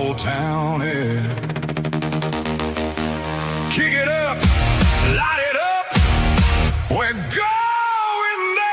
whole town, yeah. Kick it up, light it up, we're going there.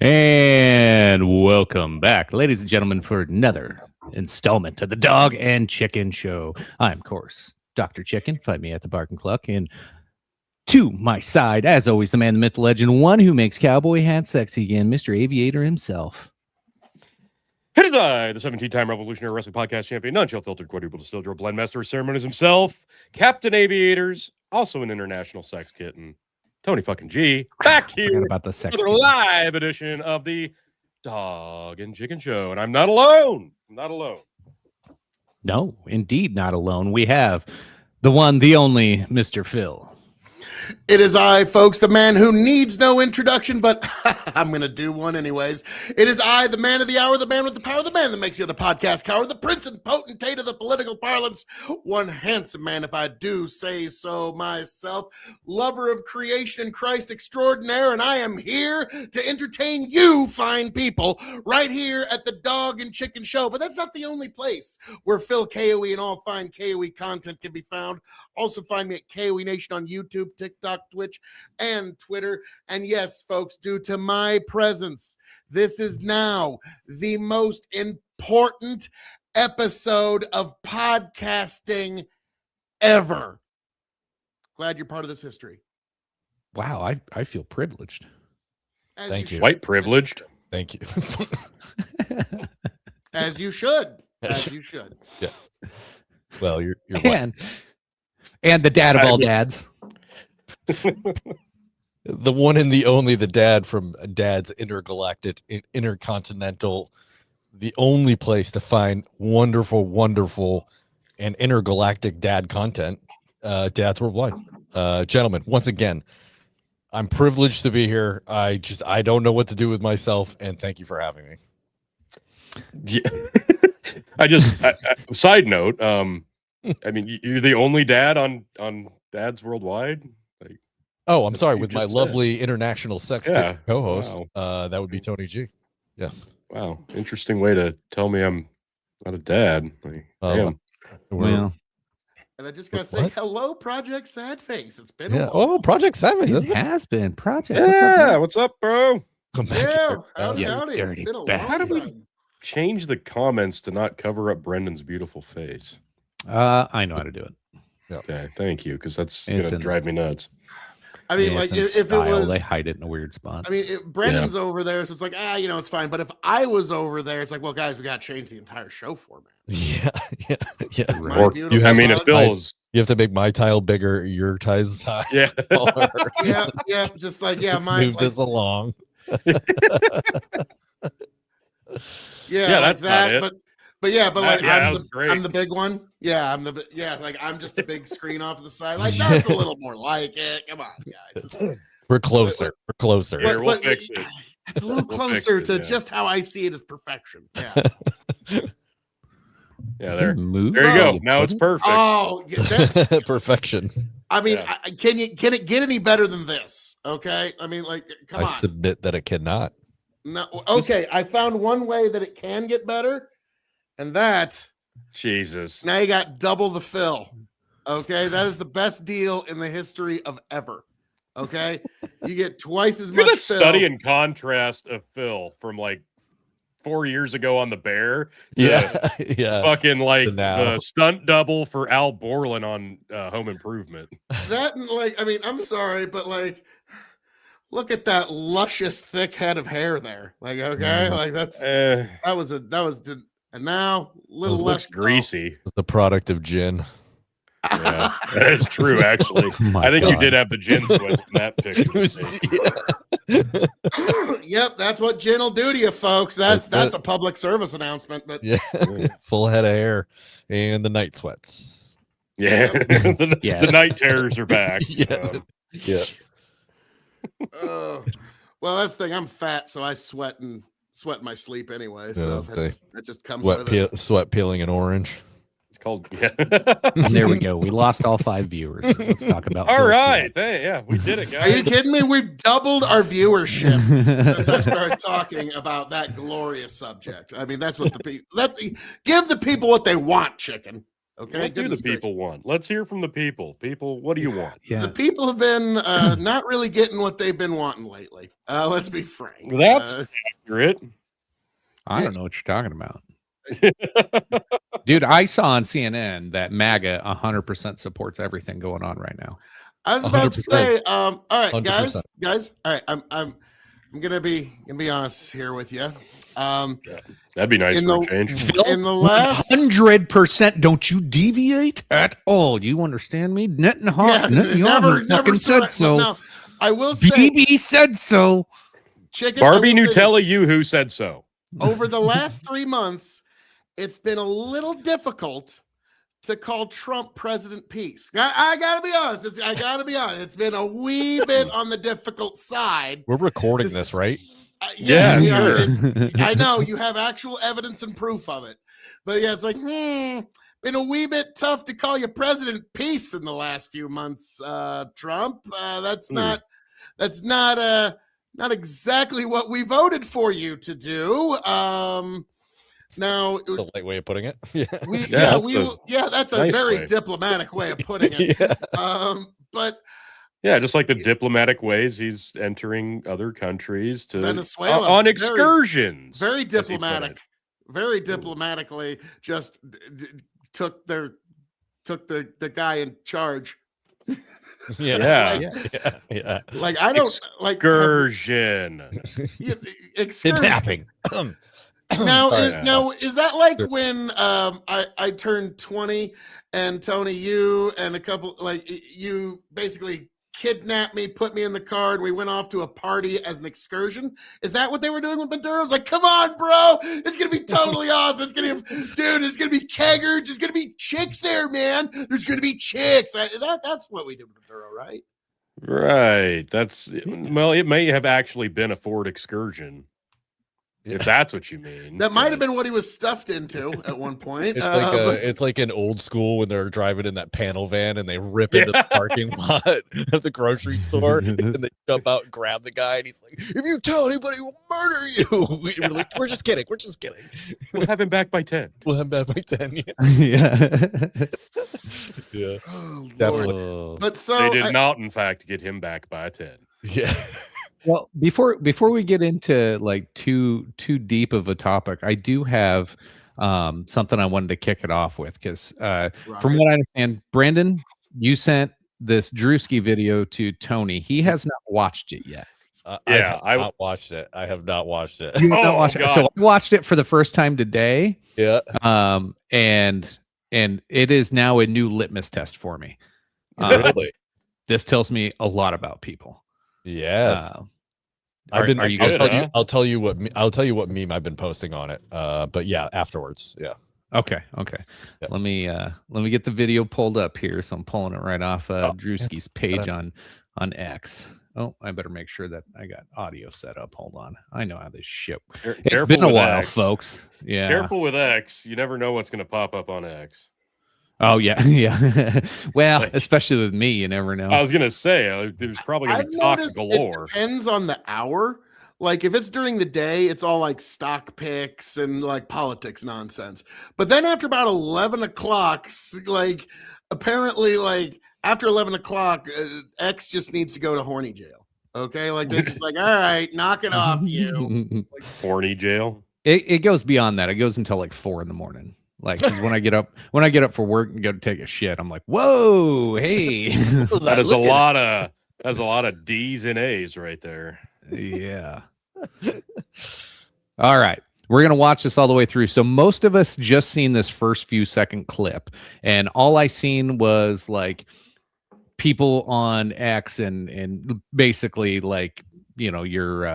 And welcome back, ladies and gentlemen, for another installment of the Dog and Chicken Show. I'm, of course, Dr. Chicken. Find me at the Bark and Cluck. And to my side, as always, the man, the myth, the legend, one who makes cowboy hats sexy again, Mr. Aviator himself. Hit it by the 17-time Revolutionary Wrestling Podcast champion, non-chill filtered quadruple distilled drill blend master of ceremonies himself, Captain Aviators, also an international sex kitten, Tony fucking G, back here about the sex for the live edition of the Dog and Chicken Show. And I'm not alone. I'm not alone. No, indeed not alone. We have the one, the only Mr. Phil. It is I, folks, the man who needs no introduction, but I'm going to do one anyways. It is I, the man of the hour, the man with the power, the man that makes you the podcast cower, the prince and potentate of the political parlance, one handsome man, if I do say so myself, lover of creation and Christ extraordinaire, and I am here to entertain you fine people right here at the Dog and Chicken Show. But that's not the only place where Phil KOE and all fine KOE content can be found. Also find me at KOE Nation on YouTube, TikTok, Twitch, and Twitter. And yes, folks, due to my presence, this is now the most important episode of podcasting ever. Glad you're part of this history. Wow, I feel privileged. Thank you. White privileged. Thank you. As you should. As you should. Yeah. Well, you're and the dad of all dads. the one and the only, the dad from Dad's Intercontinental, the only place to find wonderful, and intergalactic dad content, Dads Worldwide. Gentlemen, once again, I'm privileged to be here. I don't know what to do with myself, and thank you for having me. Yeah. Side note, I mean, you're the only dad on Dads Worldwide? Like, oh, I'm sorry. With my lovely international sex co-host, wow. That would be Tony G. Yes. Wow. Interesting way to tell me I'm not a dad. Like, damn. Well, and I just got to say, hello, Project Sad Face. It's been a while. Oh, Project Sad Face. it has been. Project. Yeah. What's up, bro? Come back Yeah, here. howdy, howdy. It's dirty been a bastard. long How do we time. change the comments to not cover up Brendan's beautiful face? I know how to do it. Okay, thank you, because that's It's gonna in- drive me nuts. I mean, Yeah, like, it's in if it style. was... They hide it in a weird spot. I mean, Brandon's over there, so it's like, it's fine. But if I was over there, it's like, well, guys, we got to change the entire show format. Yeah. My Or, beautiful I mean, if dog- Phil's You have to make my tile bigger, your tile's size Yeah. smaller. yeah, just like, Let's my move this along. that's not it. But like, that was great. I'm the big one. Yeah, like, I'm just the big screen off to the side. Like, that's a little more like it. Come on, guys. We're closer. We're closer. Here, we'll fix it. It's a little We'll fix closer it, to yeah. just how I see it as perfection. Yeah. Yeah, there Move. you go. Oh, Now it's perfect. Oh, yeah, Perfection. I mean, Yeah. can it get any better than this? Okay, I mean, like, come I on. submit that it cannot. No, okay, I found one way that it can get better, and that Jesus. now you got double the fill. Okay, that is the best deal in the history of ever. Okay, you get twice as Look much at that fill. study and contrast of Phil from like 4 years ago on the Bear to Yeah. fucking like To now. the stunt double for Al Borland on Home Improvement. That and like, I mean, I'm sorry, but like, look at that luscious, thick head of hair there. Like, okay, like that was and now a little Those less Looks greasy. It's the product of gin. Yeah, that is true. Actually, My I think you God. did have the gin sweats in that picture. Yep, that's what gin will do to you, folks. That's That's a public service announcement. But Yeah. Full head of hair and the night sweats. Yeah, the, Yes. the night terrors are back. Yeah. Yeah. Well, that's the thing. I'm fat, so I sweat in my sleep anyway. So Yeah, that just comes with it. Sweat peeling an orange. It's called. Yeah. And there we go. We lost all 5 viewers. Let's talk about. All Phil right. Sweat. Hey, yeah, we did it, Are you guys. kidding me? We've doubled our viewership since I started talking about that glorious subject. I mean, that's what the people. Give the people what they want, chicken. Okay, What do the Goodness gracious. people want? Let's hear from the people. People, what do you want? Yeah. The people have been not really getting what they've been wanting lately. Let's be frank. That's accurate. I don't know what you're talking about. Dude, I saw on CNN that MAGA 100% supports everything going on right now. I was about to 100%. say, all right, 100%. guys. All right, I'm gonna be honest here with you. That'd be nice In for the- a change. In the last 100%. Don't you deviate at all. You understand me? never fucking said correct- so. No, I will say, BB said so. chicken. I Barbie will say this. Nutella, you who said so. Over the last 3 months, it's been a little difficult to call Trump President Peace. I gotta be honest. I gotta be honest. It's been a wee bit on the difficult side. We're recording This- this, right? Yeah, we are. sure. I know you have actual evidence and proof of it, but yeah, it's like been a wee bit tough to call you President Peace in the last few months, Trump. That's not exactly what we voted for you to do. Now The light way of putting it. Yeah. that's a nice very way. diplomatic way of putting it. Yeah. But Yeah, just like the diplomatic ways he's entering other countries to Venezuela, on very- excursions. very as he put diplomatic, it. very diplomatically just took the guy in charge. Yeah. Yeah. Like I don't like Excursion. excursion. Kidnapping. Now, Sorry. is that like Sure. when I turned 20 and Tony, you and a couple you basically kidnapped me, put me in the car, and we went off to a party as an excursion? Is that what they were doing with Maduro? I was like, come on, bro, it's gonna be totally awesome. It's gonna be keggers, there's gonna be chicks there, man. There's gonna be chicks. That's what we did with Maduro, right? Right. That's well, it may have actually been a Ford Excursion. If that's what you mean. That might have been what he was stuffed into at one point. It's like an old school when they're driving in that panel van and they rip into the parking lot of the grocery store and they jump out and grab the guy and he's like, if you tell anybody, we'll murder you. We're like, we're just kidding. We'll have him back by 10. We'll have that by 10. Yeah. Yeah. Yeah. Oh, Lord. Definitely. Oh. But so They did not, in fact, get him back by 10. Yeah. Well, before we get into like too deep of a topic, I do have something I wanted to kick it off with because from what I understand, Brandon, you sent this Drewski video to Tony. He has not watched it yet. Yeah, I have not watched it. I have not watched it. He has not Oh, watched it. God. So I watched it for the first time today. Yeah. And it is now a new litmus test for me. Really? This tells me a lot about people. Yes. Are you good, guys? huh? I'll tell you what meme I've been posting on it. But yeah, afterwards. Yeah. Okay. Yeah. Let me get the video pulled up here. So I'm pulling it right off Drewski's page on X. Oh, I better make sure that I got audio set up. Hold on. I know how this shit. It's Careful been a with while, X. folks. Yeah. Careful with X. You never know what's going to pop up on X. Oh yeah, yeah. Well, Like- especially with me, you never know. I was gonna say there's probably gonna I've be talk noticed galore. it depends on the hour. Like if it's during the day, it's all like stock picks and like politics nonsense. But then after about 11 o'clock, like apparently like after 11 o'clock, X just needs to go to horny jail. Okay. Like they're just like, all right, knock it off you. Horny jail. It goes beyond that. It goes until like 4 a.m. Like 'cause when I get up for work and go to take a shit, I'm like, whoa, hey. That is a lot of that's a lot of D's and A's right there. Yeah. All right. We're going to watch this all the way through. So most of us just seen this first few second clip, and all I seen was like people on X and basically like, you know, your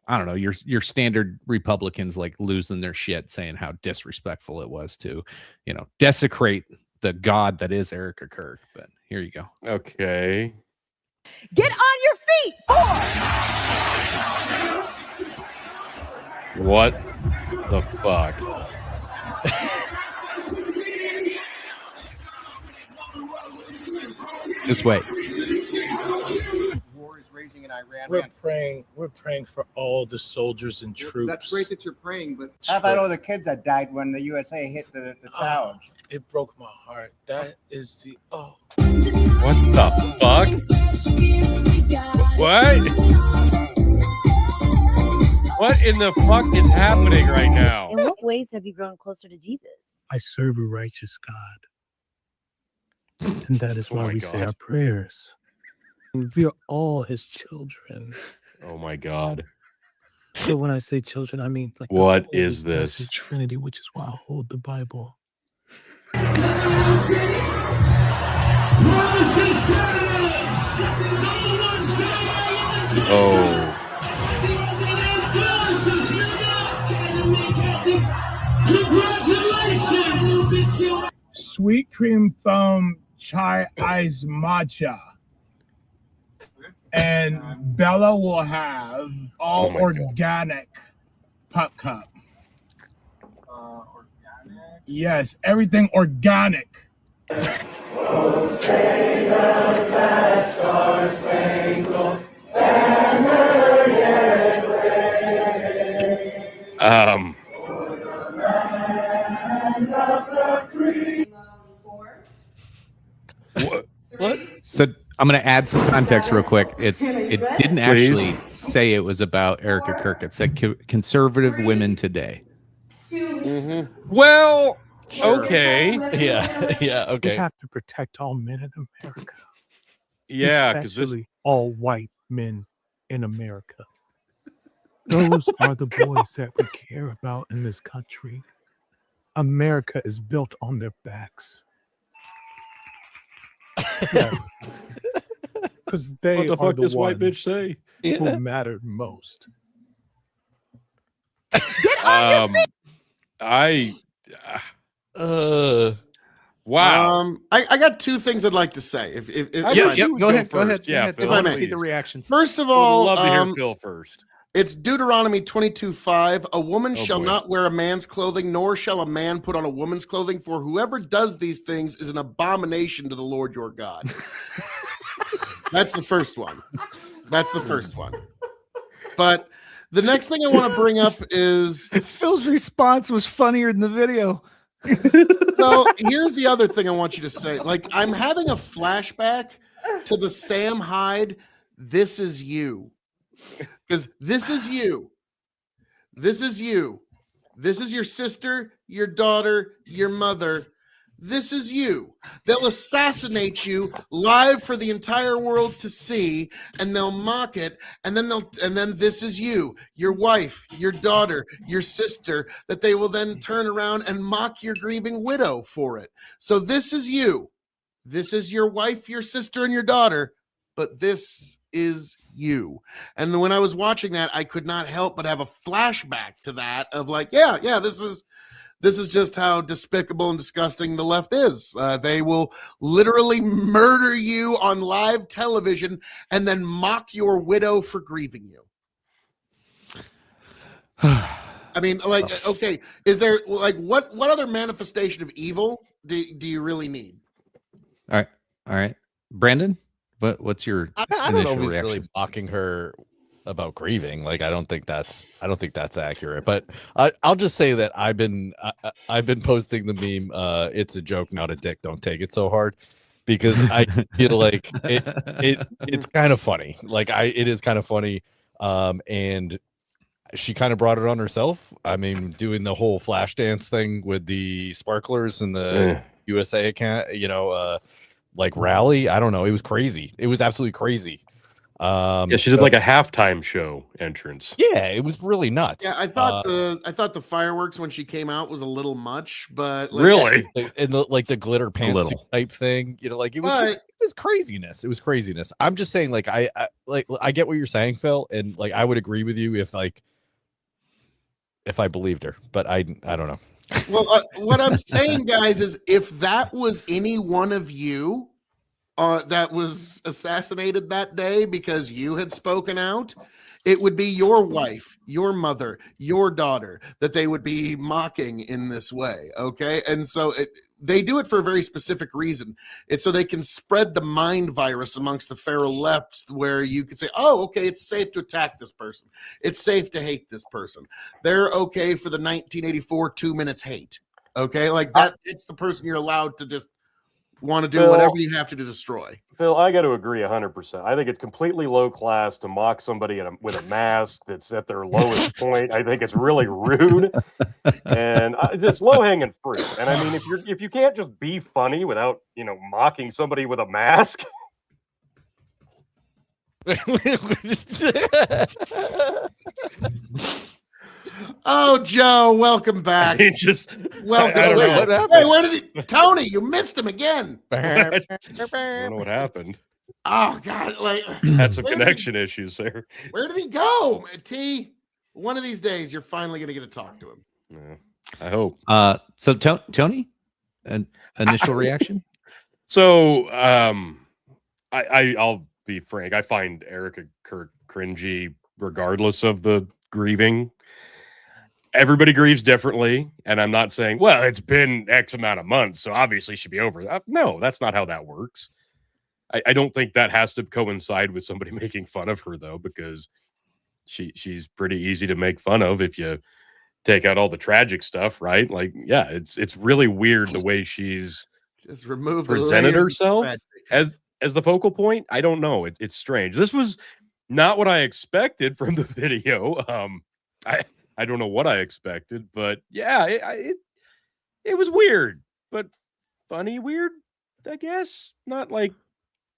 I don't know, your standard Republicans like losing their shit, saying how disrespectful it was to, you know, desecrate the god that is Erica Kirk. But here you go. Okay. Get on your feet, boy! What the fuck? Just wait. War is raging in Iran. We're praying for all the soldiers and troops. That's great that you're praying, but How about all the kids that died when the USA hit the towers? It broke my heart. That is the What the fuck? What? What in the fuck is happening right now? In what ways have you grown closer to Jesus? I serve a righteous God. And that is Oh why my we say God. our prayers. And we are all his children. Oh my god. So when I say children, I mean like the What Holy is this? Blessed Trinity, which is why I hold the Bible. Oh. Sweet cream foam chai ice matcha. And Bella will have all Oh my God. organic pop cup. organic. Yes, everything organic. Um. What? So I'm going to add some context real quick. It didn't actually say it was about Erica Kirk. It said conservative women today. Mhm. Well, Sure. okay. Yeah. We Okay. have to protect all men in America. Yeah, because this especially all white men in America. Those are the boys that we care about in this country. America is built on their backs. Yes. Because they what the are fuck the this ones white bitch say? who mattered most. I Uh, wow. I got two things I'd like to say. If How Yeah, about yep. you Go ahead. Go first? ahead. Yeah, Go ahead. Phil, I want to see please. the reactions. First of I all, would love to hear Phil first. it's Deuteronomy 22:5. A woman Oh, shall boy. not wear a man's clothing, nor shall a man put on a woman's clothing, for whoever does these things is an abomination to the Lord your God. That's the first one. That's the first one. But the next thing I want to bring up is, Phil's response was funnier than the video. well, here's the other thing I want you to say. Like, I'm having a flashback to the Sam Hyde, "This is you." Because this is you. This is you. This is your sister, your daughter, your mother. This is you. They'll assassinate you live for the entire world to see, and they'll mock it, and then this is you, your wife, your daughter, your sister, that they will then turn around and mock your grieving widow for it. So this is you. This is your wife, your sister, and your daughter, but this is you. And when I was watching that, I could not help but have a flashback to that of like, yeah, this is just how despicable and disgusting the left is. They will literally murder you on live television and then mock your widow for grieving you. I mean, like, okay, is there like what other manifestation of evil do you really need? All right, Brandon. What's your I don't know initial if he's reaction? really mocking her about grieving. Like, I don't think that's accurate. But I'll just say that I've been posting the meme. It's a joke, not a dick. Don't take it so hard, because I feel like it's kind of funny. Like it is kind of funny. And she kind of brought it on herself. I mean, doing the whole flash dance thing with the sparklers and the USA account, like rally. I don't know. It was crazy. It was absolutely crazy. Yeah, she did like a halftime show entrance. Yeah, it was really nuts. Yeah, I thought the fireworks when she came out was a little much, but like, Really? And the glitter pants type thing, like it was craziness. It was craziness. I'm just saying, like I get what you're saying, Phil, and like I would agree with you if I believed her, but I don't know. Well, what I'm saying, guys, is if that was any one of you that was assassinated that day because you had spoken out, it would be your wife, your mother, your daughter that they would be mocking in this way. Okay. And so they do it for a very specific reason. It's so they can spread the mind virus amongst the feral lefts, where you could say, oh, okay, it's safe to attack this person. It's safe to hate this person. They're okay for the 1984 2 minutes hate. Okay. Like that, it's the person you're allowed to just want to do Phil, whatever you have to destroy. Phil, I got to agree 100%. I think it's completely low class to mock somebody with a mask that's at their lowest point. I think it's really rude, and it's low hanging fruit. And I mean, if you can't just be funny without mocking somebody with a mask. Oh, Joe, welcome back. Welcome. I don't know what happened. Hey, where did he? Tony, you missed him again. I don't know what happened. Oh God, like Had some connection issues there. Where did he go? T, one of these days you're finally gonna get to talk to him. Yeah, I hope. So Tony, an initial reaction? So I'll be frank. I find Erica Kirk cringy regardless of the grieving. Everybody grieves differently, and I'm not saying, well, it's been X amount of months, so obviously it should be over. No, that's not how that works. I don't think that has to coincide with somebody making fun of her, though, because she's pretty easy to make fun of if you take out all the tragic stuff, right? Like, yeah, it's really weird the way she's just removed presented herself as the focal point. I don't know. It's strange. This was not what I expected from the video. I don't know what I expected, but yeah, it was weird, but funny weird, I guess. Not like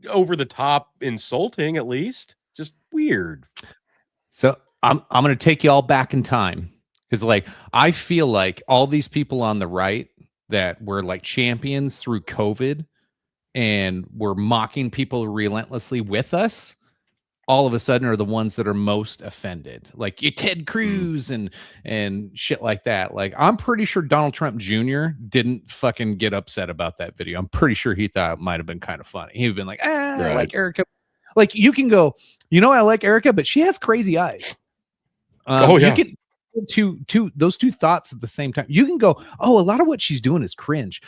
over the top insulting, at least. Just weird. So I'm going to take you all back in time, because like I feel like all these people on the right that were like champions through COVID and were mocking people relentlessly with us, all of a sudden are the ones that are most offended, like you Ted Cruz and shit like that. Like, I'm pretty sure Donald Trump Jr. didn't fucking get upset about that video. I'm pretty sure he thought it might have been kind of funny. He'd been like, I like Erica. Like, you can go, I like Erica, but she has crazy eyes. You can those two thoughts at the same time. You can go, a lot of what she's doing is cringe.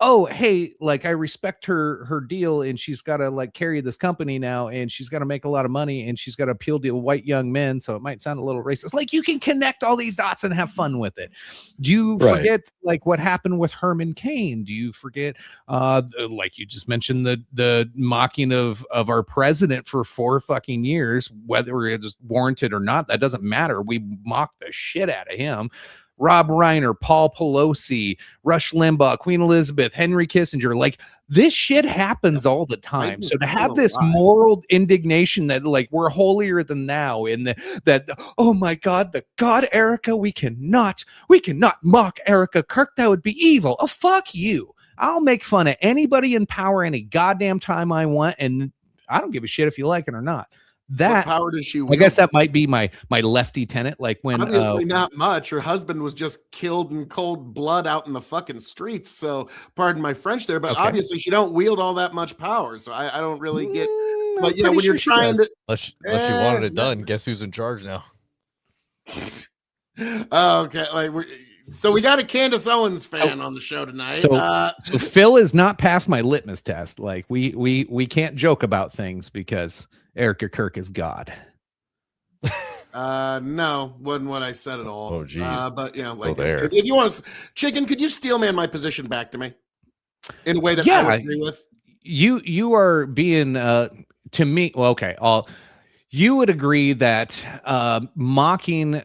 Oh, hey, like I respect her deal, and she's got to like carry this company now, and she's got to make a lot of money, and she's got to appeal to white young men, so it might sound a little racist. Like, you can connect all these dots and have fun with it. Do you forget like what happened with Herman Cain? Do you forget like you just mentioned the mocking of our president for 4 fucking years, whether it's warranted or not? That doesn't matter. We mocked the shit out of him. Rob Reiner, Paul Pelosi, Rush Limbaugh, Queen Elizabeth, Henry Kissinger. Like, this shit happens all the time. So to have this moral indignation that like we're holier than thou, in that oh my God, the God Erica, we cannot mock Erica Kirk. That would be evil. Oh, fuck you. I'll make fun of anybody in power any goddamn time I want, and I don't give a shit if you like it or not. That what power does she wield? I guess that might be my lefty tenant. Like, when obviously not much. Her husband was just killed in cold blood out in the fucking streets. So pardon my French there, but obviously she don't wield all that much power. So I don't really get. But yeah, when you're trying to, unless she wanted it done, guess who's in charge now? Okay, like so we got a Candace Owens fan on the show tonight. So Phil is not past my litmus test. Like we can't joke about things because Erica Kirk is God. No, wasn't what I said at all. Oh, geez. But like there. if you want to, Chicken, could you steel man my position back to me in a way that I Yeah. would agree with? You are being to me. Well, okay. You would agree that mocking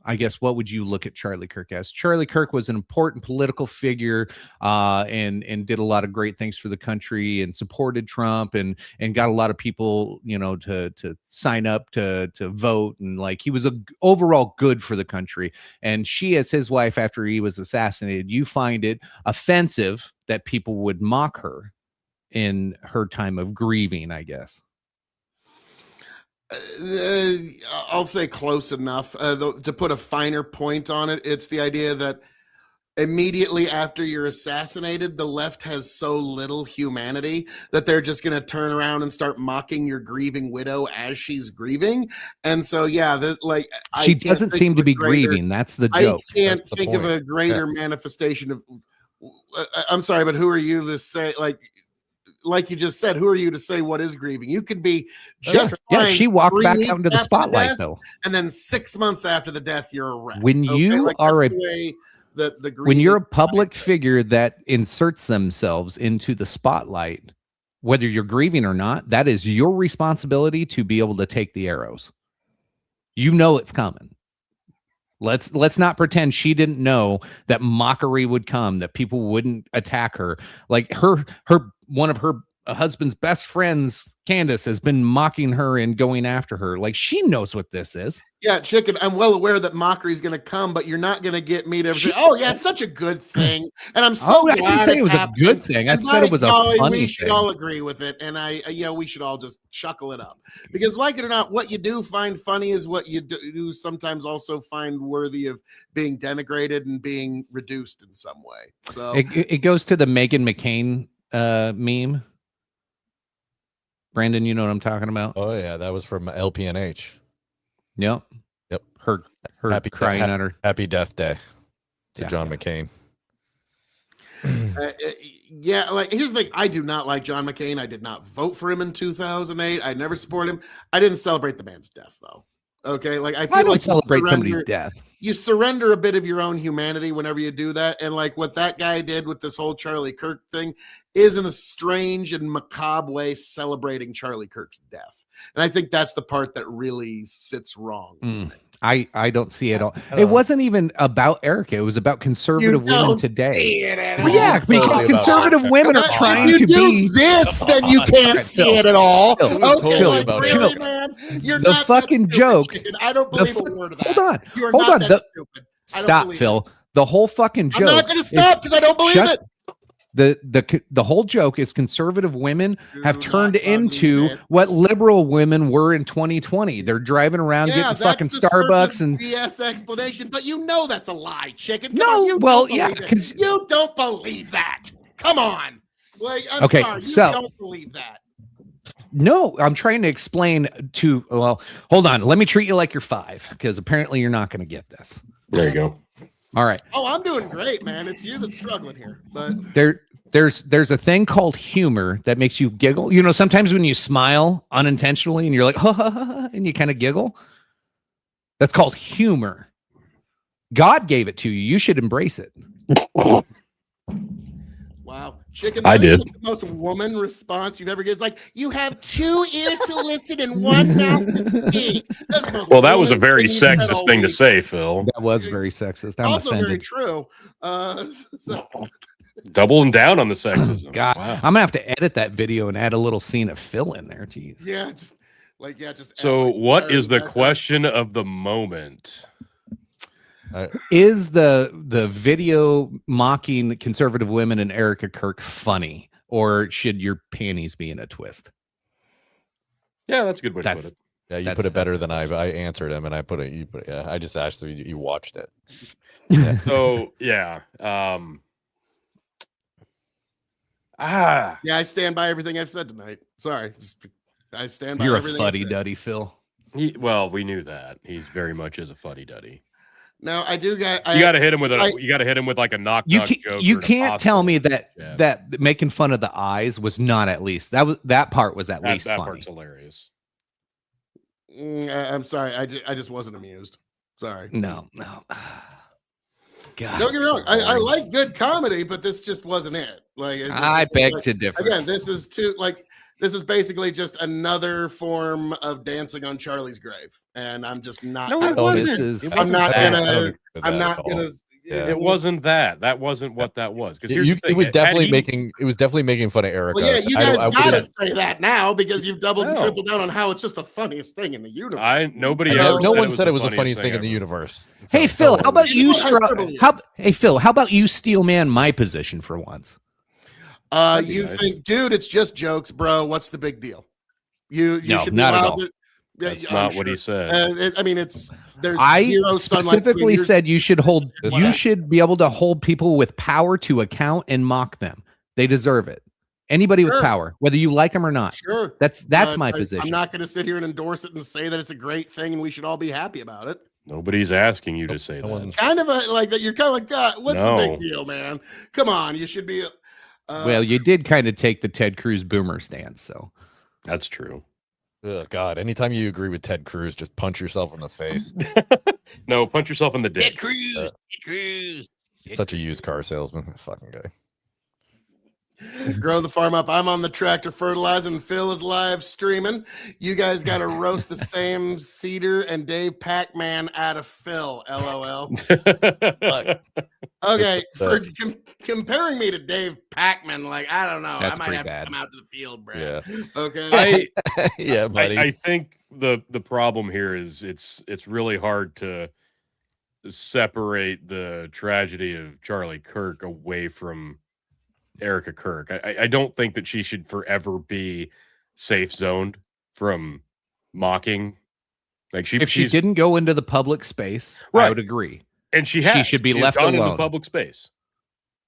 I guess what would you look at Charlie Kirk as? Charlie Kirk was an important political figure and did a lot of great things for the country and supported Trump and got a lot of people, to sign up to vote, and like he was overall good for the country. And she, as his wife after he was assassinated, you find it offensive that people would mock her in her time of grieving, I guess. I'll say close enough. To put a finer point on it, it's the idea that immediately after you're assassinated, the left has so little humanity that they're just going to turn around and start mocking your grieving widow as she's grieving. And so, yeah, she doesn't seem to be grieving. That's the joke. I can't think of a greater manifestation of. I'm sorry, but who are you to say like you just said, who are you to say what is grieving? You could be just fine she walked 3 back weeks out into the after spotlight, death, though. and then 6 months after the death, you're a wreck. When you are when you're a public figure that inserts themselves into the spotlight, whether you're grieving or not, that is your responsibility to be able to take the arrows. You know it's coming. Let's not pretend she didn't know that mockery would come, that people wouldn't attack her. Like one of her husband's best friends, Candace, has been mocking her and going after her. Like she knows what this is. Yeah, Chicken, I'm well aware that mockery is going to come, but you're not going to get me to say, "Oh, yeah, it's such a good thing." And I'm so glad I didn't say it was happening. a good thing. I And said it was a golly, funny we should thing. all agree with it, and we should all just chuckle it up because, like it or not, what you do find funny is what you do sometimes also find worthy of being denigrated and being reduced in some way. So It goes to the Meghan McCain meme. Brandon, you know what I'm talking about? Oh yeah, that was from LPNH. Yep. Her crying at her. Happy Death Day to Yeah. John McCain. yeah, like here's the thing: I do not like John McCain. I did not vote for him in 2008. I never supported him. I didn't celebrate the man's death, though. Okay, like I feel I don't like celebrate somebody's death. You surrender a bit of your own humanity whenever you do that, and like what that guy did with this whole Charlie Kirk thing is in a strange and macabre way celebrating Charlie Kirk's death, and I think that's the part that really sits wrong. I don't see it all. It wasn't even about Erica. It was about conservative women today. Well, yeah, because conservative women are trying if you to do be this, then you can't see it at all. Phil, Okay, Phil, like, Phil, really, Phil. man? You're The not fucking that stupid, joke- Chicken. I don't believe a word of that. Hold on. You are Hold not on. that stupid. I don't Stop, believe Phil. The whole fucking joke. I'm not going to stop because I don't believe it. The whole joke is conservative women have Do turned not believe into it. what liberal women were in 2020. They're driving around getting fucking that's the Starbucks surface and BS explanation, but you know that's a lie, Chicken. Come No, on, you well, don't yeah, believe it. 'cause- you don't believe that. Come on, like I'm Okay, sorry, you so- don't believe that. no, I'm trying to explain to. Well, hold on. Let me treat you like you're 5 because apparently you're not going to get this. There you go. All right. Oh, I'm doing great, man. It's you that's struggling here, but There's a thing called humor that makes you giggle. You know, sometimes when you smile unintentionally and you're like, ha, ha, ha, ha, and you kind of giggle, that's called humor. God gave it to you. You should embrace it. wow, Chicken. I that is did. the most woman response you've ever get. It's like you have 2 ears to listen and 1 mouth to speak. That's the most Well, that was a woman very thing you've said sexist all thing to week. say, Phil. That was very sexist. I'm Also very offended. true. So, Doubling down on the sexism. God, Wow. I'm gonna have to edit that video and add a little scene of Phil in there. Jeez. yeah, just like just. So, act like what Larry is the back question of the moment? Is the video mocking conservative women and Erica Kirk funny, or should your panties be in a twist? Yeah, that's a good way to put That's it. Yeah, you That's- put it better than I answered him, and I put it. You put it. Yeah, I just asked so you watched it. Yeah. So, yeah. Yeah, I stand by everything I've said tonight. Sorry, I stand by You're a everything. I fuddy said. duddy, Phil. Well, we knew that. He's very much is a fuddy-duddy. Now I do got. You got to hit him with you got to hit him with like a knock joke. You can't tell me that making fun of the eyes was not at least that part was at least that funny. part's hilarious. I'm sorry. I just wasn't amused. Sorry. No. God, Don't get me wrong. I like good comedy, but this just wasn't it. Like I beg to differ. Again, this is this is basically just another form of dancing on Charlie's grave, and I'm just not. No, it wasn't. I'm not gonna. I'm not gonna. Yeah. It wasn't that. That wasn't what that was. Because It was definitely making fun of Erica. Well, yeah, you guys gotta would've- say that now because you've doubled and No. tripled down on how it's just the funniest thing in the universe. Nobody No, ever no one was said the it was the funniest thing in ever. the universe. Hey Phil, how about You you? know how hyperbole is. Hey Phil, how about you steel man my position for once? You nice. think, dude, it's just jokes, bro. What's the big deal? You No, should be not at allowed all. to. Yeah, That's I'm not what sure. he said. I mean, there's I zero sunlight specifically between yours- said you What? should be able to hold people with power to account and mock them. They deserve it. Anybody with Sure. power, whether you like them or not. Sure, That's my I'm position. not going to sit here and endorse it and say that it's a great thing and we should all be happy about it. Nobody's asking you to say no that. one- Kind of like that. You're kind of like, God, what's the No. big deal, man? Come on, you should be. Well, you did kind of take the Ted Cruz boomer stance, so That's true. Oh God! Anytime you agree with Ted Cruz, just punch yourself in the face. No, punch yourself in the dick. Cruz. Such a used car salesman, fucking guy. Grow the farm up. I'm on the tractor fertilizing. Phil is live streaming. You guys got to roast the same Cedar and Dave Pac-Man out of Phil. LOL. Okay, for comparing me to Dave Pac-Man, like I don't know, That's I might pretty have bad. to come out to the field, Brad. Yeah, Okay. yeah, buddy. I think the problem here is it's really hard to separate the tragedy of Charlie Kirk away from Erica Kirk. I don't think that she should forever be safe zoned from mocking. Like If she didn't go into the public space, I Right. would agree. and she has, should be she's left gone alone. into public space.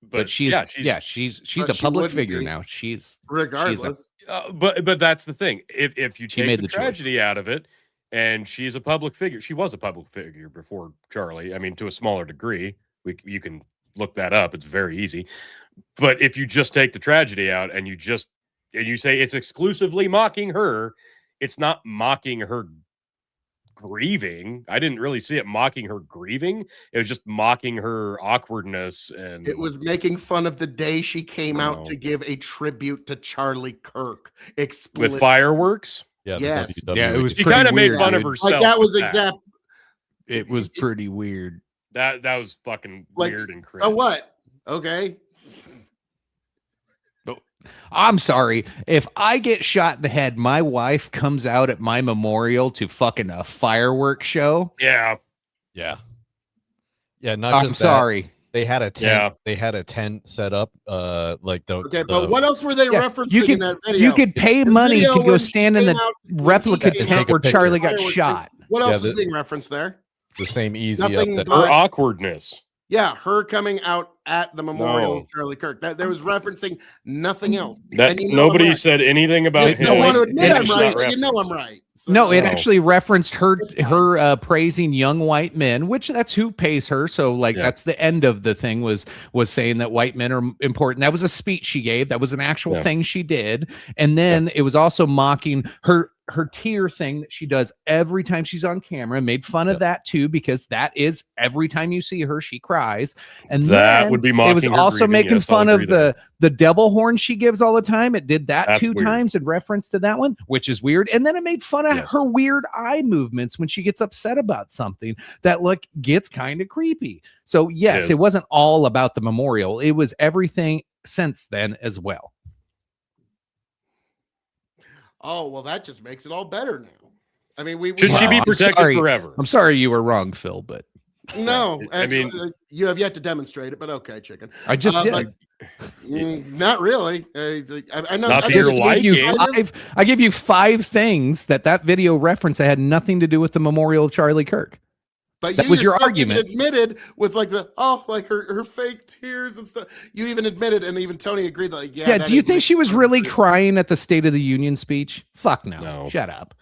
But she's yeah, she's But a she public wouldn't figure be. now. She's Regardless. but that's the thing. If you She take made the the choice. tragedy out of it, and she's a public figure, she was a public figure before Charlie. I mean, to a smaller degree. You can look that up. It's very easy. But if you just take the tragedy out and you say it's exclusively mocking her, it's not mocking her grieving. I didn't really see it mocking her grieving. It was just mocking her awkwardness, and It was making fun of the day she came out No. to give a tribute to Charlie Kirk. with Explicit. fireworks. Yeah, Yes. the WWE. Yeah, it was She pretty kind of made weird, fun of dude. herself. Like that was with exact. It was pretty weird. That was fucking Like, weird and crazy. so what? Okay. I'm sorry. If I get shot in the head, my wife comes out at my memorial to fucking a fireworks show. Yeah, Yeah, yeah. Not I'm just that, sorry. they had a tent. Yeah. They had a tent set up. Like the. Okay, but what else were they Yeah, referencing you in could that video? you could pay The money to video go when she stand in came the out- replica when she came tent out where with Charlie got fireworks, shot. What else Yeah, is the- being referenced there? The same easy Nothing up. but- her awkwardness. Yeah, her coming out at the memorial No. of Charlie Kirk. That there was referencing nothing else. That And you know nobody I'm right. said anything about You him. still want to it- admit it I'm actually- right, but you know I'm right. So- No, it No. actually referenced her It's fine. praising young white men, which that's who pays her. So like Yeah. that's the end of the thing was saying that white men are important. That was a speech she gave. That was an actual Yeah. thing she did. And then it was also mocking her tear thing that she does every time she's on camera. Made fun of that too, because that is every time you see her, she cries. And That then would be it was mocking her also grieving. making Yes, I'll fun agree of there. the devil horn she gives all the time. It did that That's 2 weird. times in reference to that one, which is weird. And then it made fun of Yes. her weird eye movements when she gets upset about something that like gets kind of creepy. So yes, Yes. it wasn't all about the memorial. It was everything since then as well. Oh well, that just makes it all better now. I mean, we Should she be I'm protected sorry. forever? I'm sorry you were wrong, Phil, but no. I Actually, mean- you have yet to demonstrate it, but okay, chicken. I just did. but- not really. I know. Not I to just your gave you liking. I give you 5 things that video reference that had nothing to do with the memorial of Charlie Kirk. But That you was your yourself even argument. admitted with like like her fake tears and stuff. You even admitted, and even Tony agreed. That, like, Yeah, that do you is think making she was fun of really her. crying at the State of the Union speech? Fuck no. No. Shut up.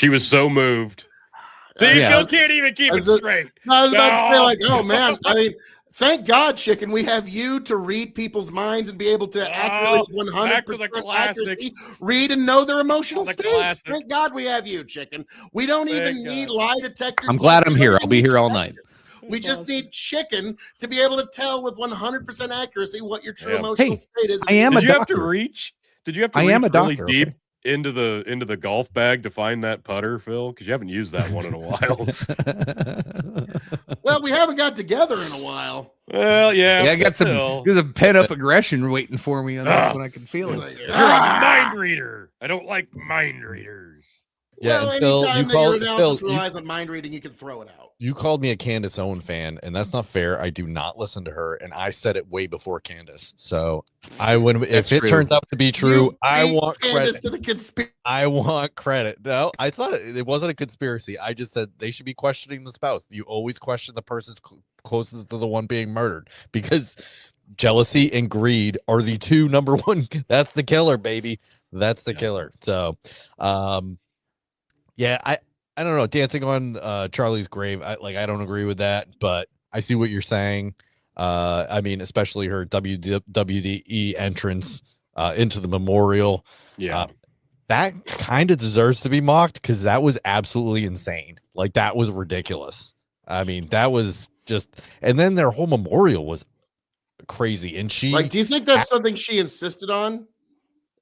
She was so moved. See, Yeah. Phil can't even keep it As a- straight. No, I was about to say, No. like, oh man, I mean, thank God, Chicken, we have you to read people's minds and be able to accurately, Oh, back to the 100% classic. accuracy, read and know their emotional The states. classic. Thank God we have you, Chicken. We don't even Thank need God. lie detector. I'm glad I'm tests. We here. don't I'll be even here need all detectors. night. We just need Chicken to be able to tell with 100% accuracy what your true Yeah. emotional Hey, state is. I am a Did you have to doctor. reach? Did you have to I reach am a really doctor, deep okay? into the golf bag to find that putter, Phil? Because you haven't used that one in a while. Well, we haven't got together in a while. Well, yeah. Yeah, I got still. there's a pent up aggression waiting for me on this Ah. one. I can feel It's it. like, You're a ah! mind reader. I don't like mind readers. Yeah, Well, and Phil, anytime you that your called analysis Phil, you, relies on mind reading, you can throw it out. you called me a Candace Owen fan, and that's not fair. I do not listen to her, and I said it way before Candace. So I would, That's if it true. turns out to be true, You I beat want Candace credit. to the conspiracy. I want credit. No, I thought it wasn't a conspiracy. I just said they should be questioning the spouse. You always question the person's closest to the one being murdered because jealousy and greed are the two number one. That's the killer, baby. That's the killer. So, yeah, I don't know. Dancing on Charlie's grave, I don't agree with that, but I see what you're saying. I mean, especially her WWE entrance into the memorial. Yeah. That kind of deserves to be mocked because that was absolutely insane. Like that was ridiculous. I mean, that was just, and then their whole memorial was crazy. And she, Like, do you think that's something she insisted on?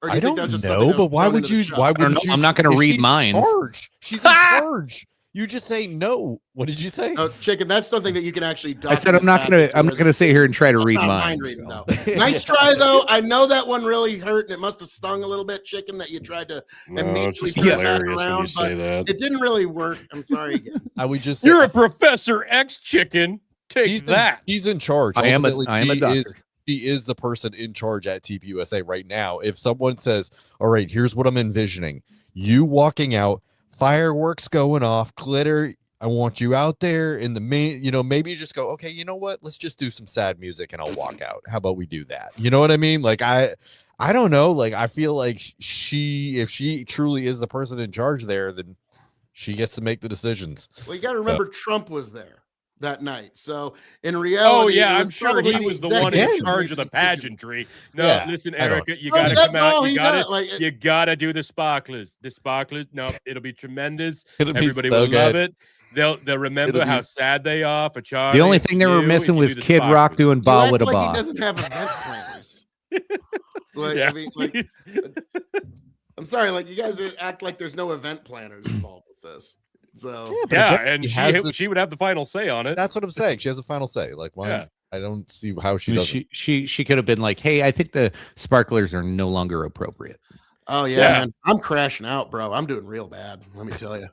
Or do I you think don't that was just something know, that was but why thrown would into the you? show? Why I don't would know. you? I'm not gonna if read she's minds. in charge. She's in charge. You just say no. What did you say? No, Chicken, that's something that you can actually I said I'm not gonna sit here and try to read Not minds. mind reading, so. though. Nice try, though. I know that one really hurt, and it must have stung a little bit, Chicken, that you tried to No, it's immediately just turn back hilarious when you around, say but that. it didn't really work. I'm sorry again. I would just say You're a Professor X chicken. Take she's that. He's in charge. I am a Ultimately, doctor. She is the person in charge at TPUSA right now. If someone says, "All right, here's what I'm envisioning," you walking out, fireworks going off, glitter. I want you out there in the main. Maybe you just go, "Okay, you know what? Let's just do some sad music and I'll walk out." How about we do that? You know what I mean? Like I don't know. Like I feel like if she truly is the person in charge there, then she gets to make the decisions. Well, you got to remember Trump was there that night. So in reality, Oh yeah, it I'm sure probably he was the one in executive charge of the pageantry. No, Yeah, listen, I don't- Erica, you Well, gotta that's come out. all You he gotta, does. Like, you gotta do the sparklers. The sparklers. No, it'll be tremendous. It'll be Everybody so will love good. it. They'll remember It'll be- how sad they are for Charlie. The only and thing they were you missing if you was do the Kid Rock sparklers. doing you "Ba act with a like he Ba." doesn't have event planners. Like, Yeah. I mean, like, I'm sorry, like you guys act like there's no event planners involved with this. So but Yeah, again, and he has the- she would have the final say on it. That's what I'm saying. She has a final say. Like, why? Yeah. I don't see how she doesn't. She could have been like, "Hey, I think the sparklers are no longer appropriate." oh yeah, Yeah. man. I'm crashing out, bro. I'm doing real bad. Let me tell you.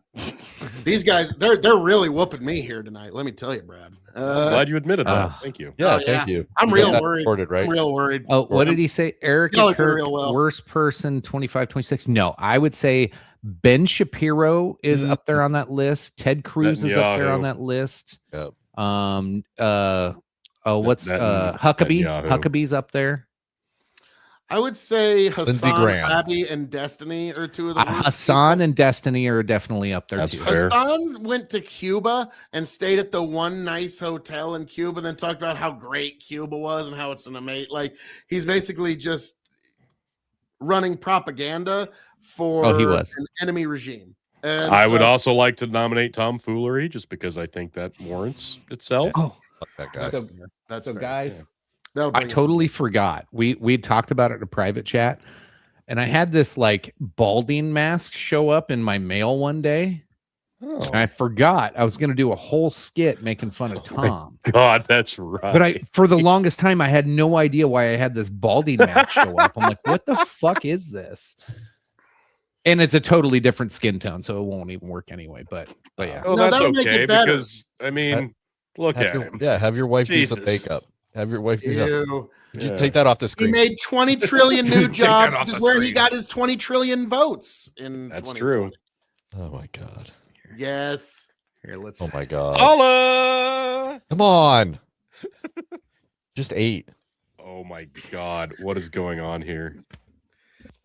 These guys, they're really whooping me here tonight. Let me tell you, Brad. Glad you admitted that. Ah. Thank you. Yeah, Oh, thank you. I'm You real got that worried. recorded, right? I'm real worried. Oh, what did he say? Erica Y'all are doing Kirk, real well. worst person, 25, 26. No, I would say Ben Shapiro is Mhm. up there on that list. Ted Cruz is up there on Netanyahu. that list. Yep. What's Huckabee? Netanyahu. Huckabee's up there. I would say Lindsey Hassan, Graham. Abby, and Destiny are two of the worst Hassan people. and Destiny are definitely up there That's too. fair. Hassan went to Cuba and stayed at the one nice hotel in Cuba, and then talked about how great Cuba was and how it's an amazing. Like he's basically just running propaganda for Oh, he was. an enemy regime. And I would so- also like to nominate Tom Foolery just because I think that warrants itself. Oh, That guy. so, That's so fair. guys, That'll I bring us- totally forgot. We had talked about it in a private chat, and I had this like balding mask show up in my mail one day. Oh, And I forgot I was going to do a whole skit making fun of Tom. God, that's right. But for the longest time, I had no idea why I had this balding mask show up. I'm like, what the fuck is this? And it's a totally different skin tone, so it won't even work anyway. But yeah. Oh, No, that's that'll make it okay better. because I mean, look at him. Have your wife do some Jesus. makeup. Have your wife do that. Ew. Just Yeah. take that off the He screen. made 20 trillion new Take that jobs, off which is the where he screen. got his 20 trillion votes in That's 2020. true. Oh my god. Yes. Here, let's. Oh my god. Holla! Come on. Just 8. Oh my God, what is going on here?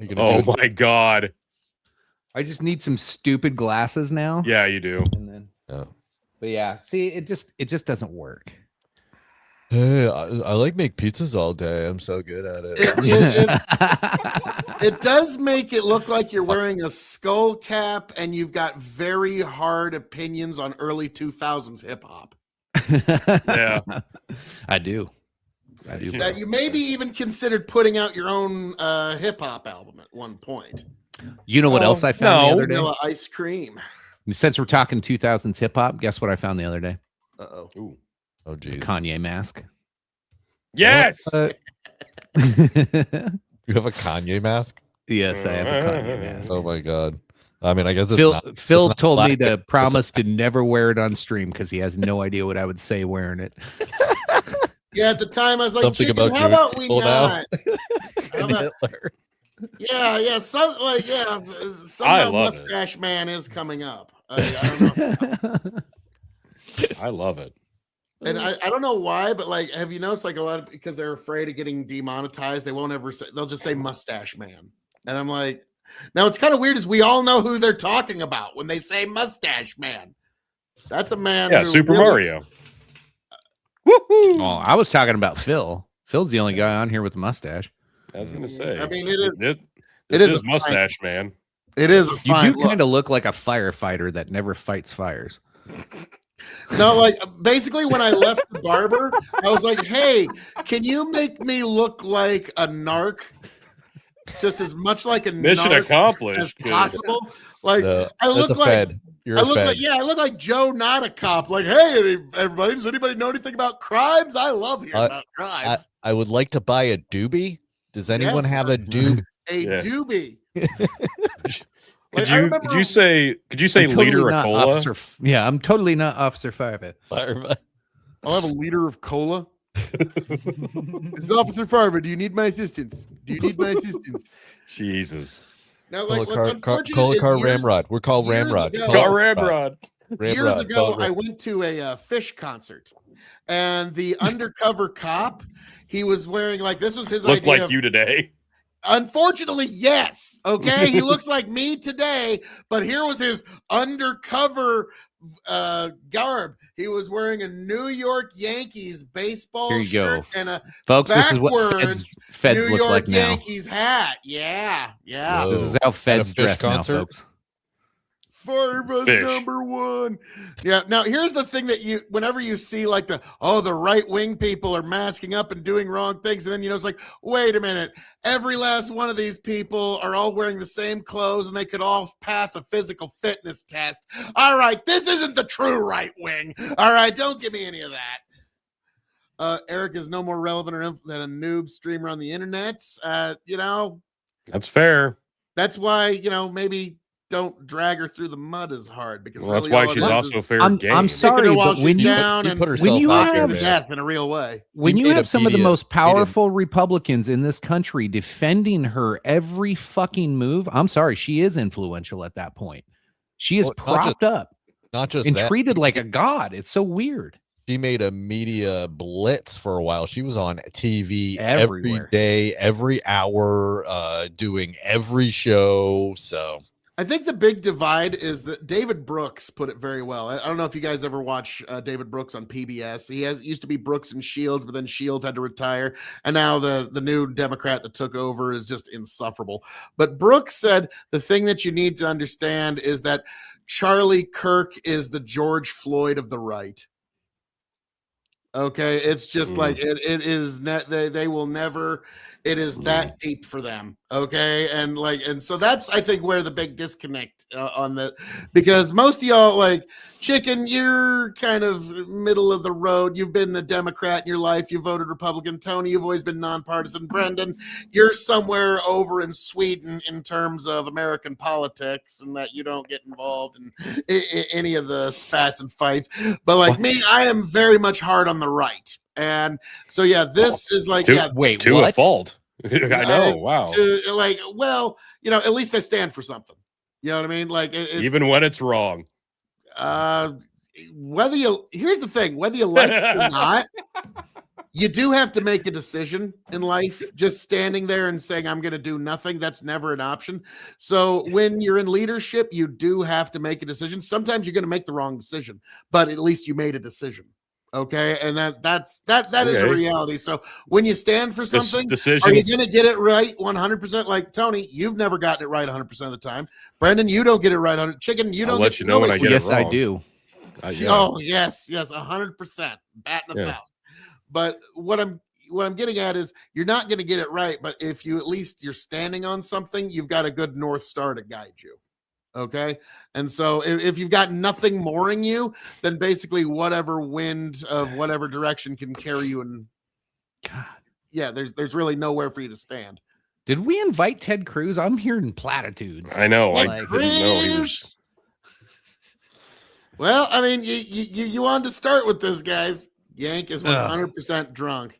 Are you gonna Oh do it? my God. I just need some stupid glasses now. Yeah, you do. And then, Yeah. but yeah, see, it just doesn't work. Hey, I like make pizzas all day. I'm so good at it. It does make it look like you're wearing a skull cap and you've got very hard opinions on early 2000s hip hop. Yeah. I do. That you maybe even considered putting out your own hip hop album at one point. You know what else I found the other day? Vanilla ice cream. Since we're talking 2000s hip hop, guess what I found the other day? Uh-oh. Ooh. Oh, geez. Kanye mask. Yes. You have a Kanye mask? Yes, I have a Kanye mask. Oh my god. I mean, I guess it's Phil not, Phil not told me black, to but promise to never wear it on stream because he has no idea what I would say wearing it. Yeah, at the time I was like, Something Chicken, about how Jewish about we people now? not? How and about- Hitler. yeah, somehow I love Mustache Man is coming up. I don't know. I love it. And I don't know why, but like, have you noticed like a lot of because they're afraid of getting demonetized, they won't ever say, they'll just say Mustache Man. And I'm like, now it's kind of weird is we all know who they're talking about when they say Mustache Man. That's a man. Yeah, who Super really- Mario. Oh, I was talking about Phil. Phil's the only guy on here with a mustache. I was gonna say. I mean, it is. This it is is a Mustache Man. It is a You fine do look. kind of look like a firefighter that never fights fires. No, like basically when I left the barber, I was like, hey, can you make me look like a narc? Just as much like a Mission narc accomplished. as possible. Like No, I that's look a like Fed. You're I a look Fed. like I look like Joe, not a cop. Like, hey, everybody, does anybody know anything about crimes? I love hearing about crimes. I would like to buy a doobie. Does anyone Yes, have sir. a doobie? A Yeah. doobie. Could Like, I you remember- could you say I'm totally liter of not cola? Officer yeah, I'm totally not Officer Five. I'll have a liter of cola. This is Officer Farver. Do you need my assistance? Do you need my assistance? Jesus. Now, Call like, a what's car, unfortunate call a is car years- Ramrod. We're called years Ramrod. ago- Call Got Ramrod. Ramrod. Years Ramrod. ago, Call I Ram- went to a Fish concert, and the undercover cop, he was wearing like this was his Looked idea. like of- you today. Unfortunately, yes. Okay, he looks like me today, but here was his undercover garb. He was wearing a New York Yankees baseball Here you shirt go. and a Folks, this is what backwards feds New look York like now. Yankees hat. Yeah. Whoa. This is how feds Fish dress now, concert? folks. Farva's Fish. #1. Yeah. Now here's the thing that whenever you see like the right wing people are masking up and doing wrong things, and then it's like, wait a minute, every last one of these people are all wearing the same clothes and they could all pass a physical fitness test. All right, this isn't the true right wing. All right, don't give me any of that. Eric is no more relevant than a noob streamer on the internet. That's fair. That's why maybe don't drag her through the mud as hard because Well, that's really why all it she's is also is fair I'm game. sorry, kicking her while but when she's you- down You and put herself you out have- there, to man. death in a real way. When You you made have a some of the media- most powerful Republicans in this country defending her every fucking move, I'm sorry, she is influential at that point. She is Well, not just propped up Not just and that. treated like a god. It's so weird. She made a media blitz for a while. She was on TV Everywhere. every day, every hour, doing every show. So I think the big divide is that David Brooks put it very well. I don't know if you guys ever watch David Brooks on PBS. He used to be Brooks and Shields, but then Shields had to retire, and now the new Democrat that took over is just insufferable. But Brooks said the thing that you need to understand is that Charlie Kirk is the George Floyd of the right. Okay, it's just like it is. They will never. It is that deep for them. Okay, and so that's I think where the big disconnect on that, because most of y'all like Chicken, you're kind of middle of the road. You've been a Democrat in your life. You voted Republican. Tony, you've always been nonpartisan. Brendan, you're somewhere over in Sweden in terms of American politics, and that you don't get involved in any of the spats and fights. But like me, I am very much hard on the right. And so, yeah, this is like, Wait, to what? a fault. I know. Wow. At least I stand for something. You know what I mean? Like, Even when it's wrong. here's the thing, whether you like it or not, You do have to make a decision in life. Just standing there and saying, I'm going to do nothing, that's never an option. So when you're in leadership, you do have to make a decision. Sometimes you're going to make the wrong decision, but at least you made a decision. Okay. And that is a reality. So when you stand for something, are you going to get it right 100%? Like Tony, you've never gotten it right 100% of the time. Brendan, you don't get it right 100%. Chicken, you don't let you know when I get yes, it wrong. I do. Oh, yes, 100%. Batting 1,000. But what I'm getting at is you're not going to get it right, but if you at least you're standing on something, you've got a good North Star to guide you. Okay. And so if you've got nothing mooring you, then basically whatever wind of whatever direction can carry you. And there's really nowhere for you to stand. Did we invite Ted Cruz? I'm hearing platitudes. I know. I Ted didn't know he was. Well, I mean, you wanted to start with this, guys. Yank is 100% drunk.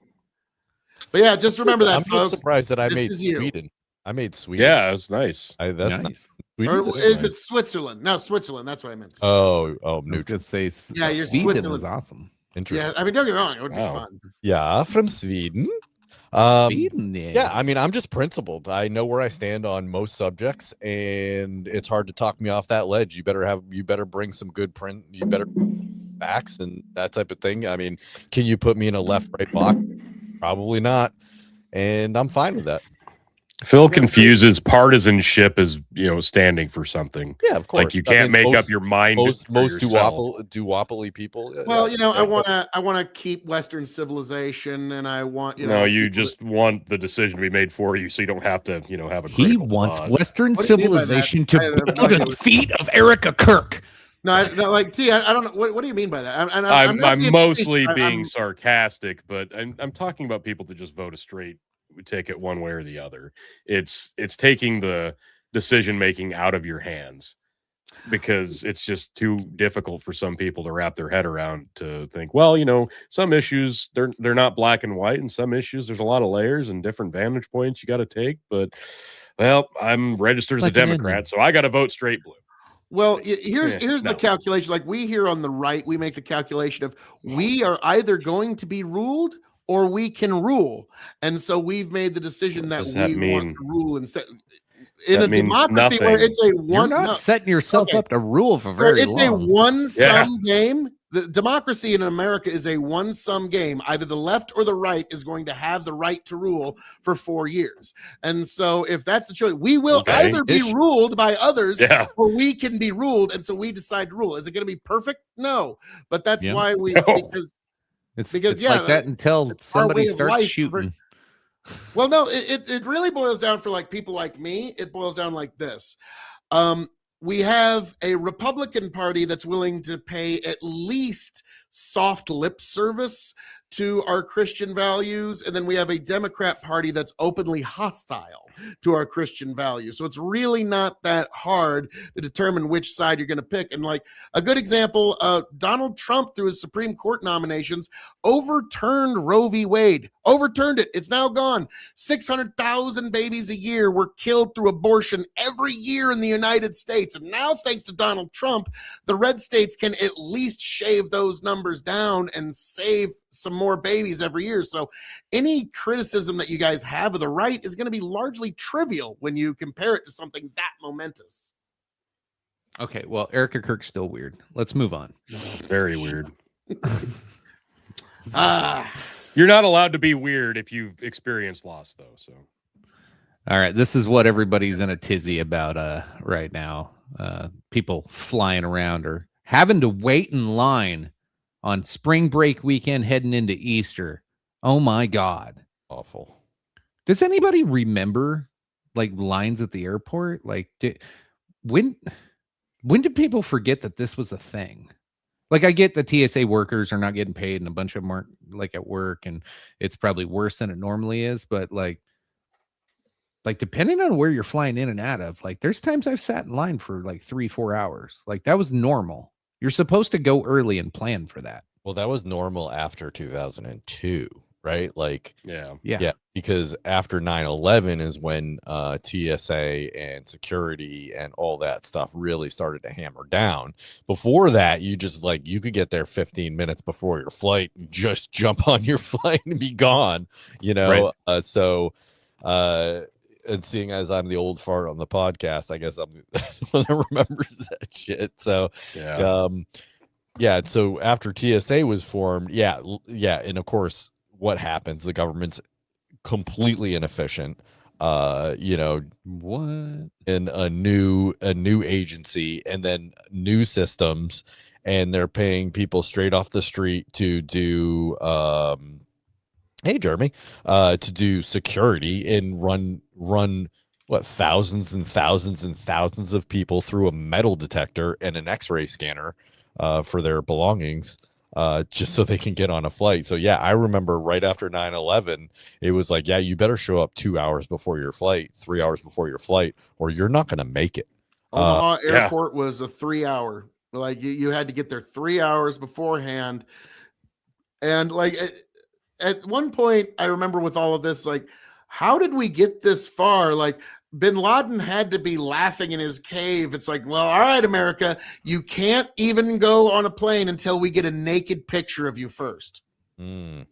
But yeah, just remember that, I'm folks. just surprised that I This made is you. Sweden. I made Sweden. Yeah, it was nice. That's Nice. Sweden's Or is it Switzerland? No, Switzerland. That's what I meant to say. Oh, I was going neutral. to say Yeah, you're Sweden Switzerland. is awesome. Interesting. Yeah, I mean, don't get me wrong. It would be Wow. fun. Yeah, from Sweden. Sweden, Yeah, I mean, I'm just principled. I know where I stand on most subjects, and it's hard to talk me off that ledge. You better bring some good print. You better facts and that type of thing. I mean, can you put me in a left-right box? Probably not, and I'm fine with that. Phil confuses partisanship as standing for something. Yeah, of course. Like you can't make up your mind. Most for yourself. duopoly people. Well, I want to keep Western civilization, and I want No, you people just want the decision to be made for you, so you don't have to have a. He critical wants thought. Western What do you mean by that? civilization to I don't know. build at the feet of Erica Kirk. No, like T. I don't know. What do you mean by that? I'm not being mostly facetious. being sarcastic, but I'm talking about people that just vote a straight ticket one way or the other. It's taking the decision making out of your hands because it's just too difficult for some people to wrap their head around to think, well, some issues they're not black and white, and some issues there's a lot of layers and different vantage points you got to take. But well, I'm registered as a Like an Democrat, onion. so I got to vote straight blue. Well, here's no. the calculation. Like we here on the right, we make the calculation of we are either going to be ruled or we can rule, and so we've made the decision What that does that we want mean? to rule instead. In That a means democracy where nothing. it's a You're one, not no, setting yourself okay. up to rule for where very it's a long. one-sum game. The democracy in America is a one-sum game. Either the left or the right is going to have the right to rule for 4 years. And so if that's the choice, we will Okay. either be ruled by others Yeah. or we can be ruled. And so we decide to rule. Is it going to be perfect? No. But that's Yeah. why we, No. because, It's because, like that until it's our somebody way of starts life. shooting. well, no, it really boils down for like people like me. It boils down like this. We have a Republican Party that's willing to pay at least soft lip service to our Christian values. And then we have a Democrat Party that's openly hostile to our Christian values. So it's really not that hard to determine which side you're going to pick. And like a good example, Donald Trump, through his Supreme Court nominations, overturned Roe v. Wade, overturned it. It's now gone. 600,000 babies a year were killed through abortion every year in the United States. And now, thanks to Donald Trump, the red states can at least shave those numbers down and save some more babies every year. So any criticism that you guys have of the right is going to be largely trivial when you compare it to something that momentous. Okay, well, Erica Kirk's still weird. Let's move on. Very weird. Ah, You're not allowed to be weird if you've experienced loss, though. So All right, this is what everybody's in a tizzy about right now. People flying around or having to wait in line on spring break weekend heading into Easter. Oh my God. Awful. Does anybody remember like lines at the airport? Like when did people forget that this was a thing? Like I get the TSA workers are not getting paid and a bunch of them aren't like at work and it's probably worse than it normally is, but like depending on where you're flying in and out of, like there's times I've sat in line for like 3-4 hours. Like that was normal. You're supposed to go early and plan for that. Well, that was normal after 2002. right? Like, Yeah. because after 9/11 is when TSA and security and all that stuff really started to hammer down. Before that, you just like you could get there 15 minutes before your flight and just jump on your flight and be gone, you know. And seeing as I'm the old fart on the podcast, I guess I'm the one that remembers that shit. So so after TSA was formed, and of course what happens, the government's completely inefficient, you know, What? in a new agency and then new systems, and they're paying people straight off the street to do hey Jeremy, to do security and run what, thousands and thousands and thousands of people through a metal detector and an x-ray scanner for their belongings, just so they can get on a flight. So yeah, I remember right after 9/11, it was like, yeah, you better show up 2 hours before your flight, 3 hours before your flight, or you're not going to make it. Omaha Airport was a 3 hour. Like you had to get there 3 hours beforehand. And like at one point, I remember with all of this, like, how did we get this far? Like, Bin Laden had to be laughing in his cave. It's like, well, all right, America, you can't even go on a plane until we get a naked picture of you first. Yep.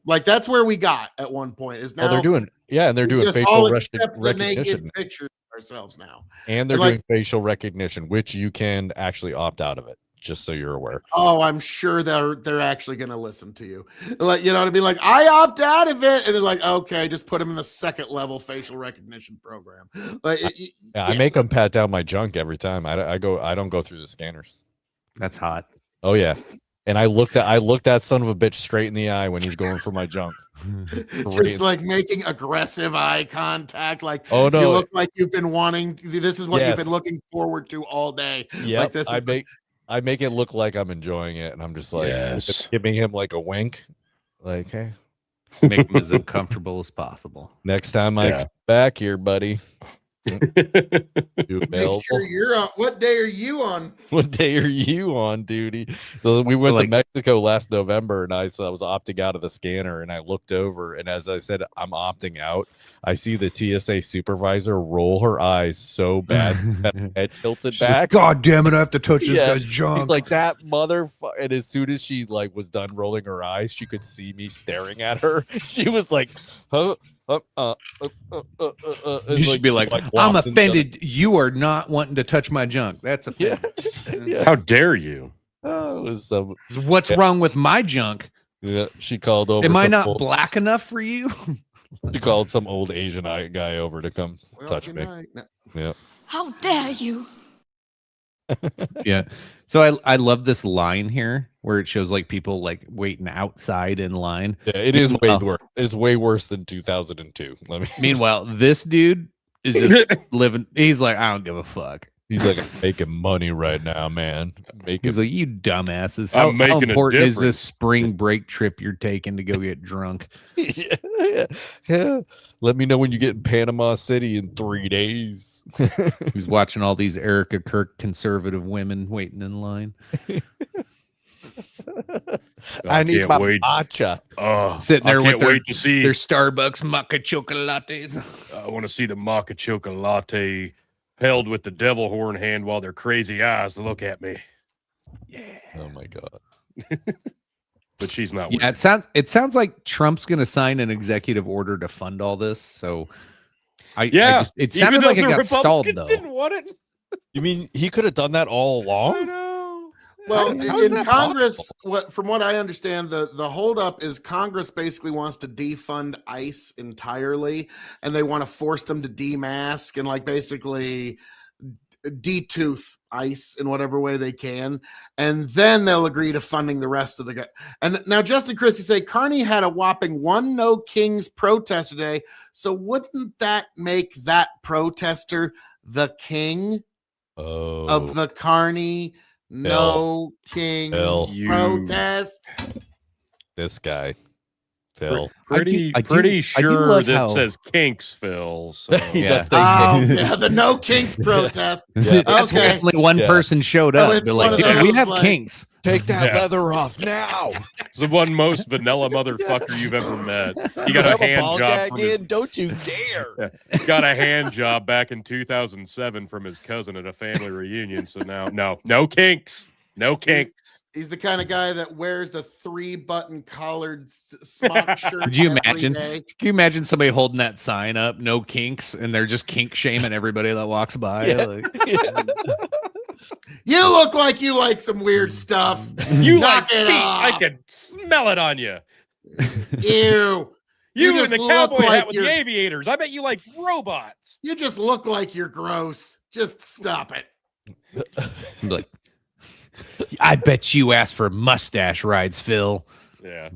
Like that's where we got at one point. Is now they're doing facial recognition pictures ourselves now, and they're doing facial recognition, which you can actually opt out of it. Just so you're aware. Oh, I'm sure they're actually going to listen to you. Like, you know what I mean? Like, I opt out of it. And they're like, okay, just put them in the second level facial recognition program. Like, I make them pat down my junk every time. I don't go through the scanners. That's hot. Oh yeah. And I looked that son of a bitch straight in the eye when he's going for my junk. Just like making aggressive eye contact. Like, oh no, you look like you've been wanting. This is what you've been looking forward to all day. Yeah, like this. I make it look like I'm enjoying it, and I'm just like giving him like a wink, like, hey, make him as uncomfortable as possible. Next time I come back here, buddy. Make sure you're on. What day are you on? What day are you on duty? So we went to Mexico last November, and I was opting out of the scanner, and I looked over, and as I said, I'm opting out. I see the TSA supervisor roll her eyes so bad, head tilted back. God damn it! I have to touch this guy's junk. He's like, that motherfucker. And as soon as she like was done rolling her eyes, she could see me staring at her. She was like, huh? You should be like, I'm offended. You are not wanting to touch my junk. That's offended. Yeah. How dare you? Oh, it was what's wrong with my junk? Yeah, she called over. Am I not black enough for you? She called some old Asian guy over to come touch me. Yeah. How dare you? Yeah. So I love this line here where it shows like people like waiting outside in line. Yeah, it is way worse. It's way worse than 2002. Meanwhile, this dude is just living. He's like, I don't give a fuck. He's like, I'm making money right now, man. He's like, you dumbasses. How important is this spring break trip you're taking to go get drunk? Yeah. Let me know when you get in Panama City in 3 days. He's watching all these Erica Kirk conservative women waiting in line. I need my matcha. Sitting there with wait to see their Starbucks maca chocolates. I want to see the maca chocolate held with the devil horn hand while their crazy eyes look at me. Yeah. Oh my god. But she's not. Yeah, it sounds like Trump's going to sign an executive order to fund all this. So, it sounded like it got stalled though. Didn't want it. You mean he could have done that all along? I know. Well, in Congress, from what I understand, the holdup is Congress basically wants to defund ICE entirely, and they want to force them to demask and like basically detooth ICE in whatever way they can, and then they'll agree to funding the rest of the guy. And now Justin Christie say Carney had a whopping 1 No Kings protest today, so wouldn't that make that protester the king of the Carney No Kings protest? This guy, Phil. Pretty sure that says Kinks, Phil. So. The No Kinks protest. That's where only one person showed up. They're like, dude, we have Kinks. Take that Yeah. leather off now. It's the one most vanilla motherfucker you've ever met. He got a Have hand ball job gag from his in? Don't you dare. got a hand job back in 2007 from his cousin at a family reunion. So now, no kinks. No kinks. He's the kind of guy that wears the 3-button collared smock shirt. Could you every imagine? day. Can you imagine somebody holding that sign up, no kinks, and they're just kink shaming everybody that walks by? Yeah. Like, You look like you like some weird stuff. You Knock like it feet. off. I can smell it on you. Ew. You just and the look cowboy like hat with the you're- aviators. I bet you like robots. You just look like you're gross. Just stop it. I'm like, I bet you asked for mustache rides, Phil. Yeah.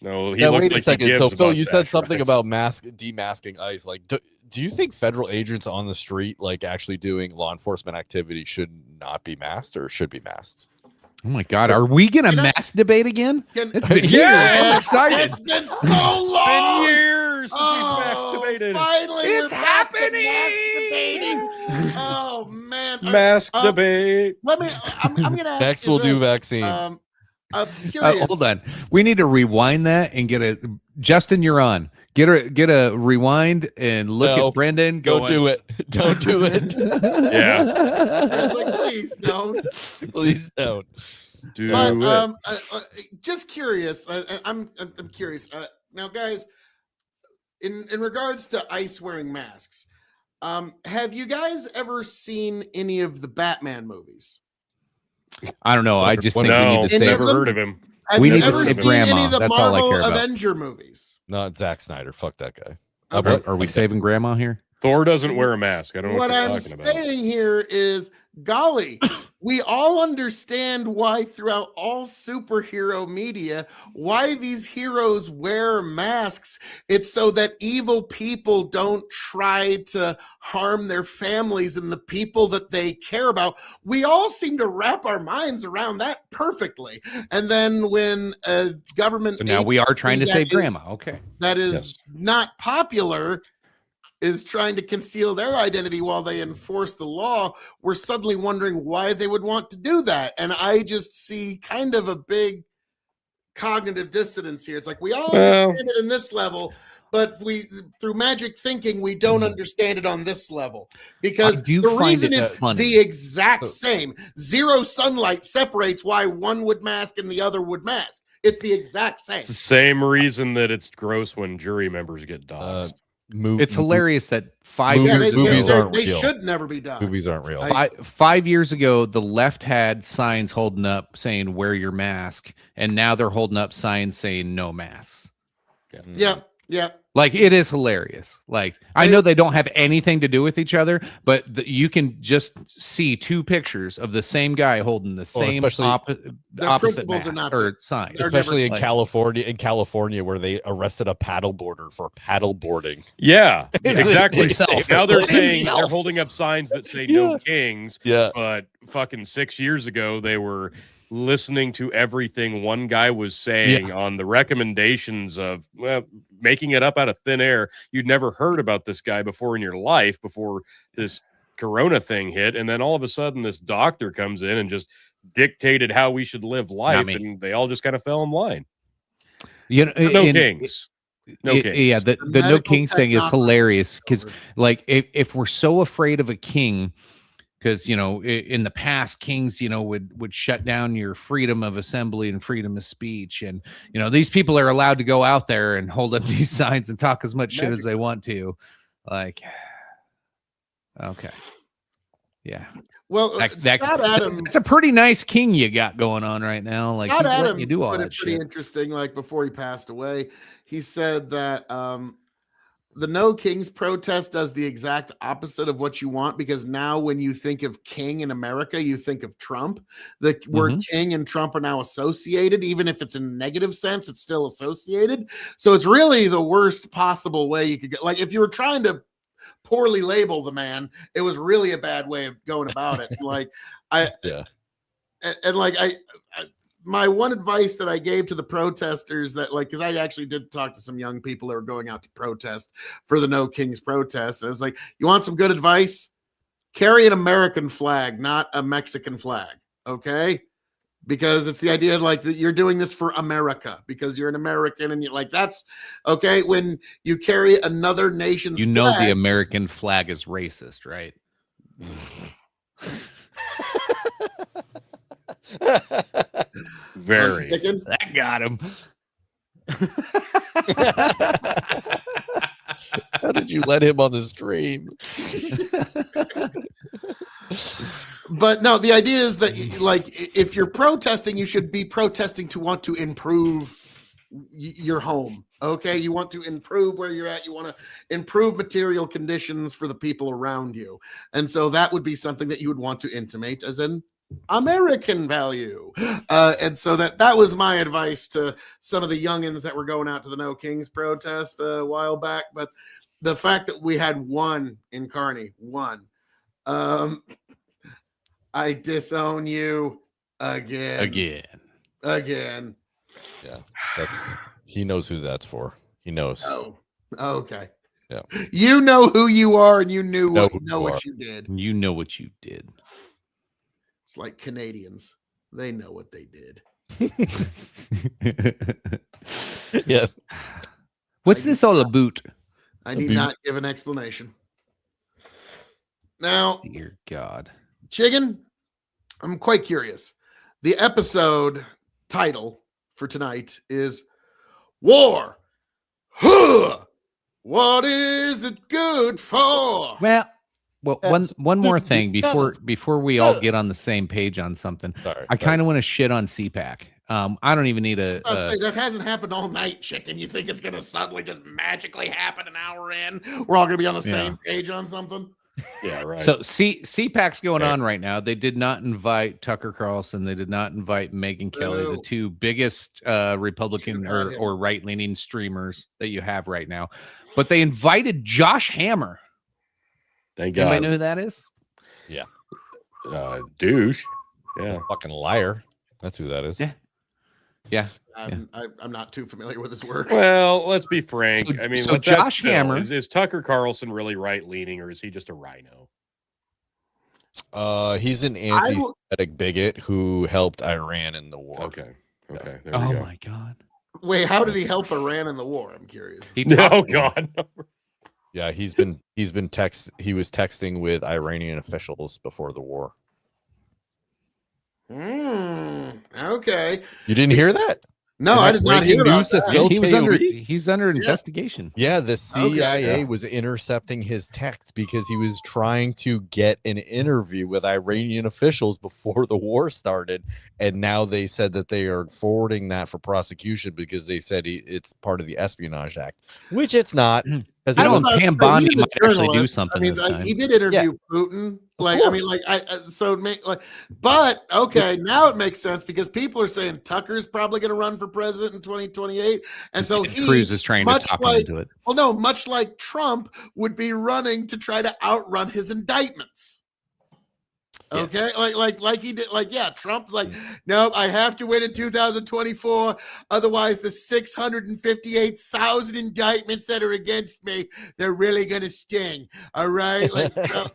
No, he Yeah, looks wait like a second. He So, gives Phil, you said mustache something rides. about demasking ICE. Like, do you think federal agents on the street, like actually doing law enforcement activity, should not be masked or should be masked? Oh my God, are we gonna Can I- mass debate again? Can- It's been years. Yes! I'm excited. It's been so long. Been years since Oh, we've masturbated. finally, It's we're back to happening! masturbating. Oh man. Mask Um, debate. Let me. I'm gonna ask Next, you we'll do this. vaccines. I'm curious. Hold on, we need to rewind that and get a Justin. You're on. Get a rewind and look No, at Brendan. Don't do it. Don't do it. It's like, please don't. Please don't. Do But it. just curious. I'm curious. Now, guys, in regards to ICE wearing masks, have you guys ever seen any of the Batman movies? I don't know. I just think we No, need to Any save. of never them? heard of him. Have We you need to ever save seen Grandma. any of the That's all I Marvel care about. Avenger movies? Not Zack Snyder. Fuck that guy. Okay. Are we saving Grandma here? Thor doesn't wear a mask. I don't know What what you're I'm talking about. saying here is, golly, we all understand why throughout all superhero media, why these heroes wear masks. It's so that evil people don't try to harm their families and the people that they care about. We all seem to wrap our minds around that perfectly. And then when a government So now we are trying to that save is- Grandma. Okay. that is not popular is trying to conceal their identity while they enforce the law, we're suddenly wondering why they would want to do that. And I just see kind of a big cognitive dissonance here. It's like we all Well- understand it in this level, but we through magic thinking we don't understand it on this level because I do the find reason it is funny. the exact same. Zero sunlight separates why one would mask and the other would mask. It's the exact same. It's the same reason that it's gross when jury members get doxxed. It's hilarious that 5 Movies- years they, ago, movies aren't they real. should never be done. Movies aren't real. I- 5 years ago, the left had signs holding up saying "Wear your mask," and now they're holding up signs saying "No masks." Yeah, yeah. Like it is hilarious. Like I know they don't have anything to do with each other, but you can just see two pictures of the same guy holding the same especially- Their opposite principles are mask not or sign. They're Especially in like- California, where they arrested a paddleboarder for paddleboarding. Yeah, exactly. Himself. Now they're saying Himself. they're holding up signs that say "No Kings," Yeah. but fucking 6 years ago they were listening to everything one guy was saying on the recommendations of making it up out of thin air. You'd never heard about this guy before in your life before this corona thing hit, and then all of a sudden this doctor comes in and just dictated how we should live life, me. and they all just kind of fell in line. You know, No and- kings. No Yeah, kings. yeah, the no medical kings thing is technocracy hilarious because over. like if we're so afraid of a king because in the past kings would shut down your freedom of assembly and freedom of speech, and these people are allowed to go out there and hold up these signs and talk as much shit as they want to, like, okay, yeah, Well, that, Scott Adams. it's a pretty nice king you got going on right now. Like Scott he's letting Adams you do all put that it pretty shit. interesting. Like before he passed away, he said that the No Kings protest does the exact opposite of what you want, because now when you think of king in America, you think of Trump. The word king and Trump are now associated, even if it's in a negative sense, it's still associated. So it's really the worst possible way you could go. Like if you were trying to poorly label the man, it was really a bad way of going about it. Like I my one advice that I gave to the protesters that because I actually did talk to some young people that were going out to protest for the No Kings protest. I was like, you want some good advice? Carry an American flag, not a Mexican flag. Okay. because it's the idea of like that you're doing this for America because you're an American and you're like, that's okay. When you carry another nation's You know flag, the American flag is racist, right? Very. Chicken. That got him. How did you let him on the stream? But no, the idea is that like if you're protesting, you should be protesting to want to improve your home. Okay, you want to improve where you're at. You want to improve material conditions for the people around you, and so that would be something that you would want to intimate as an American value. And so that was my advice to some of the youngins that were going out to the No Kings protest a while back. But the fact that we had one in Kearney, I disown you again. Again. Yeah, he knows who that's for. He knows. Oh, okay. Yeah. You know who you are, and you knew Know what who you did. You know what you did. It's like Canadians. They know what they did. Yeah. What's this all about? I need not give an explanation. Now, Dear God. Chicken, I'm quite curious. The episode title for tonight is War. Huh. What is it good for? Well, one more thing Because- before we all get on the same page on something. Sorry. I kind of want to shit on CPAC. I don't even need a. I'd say that hasn't happened all night, Chicken. You think it's going to suddenly just magically happen an hour in? We're all going to be on the same page on something? Yeah, right. So CPAC's going Fair. on right now. They did not invite Tucker Carlson. They did not invite Megyn Kelly, the Boo. two biggest Republican Should've had him. or right-leaning streamers that you have right now. But they invited Josh Hammer. Thank Anybody God. know who that is? Douche. Yeah. Fucking liar. That's who that is. Yeah. Yeah. I'm not too familiar with his work. Well, let's be frank. So- I mean, so what that's Josh still, Hammer- is Tucker Carlson really right leaning, or is he just a rhino? He's an will- anti-Semitic bigot who helped Iran in the war. Okay. Okay. There Oh we go. my God. Wait, how did he help Iran in the war? I'm curious. He No, talked- God. No. Yeah, he was texting with Iranian officials before the war. Okay. You didn't hear that? No, Isn't I that did not breaking hear about news to that. Phil he's under investigation. Yeah, the CIA yeah. was intercepting his texts because he was trying to get an interview with Iranian officials before the war started, and now they said that they are forwarding that for prosecution because they said it's part of the Espionage Act, which it's not. Because I it don't was- know. Pam So Bondi he's a might actually do journalist. something I mean, this like, time. he did interview Putin. Like, I mean, course. like, but okay, now it makes sense because people are saying Tucker's probably going to run for president in 2028, and so Ted Cruz is trying to much talk like- him into it. well, no, much like Trump would be running to try to outrun his indictments. Yes. Okay, like he did, like yeah, Trump, like nope, I have to win in 2024, otherwise the 658,000 indictments that are against me, they're really gonna sting. All right, like so,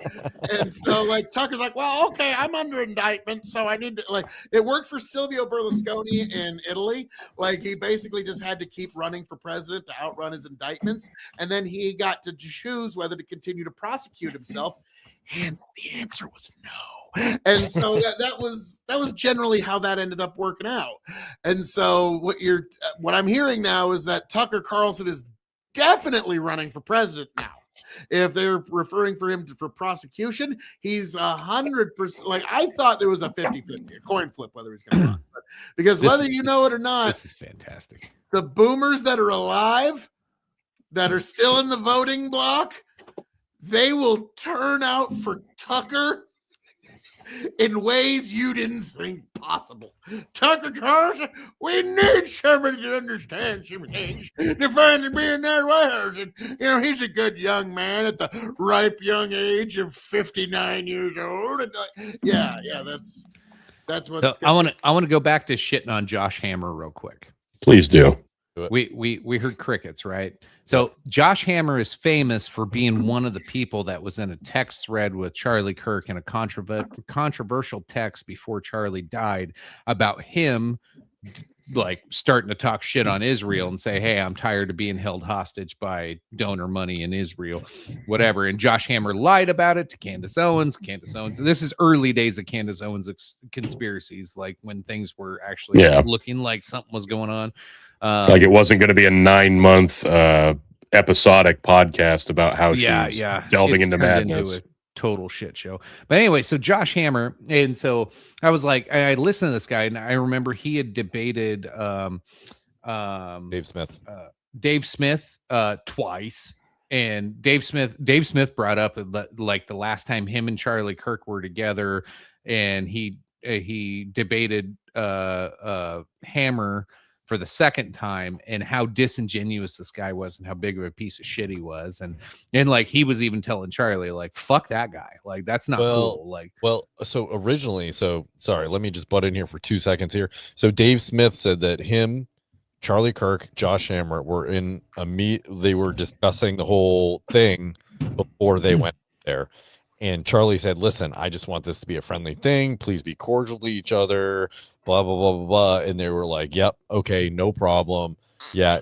and so like Tucker's like, well, okay, I'm under indictment, so I need to like. It worked for Silvio Berlusconi in Italy. Like he basically just had to keep running for president to outrun his indictments, and then he got to choose whether to continue to prosecute himself. And the answer was no. And so that was generally how that ended up working out. And so what I'm hearing now is that Tucker Carlson is definitely running for president now. If they're referring for him for prosecution, he's 100%. Like I thought there was a 50-50, a coin flip whether he's going to run. Because whether you know it or not, This is fantastic. the boomers that are alive, that are still in the voting block, they will turn out for Tucker in ways you didn't think possible. Tucker Carlson, we need somebody to understand some things to finally be in that White House. And, you know, he's a good young man at the ripe young age of 59 years old. And, yeah, that's what's. So I want to go back to shitting on Josh Hammer real quick. Please do. We heard crickets, right? So Josh Hammer is famous for being one of the people that was in a text thread with Charlie Kirk in a controversial text before Charlie died about him like starting to talk shit on Israel and say, hey, I'm tired of being held hostage by donor money in Israel, whatever. And Josh Hammer lied about it to Candace Owens. This is early days of Candace Owens conspiracies, like when things were actually looking like something was going on. It's like it wasn't going to be a 9-month episodic podcast about how she's delving into madness. Into a total shit show. But anyway, so Josh Hammer, and so I was like, I listened to this guy, and I remember he had debated Dave Smith twice. And Dave Smith brought up like the last time him and Charlie Kirk were together, and he debated Hammer for the second time, and how disingenuous this guy was and how big of a piece of shit he was. And like he was even telling Charlie, like, fuck that guy. Like, that's not cool. Like, so originally, sorry, let me just butt in here for 2 seconds here. So Dave Smith said that him, Charlie Kirk, Josh Hammer were in a they were discussing the whole thing before they went there. And Charlie said, listen, I just want this to be a friendly thing. Please be cordial to each other, blah, blah, blah, blah, blah. And they were like, yep, okay, no problem. Yeah,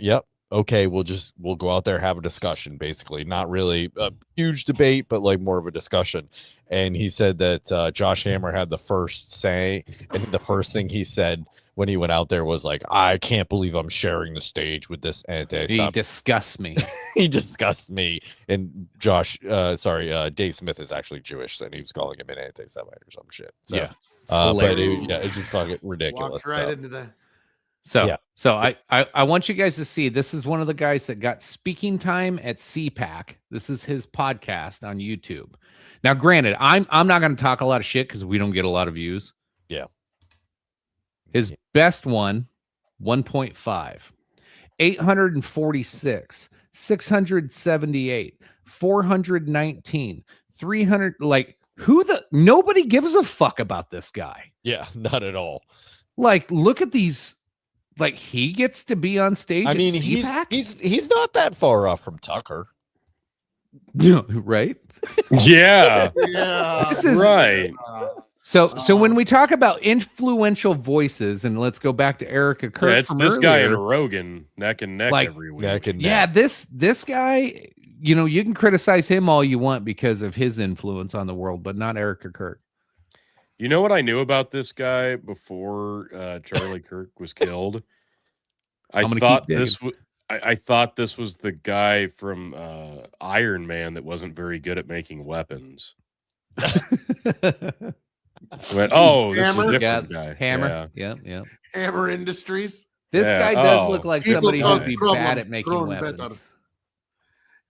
yep, okay, we'll go out there, have a discussion, basically. Not really a huge debate, but like more of a discussion. And he said that Josh Hammer had the first say. And the first thing he said when he went out there was like, I can't believe I'm sharing the stage with this anti-Semite. He disgusts me. He disgusts me. And Dave Smith is actually Jewish, and he was calling him an anti-Semite or some shit. So, yeah. It's just fucking ridiculous. Walked right into that. So I want you guys to see, this is one of the guys that got speaking time at CPAC. This is his podcast on YouTube. Now, granted, I'm not going to talk a lot of shit because we don't get a lot of views. Yeah. His best one, 1.5, 846, 678, 419, 300. Like, nobody gives a fuck about this guy. Yeah, not at all. Like, look at these. Like, he gets to be on stage. I mean, he's not that far off from Tucker. Right? Yeah. Yeah. This is right. So when we talk about influential voices, and let's go back to Erica Kirk. Yeah, it's from this guy and earlier, Rogan neck and neck like, every week. Neck and neck. Yeah, this guy, you can criticize him all you want because of his influence on the world, but not Erica Kirk. You know what I knew about this guy before Charlie Kirk was killed? I thought this was the guy from Iron Man that wasn't very good at making weapons. Went, this is a different guy. Hammer. Yeah. Hammer Industries. This guy does look like somebody who would be bad at making weapons.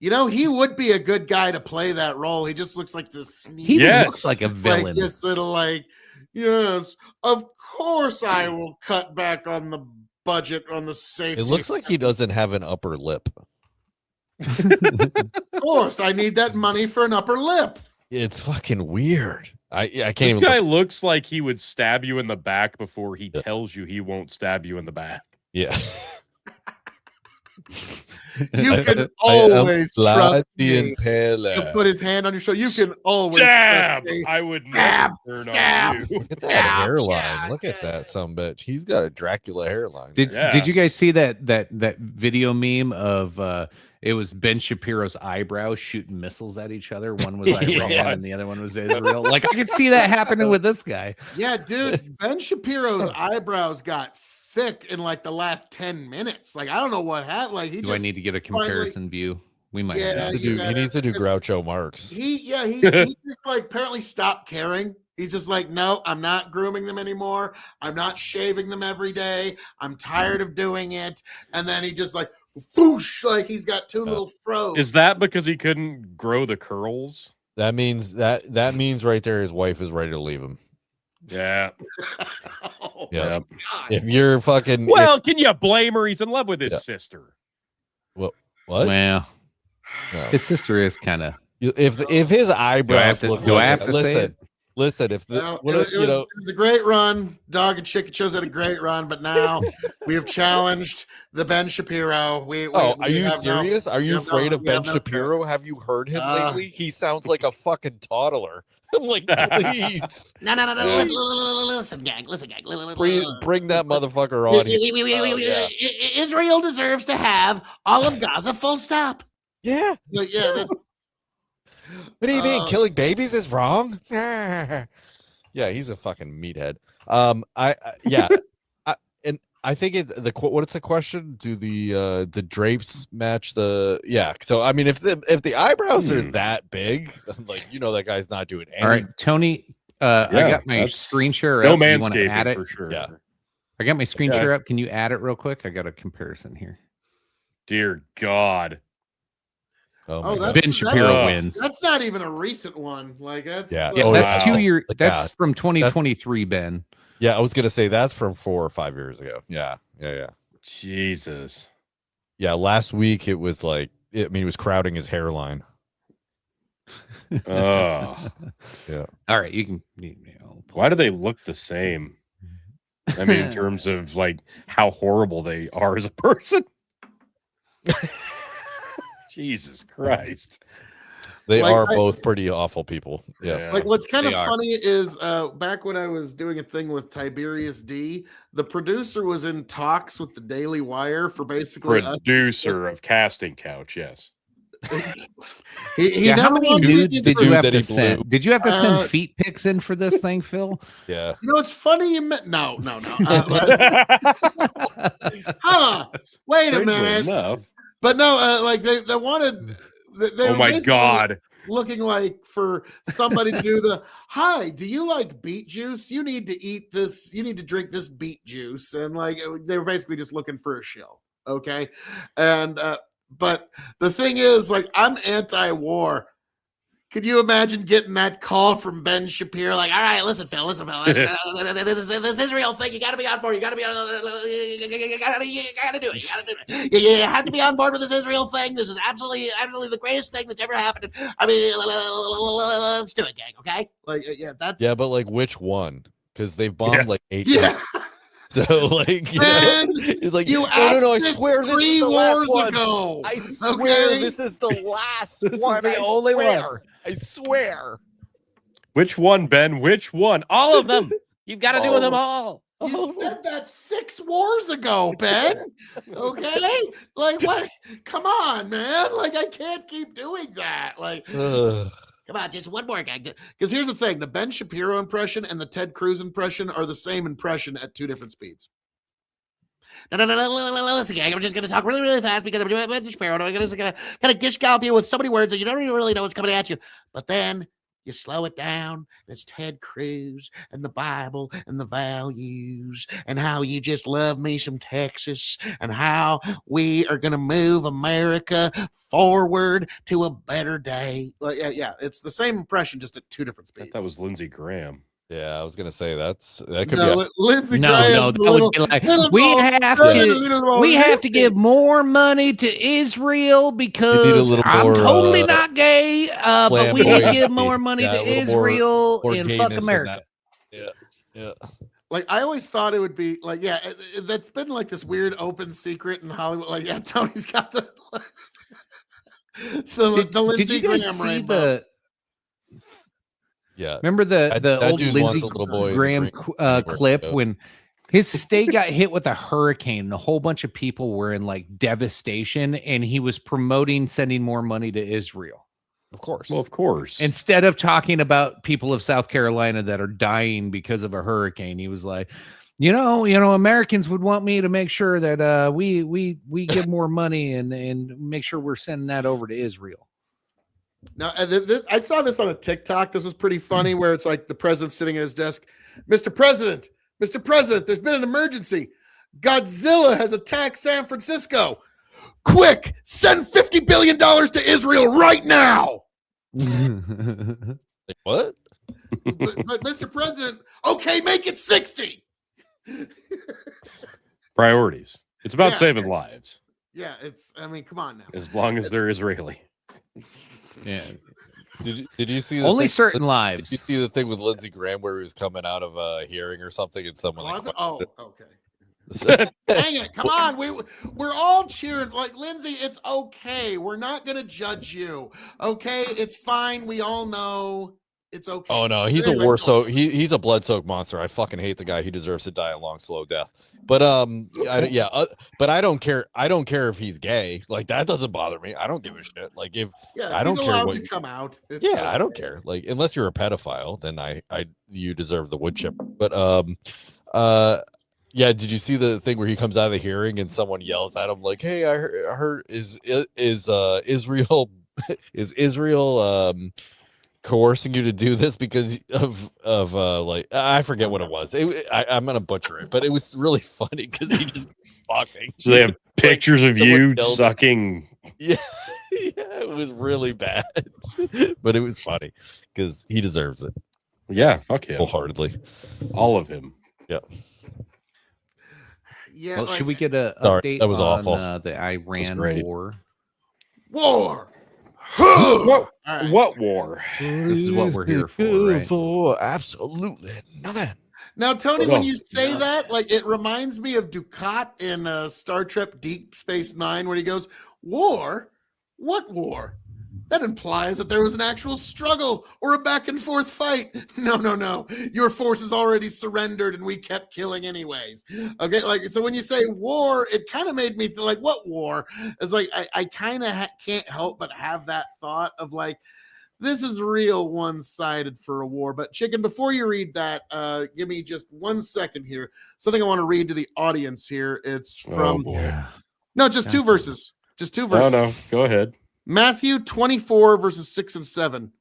You know, he would be a good guy to play that role. He just looks like this sneaky. He looks like a villain. Like just little like, yes, of course I will cut back on the budget on the safety. It looks like he doesn't have an upper lip. Of course, I need that money for an upper lip. It's fucking weird. I can't This even guy looks like he would stab you in the back before he tells you he won't stab you in the back. Yeah. You can always trust me. He'll put his hand on your shoulder. You can always stab. Trust me. I would stab. never turn Stab. on you. Look at that hairline. Look at that sumbitch. He's got a Dracula hairline. Did you guys see that video meme of it was Ben Shapiro's eyebrows shooting missiles at each other? One was Iran and the other one was Israel. Like, I could see that happening with this guy. Yeah, dude. Ben Shapiro's eyebrows got thick in like the last 10 minutes. Like, I don't know what happened. Like, I need to get a comparison view? We might have to he needs to do Groucho Marx. He just like apparently stopped caring. He's just like, no, I'm not grooming them anymore. I'm not shaving them every day. I'm tired of doing it. And then he just like, whoosh, like he's got two little froze. Is that because he couldn't grow the curls? That means right there his wife is ready to leave him. Yeah. Yeah. If you're fucking can you blame her? He's in love with his sister. What? Well, No. his sister is kind of. If his eyebrows do I have to say it? Listen, if the Well, what it, if, it was, it was a great run. Dog and Chicken Shows had a great run, but now we have challenged the Ben Shapiro. We are we you have no- serious? Are we you have no- afraid of we Ben have no Shapiro? Have you heard him Uh, lately? He sounds like a fucking toddler. I'm like, please, No. Listen, gang. bring that motherfucker on here. Oh, yeah. Israel deserves to have all of Gaza. Full stop. Yeah. Like, yeah, that's What do you mean? Uh, Killing babies is wrong? Yeah, he's a fucking meathead. Yeah, and I think what's the question? Do the drapes match the? Yeah. So I mean, if the eyebrows are that big, like that guy's not doing anything. All right, Tony. I Yeah, got my that's screen share No up. Do you want to add manscaping it? for sure. Yeah. I got my screen Yeah. share up. Can you add it real quick? I got a comparison here. Dear God. Oh, my Oh, God. that's- Ben Shapiro Uh, wins. That's not even a recent one. Like that's Yeah. Yeah, Oh, that's wow. 2 years. Yeah. That's from 2023, Ben. Yeah, I was gonna say that's from 4 or 5 years ago. Yeah. Jesus. Yeah, last week it was like, it was crowding his hairline. Ugh. All right, you can. Why do they look the same? I mean, in terms of like how horrible they are as a person. Jesus Christ. They Like, are I- both pretty awful people. Yeah. Like what's kind of They are. funny is back when I was doing a thing with Tiberius D, the producer was in talks with the Daily Wire for basically us. Producer of Casting Couch, yes. He Yeah, how never many wanted to nudes get did the- you have that to he blew. send? Did you have to send Uh, feet pics in for this thing, Phil? Yeah. You know, it's funny you meant no. Huh? Wait a Strangely minute. enough. But no, like they wanted. They Oh were my basically God. looking like for somebody to do the hi, do you like beet juice? You need to eat this, you need to drink this beet juice. And like they were basically just looking for a shill. Okay. And but the thing is, like, I'm anti-war. Could you imagine getting that call from Ben Shapiro? Like, all right, listen, Phil, this Israel thing, you got to be on board. You got to be on. You got to do it. You got to do it. You have to be on board with this Israel thing. This is absolutely the greatest thing that's ever happened. I mean, let's do it, gang. Okay? Like, yeah, that's Yeah, but like which one? Because they've bombed like 8 yeah. times. So like, Man, it's like, You no, asked I this swear this 3 is the last wars one. ago. I swear Okay? this is the last This is one. the I only swear. one. I swear. Which one, Ben? Which one? All of them. You've got to do with them all. You said that 6 wars ago, Ben. Okay? Like, what? Come on, man. Like, I can't keep doing that. Like, Ugh. come on, just one more guy. Because here's the thing, the Ben Shapiro impression and the Ted Cruz impression are the same impression at 2 different speeds. No, listen, gang. I'm just going to talk really, really fast because I'm doing Ben Shapiro. I'm going to kind of gish gallop you with so many words that you don't even really know what's coming at you. But then you slow it down, and it's Ted Cruz and the Bible and the values and how you just love me some Texas and how we are going to move America forward to a better day. Like, yeah, it's the same impression, just at 2 different I thought speeds. that was Lindsey Graham. Yeah, I was gonna say that could No, be. Lindsey No, Graham's that would be like, we have to give more money to Israel because little I'm more, totally not gay, but we need to flamboyancy. give more money Yeah, to a little Israel more and gayness fuck in America. that. Yeah. Like, I always thought it would be like, yeah, that's been like this weird open secret in Hollywood. Like, yeah, Tony's got the Did Lindsey you guys Graham see rainbow. Yeah. Remember the That old dude Lindsey wants a little boy to Graham drink anywhere clip to go. when his state got hit with a hurricane and a whole bunch of people were in like devastation, and he was promoting sending more money to Israel Of course. Well, of course. instead of talking about people of South Carolina that are dying because of a hurricane. He was like, you know, Americans would want me to make sure that we give more money and make sure we're sending that over to Israel. Now, I saw this on a TikTok. This was pretty funny, where it's like the president sitting at his desk. Mr. President, there's been an emergency. Godzilla has attacked San Francisco. Quick, send $50 billion to Israel right now. Like, what? But Mr. President, okay, make it 60. Priorities. It's about Yeah. saving lives, Yeah, I mean, come on now. as long as they're Israeli. Yeah. Did you see the Only thing, certain Did lives. you see the thing with Lindsey Graham where he was coming out of a hearing or something, and someone like, Closet? Oh, okay. questioned Dang it! Come on, we're all cheering. Like Lindsay, it's okay. We're not gonna judge you. Okay, it's fine. We all know it's okay. Oh no, he's Anyways, a war go soak. He's a blood soaked monster. I fucking hate the guy. He deserves to die a long, slow death. But but I don't care. I don't care if he's gay. Like that doesn't bother me. I don't give a shit. Like if Yeah, I don't he's care allowed what. to come out. It's Yeah, I don't okay. care. Like unless you're a pedophile, then you deserve the wood chip. But yeah. Did you see the thing where he comes out of the hearing and someone yells at him like, "Hey, I heard is Israel is Israel coercing you to do this because of like I forget what it was. I'm gonna butcher it, but it was really funny because he just talking. So they have pictures of someone you yelled- sucking. Yeah, yeah, it was really bad, but it was funny because he deserves it Yeah, fuck him. wholeheartedly. All of him. Yeah. Yeah, Well, like, should we get a Sorry, update that was on awful. the Iran great. war? war? What? All right. What war? This is what we're here for, right? For absolutely nothing. Now, Tony, Oh, when you say yeah. that, like it reminds me of Dukat in Star Trek Deep Space Nine, where he goes, "War? What war? That implies that there was an actual struggle or a back and forth fight. No, no, no. Your forces already surrendered, and we kept killing anyways." Okay, like so when you say war, it kind of made me feel like, what war? It's like I kind of can't help but have that thought of like, this is real one-sided for a war. But Chicken, before you read that, give me just 1 second here. Something I want to read to the audience here. It's from boy. no, just two verses. Just two No, verses. no. Go ahead. Matthew 24, verses 6 and 7.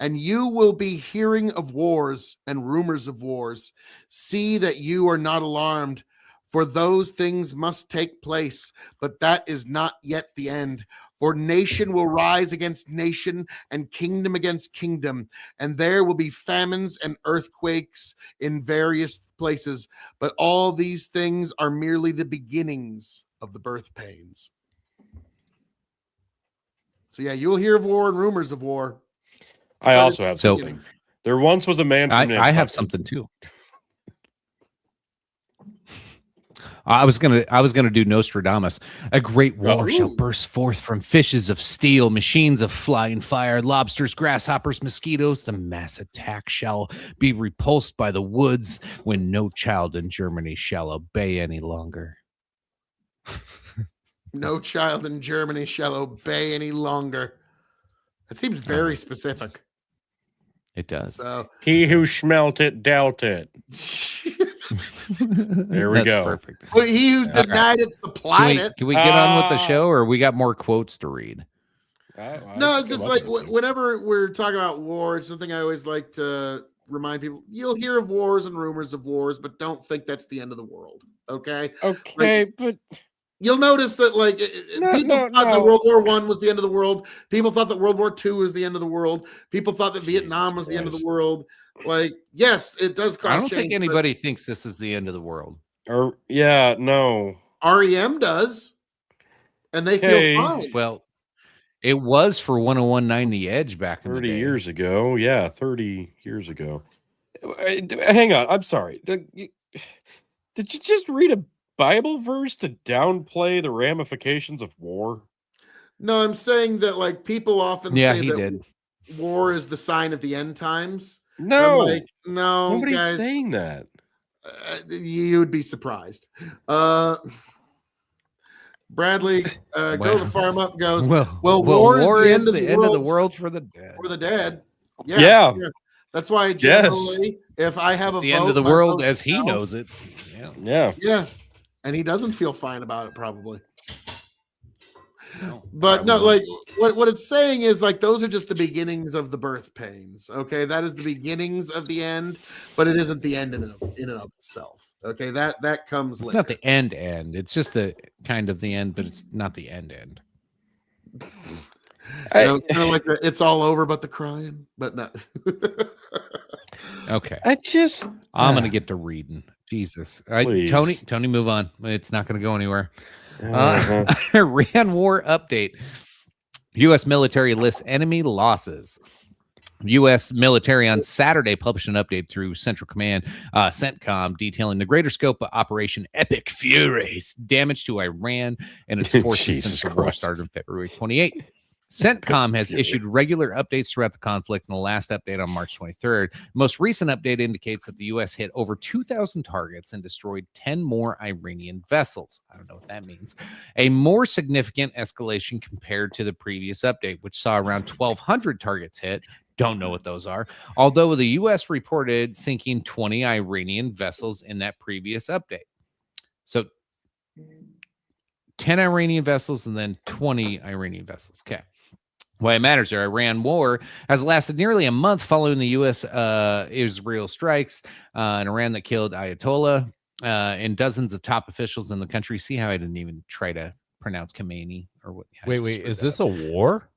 And you will be hearing of wars and rumors of wars. See that you are not alarmed, for those things must take place, but that is not yet the end. For nation will rise against nation and kingdom against kingdom, and there will be famines and earthquakes in various places. But all these things are merely the beginnings of the birth pains. So yeah, you'll hear of war and rumors of war. I also have So- something. There once was a man. From I have Nantucket. something too. I was gonna do Nostradamus. A great war shall burst forth from fishes of steel, machines of flying fire, lobsters, grasshoppers, mosquitoes. The mass attack shall be repulsed by the woods when no child in Germany shall obey any longer. No child in Germany shall obey any longer. That seems very specific. It does. So He who smelt it dealt it. There we That's go. Perfect. well, he who denied it supplied it. Can we get on with the show, or we got more quotes to read? No, it's just like whenever we're talking about war, it's something I always like to remind people. You'll hear of wars and rumors of wars, but don't think that's the end of the world. Okay. Okay, but You'll notice that like people thought that World War I was the end of the world. People thought that World War II was the end of the world. People thought that Vietnam was the end of the world. Like, yes, it does cause I don't change, think anybody thinks this is the end of the world. or yeah, no. but REM does, and they Okay. feel fine. Well, it was for 101.9 The Edge back in the 30 day. years ago. Yeah, 30 years ago. Hang on. I'm sorry. Did you just read a Bible verse to downplay the ramifications of war? No, I'm saying that like people often Yeah, say he that did. war is the sign of the end times. No, I'm like, no, nobody's guys, saying that. you would be surprised. Bradley, go to Well- the farm up goes Well, war is the end of the the end of the world world for the dead. for the dead. Yeah. That's why Yes. generally, if I have It's a the vote, end of the my world vote as he no. knows it. Yeah. Yeah. Yeah, and he doesn't feel fine about it probably. No, But no, probably. like what it's saying is like those are just the beginnings of the birth pains. Okay, that is the beginnings of the end, but it isn't the end in and of itself. Okay, that comes It's later. not the end. It's just the kind of the end, but it's not the end. You know, kind of like the, it's all over but the crying, but no. Okay. I just I'm gonna get to reading. Jesus. All right, Please. Tony, move on. It's not gonna go anywhere. Uh-huh. Iran war update. U.S. military lists enemy losses. U.S. military on Saturday published an update through Central Command, CENTCOM, detailing the greater scope of Operation Epic Fury's damage to Iran and its forces Jesus since the war Christ. started on February 28th. CENTCOM has issued regular updates throughout the conflict, and the last update on March 23rd. The most recent update indicates that the U.S. hit over 2,000 targets and destroyed 10 more Iranian vessels. I don't know what that means. A more significant escalation compared to the previous update, which saw around 1,200 targets hit. Don't know what those are. Although the U.S. reported sinking 20 Iranian vessels in that previous update. So 10 Iranian vessels and then 20 Iranian vessels. Okay. Why it matters there, Iran war has lasted nearly a month following the U.S. Israel strikes in Iran that killed Ayatollah and dozens of top officials in the country. See how I didn't even try to pronounce Khomeini or what? Wait, is this a war?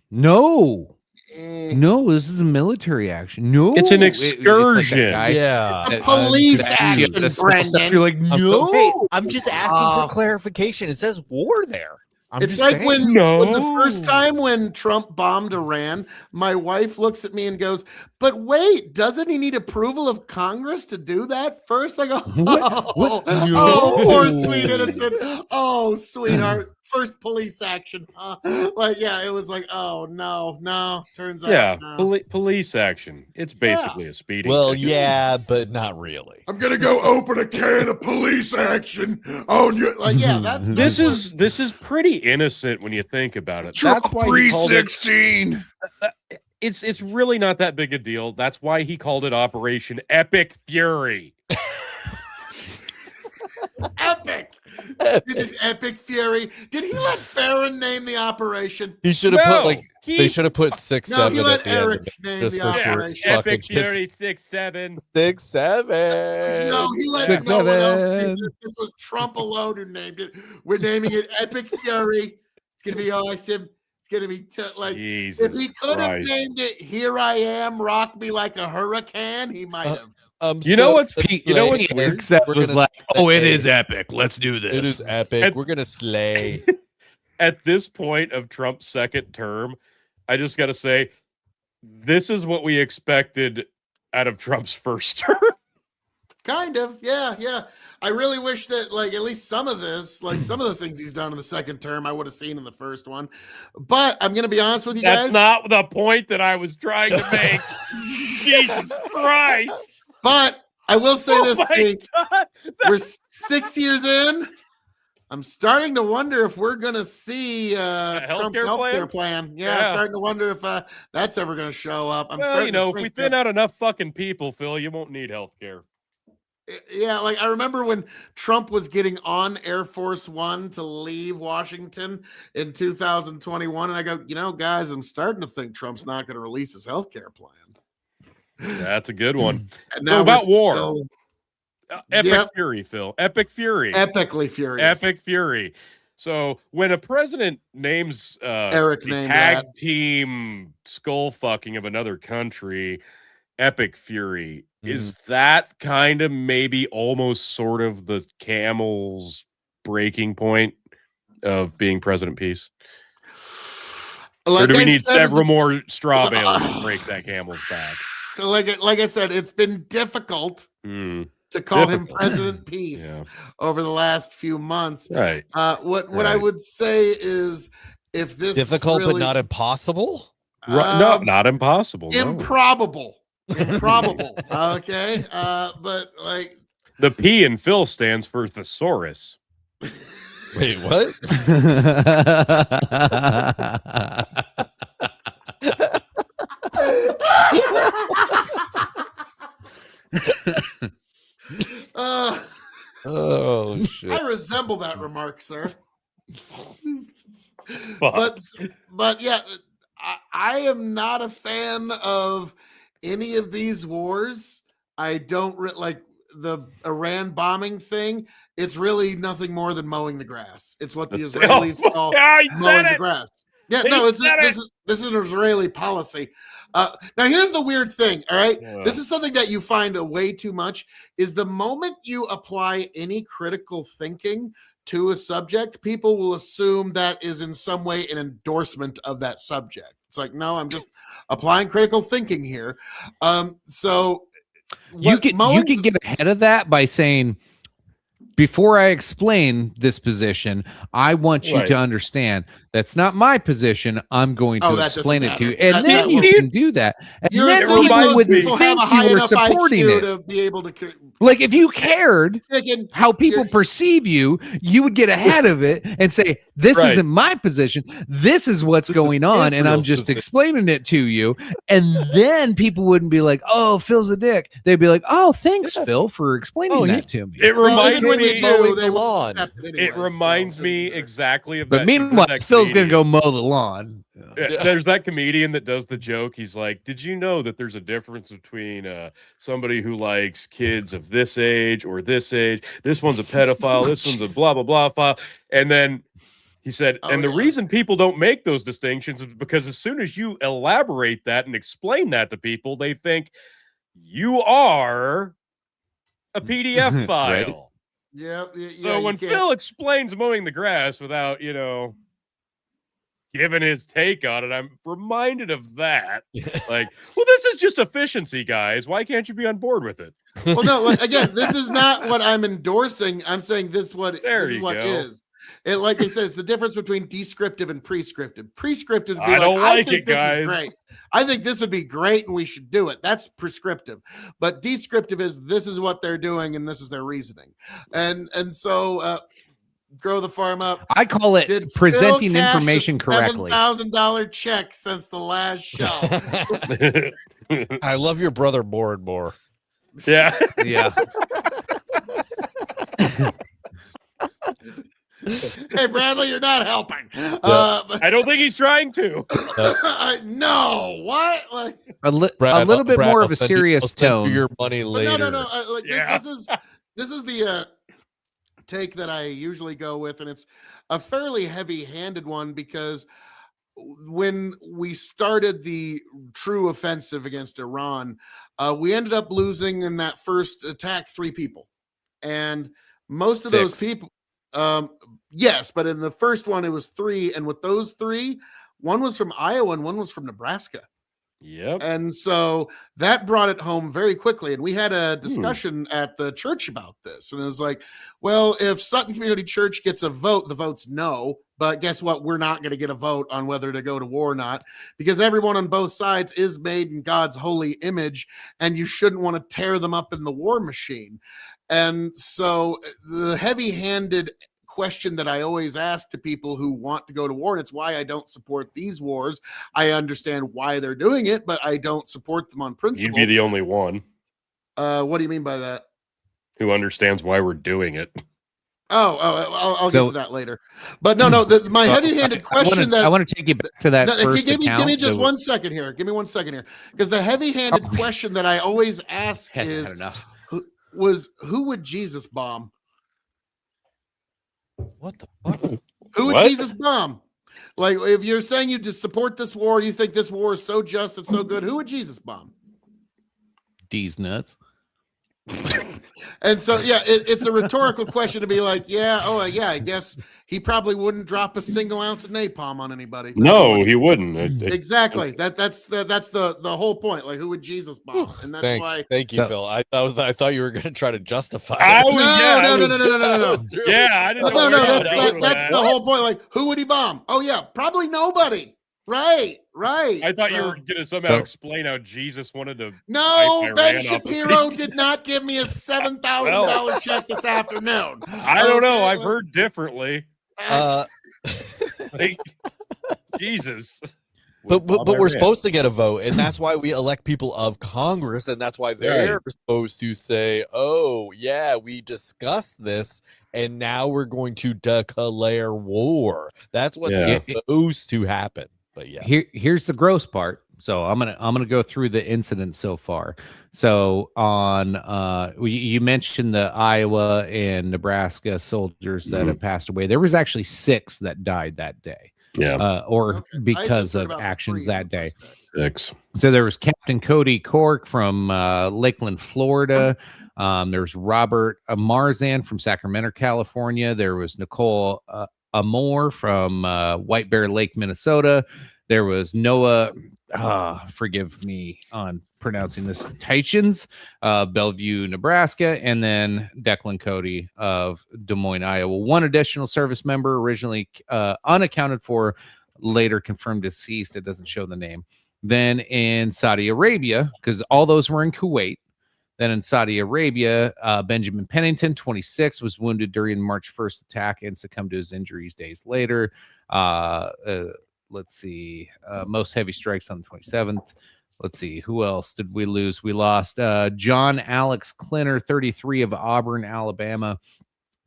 No. No, this is a military action. No, It's an it's like that excursion. guy Yeah. that- Police that- action, that's supposed to- Brendan. You're like, no. Hey, I'm just asking for clarification. It says war there. I'm It's just like saying. when the first No. time when Trump bombed Iran, my wife looks at me and goes, "But wait, doesn't he need approval of Congress to do that first?" I go, What? "Oh, poor No. sweet innocent. Oh, sweetheart, first police action." Like, yeah, it was like, "Oh no." Turns out, Yeah, no. police action. It's basically a speeding. Well, ticket. yeah, but not really. I'm gonna go open a can of police action. Oh, like, yeah, that's This is pretty innocent when you think about it. That's why he called it, 316. it's really not that big a deal. That's why he called it Operation Epic Fury. epic. This is epic fury. Did he let Barron name the operation? He should have put he- they should have put 6 No, 7 he at let the end Eric of it, name just the for sure. operation. Fucking Epic Fury 6-7. 6 7. No, he let 6, no one else 7. name it. This was Trump alone who named it. We're naming it Epic Fury. It's gonna be awesome. It's gonna be like Jesus if he could have Christ. named it "Here I Am, Rock Me Like a Hurricane," he might have. You know what's weird? Except We're was gonna like, oh, it slay. is epic. Let's do this. It is epic. And- We're gonna slay. At this point of Trump's second term, I just got to say, this is what we expected out of Trump's first term. Kind of, yeah. I really wish that, like, at least some of this, like some of the things he's done in the second term, I would have seen in the first one. But I'm gonna be honest with you That's guys. not the point that I was trying to make. Jesus Christ. But I will say Oh this, my Steve. God. We're 6 years in. I'm starting to wonder if we're going to see Trump's healthcare healthcare plan. Yeah, starting to wonder if that's ever going to show up. I'm Well, starting you know, to if we think thin that- out enough fucking people, Phil, you won't need health care. Yeah, like I remember when Trump was getting on Air Force One to leave Washington in 2021, and I go, you know, guys, I'm starting to think Trump's not going to release his healthcare plan. That's a good one. And So we're about war. still Epic Yep. Fury, Phil. Epic Fury. epically furious. Epic Fury. So when a president names Eric the named tag that. team skull fucking of another country, Epic Fury, is that kind of maybe almost sort of the camel's breaking point of being President Peace? Or do we I need said- several more straw bales to break that camel's back? Like I said, it's been difficult Hmm. to call him Difficult. President Peace over the last few months. Right. What I Right. would say is if this Difficult really, but not impossible. No, um, not impossible. No. improbable. Okay. But like The P in Phil stands for thesaurus. Wait, what? Oh shit. I resemble that remark, sir. Fuck. But yeah, I am not a fan of any of these wars. I don't like the Iran bombing thing. It's really nothing more than mowing the grass. It's what the Israelis call Yeah, he mowing said the it. grass. Yeah, He no, said it. this is an Israeli policy. Now here's the weird thing. All right, Yeah. this is something that you find way too much. Is the moment you apply any critical thinking to a subject, people will assume that is in some way an endorsement of that subject. It's like, no, I'm just applying critical thinking here. So You what can Mullins- get ahead of that by saying, before I explain this position, I want you Right. to understand that's not my position. I'm going Oh, to that doesn't explain it to you, matter. and That- then that you will- can do that. And You're then assuming people reminds most wouldn't people think have a high you were enough supporting IQ it. to be able to. Like, if you cared Chicken, how people you're- perceive you, you would get ahead of it and say, this Right. isn't my position. This is what's going on. And I'm Israel's just position. explaining it to you. And then people wouldn't be like, oh, Phil's a dick. They'd be like, oh, thanks, Yeah. Phil, for explaining he- that to me. It Well, reminds even when me. you mowing do, the they will lawn. accept it anyway, It reminds so it me doesn't matter. exactly of But that. meanwhile, that Phil's going to comedian. go mow the lawn. Yeah, there's that comedian that does the joke. He's like, "Did you know that there's a difference between somebody who likes kids of this age or this age? This one's a pedophile. This one's a blah blah blah file." And then he said, Oh, "And the yeah. reason people don't make those distinctions is because as soon as you elaborate that and explain that to people, they think you are a PDF file." Right. Yep. So when Phil explains mowing the grass without, giving his take on it, I'm reminded of that. Like, well, this is just efficiency, guys. Why can't you be on board with it? Well, no, like, again, this is not what I'm endorsing. I'm saying this There is you what go. is. It, like I said, it's the difference between descriptive and prescriptive. Prescriptive would be I don't like think it, this guys. is great. I think this would be great and we should do it. That's prescriptive. But descriptive is this is what they're doing and this is their reasoning. And so grow the farm up. I call it Did presenting Phil cash information the correctly. $7,000 check since the last show. I love your brother more and more. Yeah. Yeah. Hey, Bradley, you're not helping. I don't think he's trying to. No, what? Like, A little bit more of a serious I'll send you tone. your money but later. no. Like, Yeah. this is the take that I usually go with, and it's a fairly heavy-handed one because when we started the true offensive against Iran, we ended up losing in that first attack 3 people, and most of those 6. people, yes, but in the first one it was 3, and with those 3, one was from Iowa and one was from Nebraska. Yep. And so that brought it home very quickly. And we had a discussion at the church about this. And it was like, well, if Sutton Community Church gets a vote, the vote's no. But guess what? We're not going to get a vote on whether to go to war or not, because everyone on both sides is made in God's holy image, and you shouldn't want to tear them up in the war machine. And so the heavy-handed question that I always ask to people who want to go to war, and it's why I don't support these wars. I understand why they're doing it, but I don't support them on You'd principle. be the only one What do you mean by that? who understands why we're doing it. I'll So- get to that later. But no, my heavy-handed question I want to take you back to that No, if you first give account. me just that 1 second here. Give me 1 second here, because the heavy-handed question that I always ask hasn't is, had enough. who would Jesus bomb? What the fuck? Who would What? Jesus bomb? Like, if you're saying you just support this war, you think this war is so just, it's so good, who would Jesus bomb? D's nuts. And so, yeah, it's a rhetorical question to be like, I guess he probably wouldn't drop a single ounce of napalm on anybody. No, he wouldn't. Exactly. That's the whole point. Like, who would Jesus bomb? And that's Thanks. why. Thank you, So- Phil. I thought you were going to try to justify I it. was- yeah, I No. was- Yeah, I didn't know. No, where you were that's going with that's that. the whole point. Like, who would he bomb? Oh yeah, probably nobody. Right. I thought you So- were going to somehow So- explain how Jesus wanted to. No, Iran Ben off the Shapiro face. did not give me a $7,000 check this afternoon. I don't know. Okay, I've like- heard differently. Uh, Like, Jesus. but Bob we're Iran. supposed to get a vote, and that's why we elect people of Congress, and that's why they're supposed to say, "Oh, yeah, we discussed this, and now we're going to declare war." That's what's Yeah. supposed to happen. But yeah, Here's the gross part. So I'm gonna go through the incidents so far. So on you mentioned the Iowa and Nebraska soldiers that have passed away. There was actually 6 that died that day, Yeah. or Okay. I because just heard of about the actions 3 that day. first. 6. So there was Captain Cody Cork from Lakeland, Florida. There's Robert Marzan from Sacramento, California. There was Nicole Amore from White Bear Lake, Minnesota. There was Noah, forgive me on pronouncing this, Teichens, Bellevue, Nebraska, and then Declan Cody of Des Moines, Iowa. One additional service member, originally unaccounted for, later confirmed deceased. It doesn't show the name. Then in Saudi Arabia, because all those were in Kuwait. Then in Saudi Arabia, Benjamin Pennington, 26, was wounded during March 1st attack and succumbed to his injuries days later. Let's see. Most heavy strikes on the 27th. Let's see. Who else did we lose? We lost John Alex Klinner, 33, of Auburn, Alabama.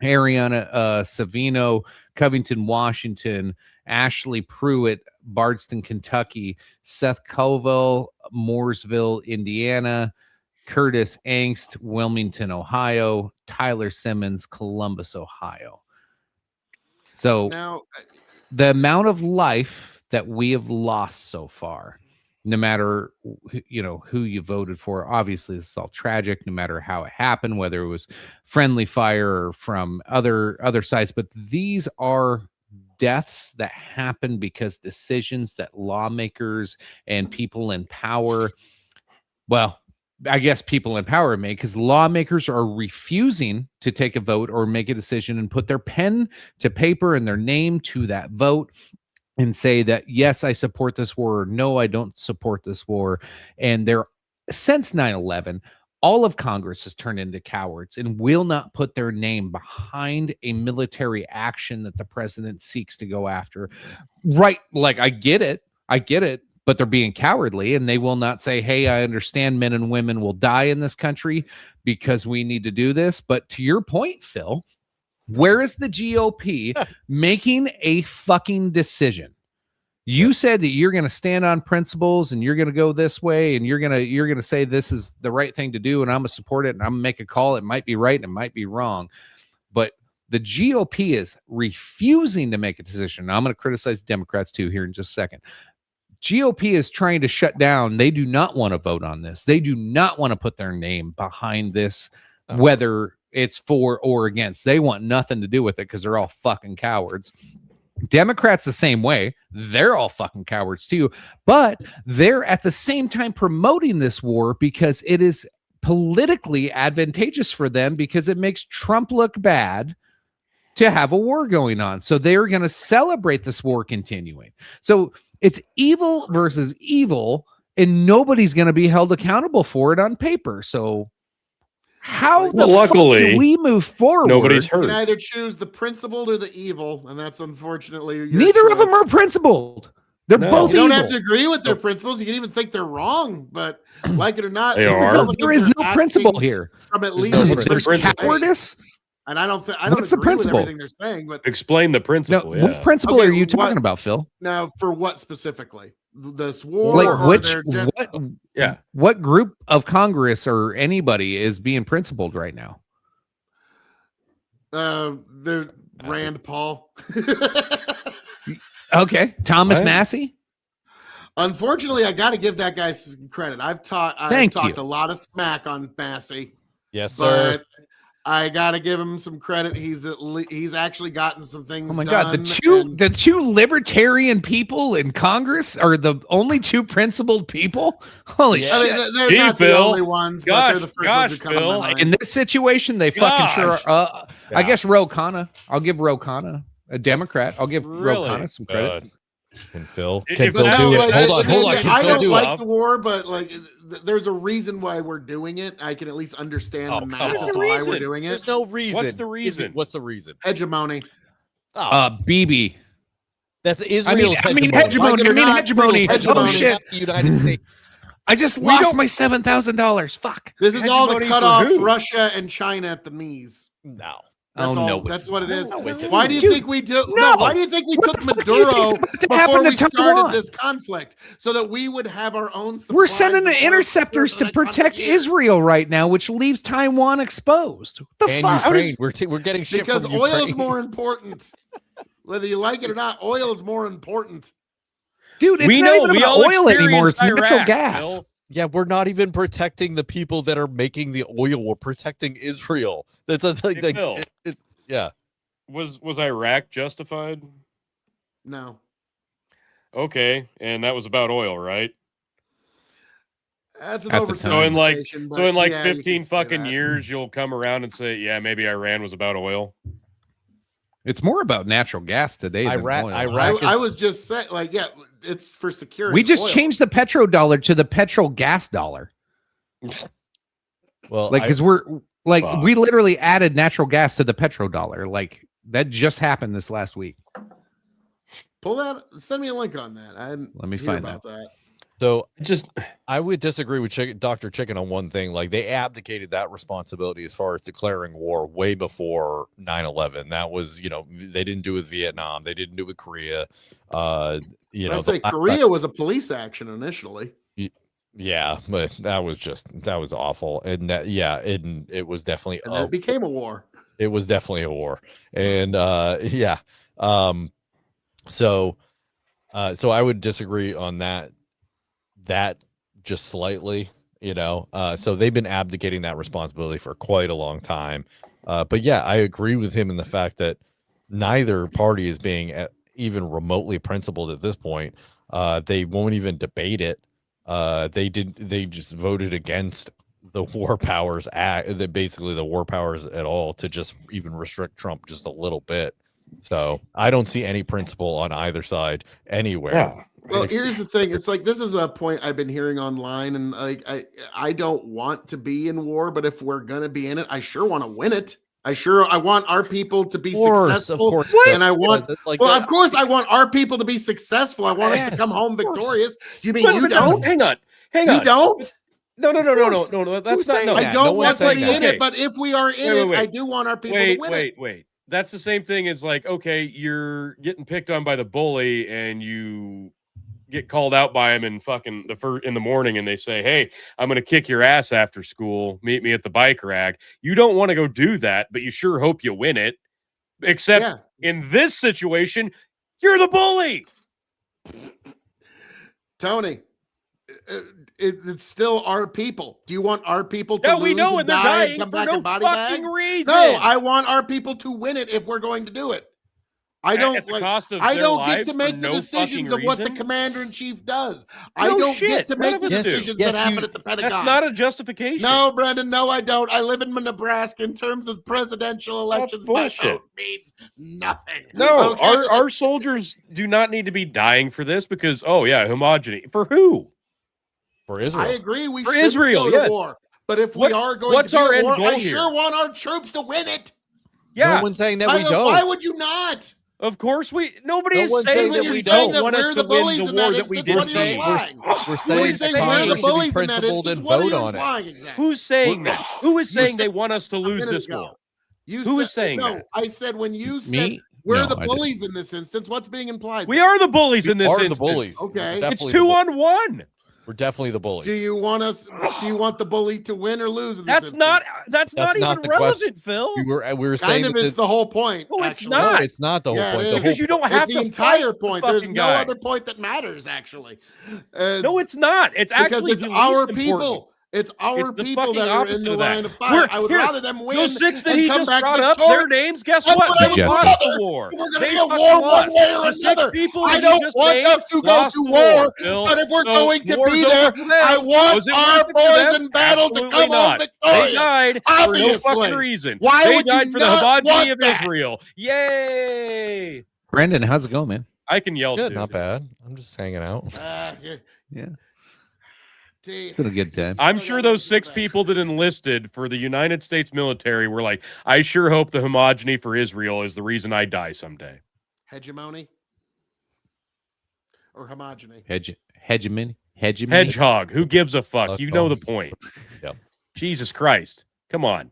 Ariana Savino, Covington, Washington. Ashley Pruitt, Bardstown, Kentucky. Seth Colville, Mooresville, Indiana. Curtis Angst, Wilmington, Ohio. Tyler Simmons, Columbus, Ohio. So Now, the amount of life that we have lost so far, no matter who you voted for, obviously this is all tragic, no matter how it happened, whether it was friendly fire or from other sides, but these are deaths that happen because decisions that lawmakers and people in power, well, I guess people in power make, because lawmakers are refusing to take a vote or make a decision and put their pen to paper and their name to that vote and say that, yes, I support this war, or no, I don't support this war. And they're, since 9/11, all of Congress has turned into cowards and will not put their name behind a military action that the president seeks to go after. Right. Like, I get it, but they're being cowardly, and they will not say, hey, I understand men and women will die in this country because we need to do this. But to your point, Phil, where is the GOP making a fucking decision? You said that you're going to stand on principles and you're going to go this way and you're going to say this is the right thing to do and I'm going to support it and I'm going to make a call. It might be right and it might be wrong. But the GOP is refusing to make a decision. Now, I'm going to criticize Democrats too here in just a second. GOP is trying to shut down. They do not want to vote on this. They do not want to put their name behind this, whether it's for or against. They want nothing to do with it because they're all fucking cowards. Democrats the same way. They're all fucking cowards too. But they're at the same time promoting this war because it is politically advantageous for them, because it makes Trump look bad to have a war going on. So they're going to celebrate this war continuing. So it's evil versus evil, and nobody's going to be held accountable for it on paper. So how the fuck do we move forward? Nobody's you hurt. can either choose the principled or the evil, and that's unfortunately your Neither choice. of them are principled. They're both You don't evil. have to agree with their principles. You can even think they're wrong, but like it or not, They the are. Republicans There is are no principle acting here. From at least no a principle. different There's way. cowardice. And I don't What's the agree with principle? everything they're saying, but Explain the No, principle. what principle Okay, are you talking what- about, Phil? now for what specifically? This war, Like or which their what group of Congress or anybody is being principled right now? They're Rand Paul. Okay, Thomas What? Massey. Unfortunately, I got to give that guy some credit. I've talked you. a lot of smack on Massey, Yes, sir. but I got to give him some credit. He's actually gotten some things. Oh my done, God, and- the two libertarian people in Congress are the only two principled people. Holy I shit! mean, they're Gee, not the Phil. only ones, but they're the first ones who Gosh, come to Phil. mind. In this situation, they fucking sure. Gosh. I guess Ro Khanna. I'll give Ro Khanna, a Democrat. I'll give Ro Really? Khanna some credit. Can Phil? If Can it Phil now, do it? like, Hold on. Can I Phil don't do like it? the war, but like, there's a reason why we're doing it. I can at least understand Oh, the come math on. as to why we're doing it. There's no reason. What's the reason? What's the reason? Hegemony. BB. That's Israel's hegemony. Like it or not, Hegemony. Israel's Oh hegemony. shit! The United States. I just We lost don't- my $7,000. Fuck. This is all to Hegemony cut for off who? Russia and China at the knees. No. That's Oh, all. no, That's it's what it is. not. No, it's Why do you Dude, think we do? no. Why do you think we What took the fuck do you think's Maduro about to before happen we to started Taiwan? this conflict, so that we would have our own? We're supplies sending of the oil interceptors for to the next 100 protect years. Israel right now, which leaves Taiwan exposed. What the And fuck? Ukraine. We're getting shit Because from oil is Ukraine. more important. Whether you like it or not, oil is more important. Dude, it's we not know even we about all oil anymore. It's experienced natural Iraq, gas. Phil. Yeah, we're not even protecting the people that are making the oil. We're protecting Israel. That's like, Hey, Phil. yeah. Was Iraq justified? No. Okay, and that was about oil, right? That's an At the time. So in like oversimplification, but so in like yeah, you 15 can say fucking that. years, you'll come around and say, yeah, maybe Iran was about oil. It's more about natural gas today than Iraq- oil. Iraq- I was just saying, like, yeah, it's for security. We just oil. changed the petrodollar to the petrol gas dollar. Well, Like, because we're like, Fuck. we literally added natural gas to the petrodollar. Like, that just happened this last week. Pull that. Send me a link on that. I didn't Let me hear find about that. so Just I would disagree with Dr. Chicken on one thing. Like, they abdicated that responsibility as far as declaring war way before 9/11. That was, they didn't do it with Vietnam. They didn't do it with Korea. I say Korea was a police action initially. Yeah, but that was awful. And it was definitely And then it became a war. It was definitely a war. And yeah. So I would disagree on that just slightly, so they've been abdicating that responsibility for quite a long time. But yeah, I agree with him in the fact that neither party is being even remotely principled at this point. They won't even debate it. They just voted against the War Powers Act, basically the War Powers at all, to just even restrict Trump just a little bit. So I don't see any principle on either side anywhere. yeah. Well, here's the thing. It's like, this is a point I've been hearing online, and like, I don't want to be in war, but if we're gonna be in it, I sure want to win it. I want our people to be successful. Of course. And I want, of course, I want our people to be successful. I want us to come home victorious. Do you mean you don't? Hang on. You don't? No. That's not. No. I don't want to be in Okay. it, but if we are in it, I do want our people to win it. Wait. That's the same thing as like, okay, you're getting picked on by the bully and you get called out by him in fucking in the morning, and they say, hey, I'm going to kick your ass after school. Meet me at the bike rack. You don't want to go do that, but you sure hope you win it. Except in this situation, you're the bully. Tony, it's still our people. Do you want our people to Yeah, lose we know, and and they're die and dying come for back no in body fucking bags? reason. No, I want our people to win it if we're going to do it. I don't At the like. cost of I their don't get lives to for make the no decisions fucking of what the reason? commander in chief does. I No don't shit. get to None make of the us do. decisions Yes, that happen you- at the Pentagon. That's not a justification. No, Brandon. No, I don't. I live in Nebraska. In terms of presidential elections, my bullshit. vote means nothing. No, Okay? our soldiers do not need to be dying for this because, homogeny. For who? For Israel. I agree. We For should Israel, go to yes. war. But if What- we are going what's to be our at end war, goal I here? sure want our troops to win it. Yeah, No one's saying that we don't. Why would you not? of course nobody No is one's saying saying that that we we don't don't. want We're us the to win bullies the in war that that we instance. didn't What are you see. implying? We're When we saying say Congress we're the should be bullies in that principled instance, and what are vote you on it. implying exactly? Who's saying that? Who is saying said- they want us to A lose minute this ago. war? You Who is said- saying no, that? I said when you said Me? we're No, the I didn't. bullies in this instance, what's being implied? We are the bullies in this Are the instance. bullies. Okay. We're It's definitely 2-on-1. We're definitely the bullies. Do you want the bully to win or lose in this That's not instance? not not even the relevant, question. Phil. we were saying Kind of that it's the whole point. No, it's actually. not. it's not the whole Yeah, it point. is. The Because whole you don't It's have the to entire fight the point. There's fucking no guy. other point that matters, actually. No, it's not. It's because actually it's the our least people. important. It's our It's the people fucking that are in opposite the of that. line of fire. I would Here, rather them win Those 6 that and he come just back brought up, victorious. their names, guess That's what? what I They would lost rather. the war. We're going to They be at fucking war one lost. way or The 6 another. people I that you don't just want named us to go lost to the war, Bill. but if we're So going to war's be over there, for them. I want Was it our worth it for boys them? in battle to Absolutely come home not. They victorious. died for no Obviously. fucking reason. Why they would you died for the not homogeny want of that? Israel. Yay! Brandon, how's it going, man? I can yell Good, too. not bad. I'm just hanging out. Yeah. See, It's been a good time. I'm sure those 6 people that enlisted for the United States military were like, I sure hope the homogeny for Israel is the reason I die someday. hegemony or homogeny. Hegemony. Hedgehog, who gives a fuck? You know the point. Yep. Jesus Christ. Come on.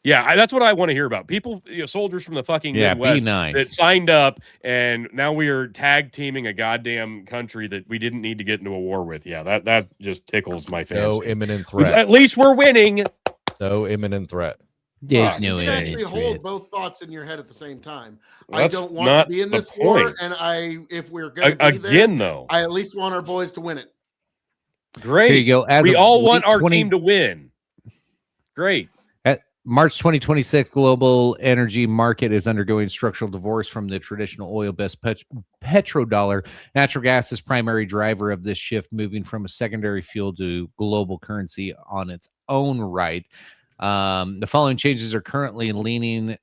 Yeah, that's what I want to hear about. People, soldiers from the fucking Yeah, Midwest be nice. that signed up, and now we are tag teaming a goddamn country that we didn't need to get into a war with. Yeah, that just tickles my fancy. No imminent threat. At least we're winning. No imminent threat. There's You no can actually imminent hold threat. both thoughts in your head at the same time. Well, I that's don't want not to be in the this war, point. and if we're going to be Again, there, though. I at least want our boys to win it. Great. Here you go. As We of all late want our 20 team to win. Great. March 2026 global energy market is undergoing structural divorce from the traditional oil-based petrodollar. Natural gas is primary driver of this shift, moving from a secondary fuel to global currency on its own right. The following changes are currently leaning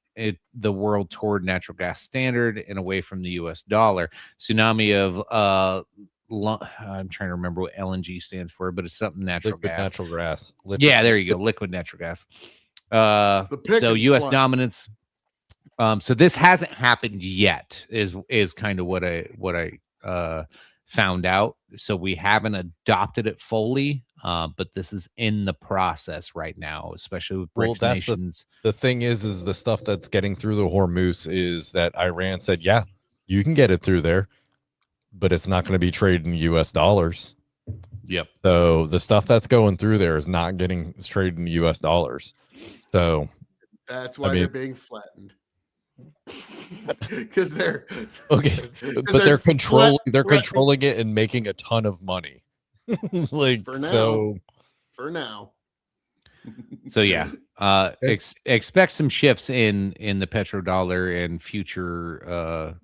the world toward natural gas standard and away from the U.S. dollar. Tsunami of I'm trying to remember what LNG stands for, but it's something natural gas. Natural gas. Yeah, there you go. Liquid natural gas. So U.S. dominance. So this hasn't happened yet. Is kind of what I found out. So we haven't adopted it fully, but this is in the process right now, especially with BRICS nations. The thing is the stuff that's getting through the Hormuz is that Iran said, yeah, you can get it through there, but it's not going to be traded in U.S. dollars. Yep. So the stuff that's going through there is not getting traded in U.S. dollars. So that's why they're being flattened. Because they're okay, but they're controlling controlling it and making a ton of money. Like for now, for now. So yeah, expect some shifts in the petrodollar and future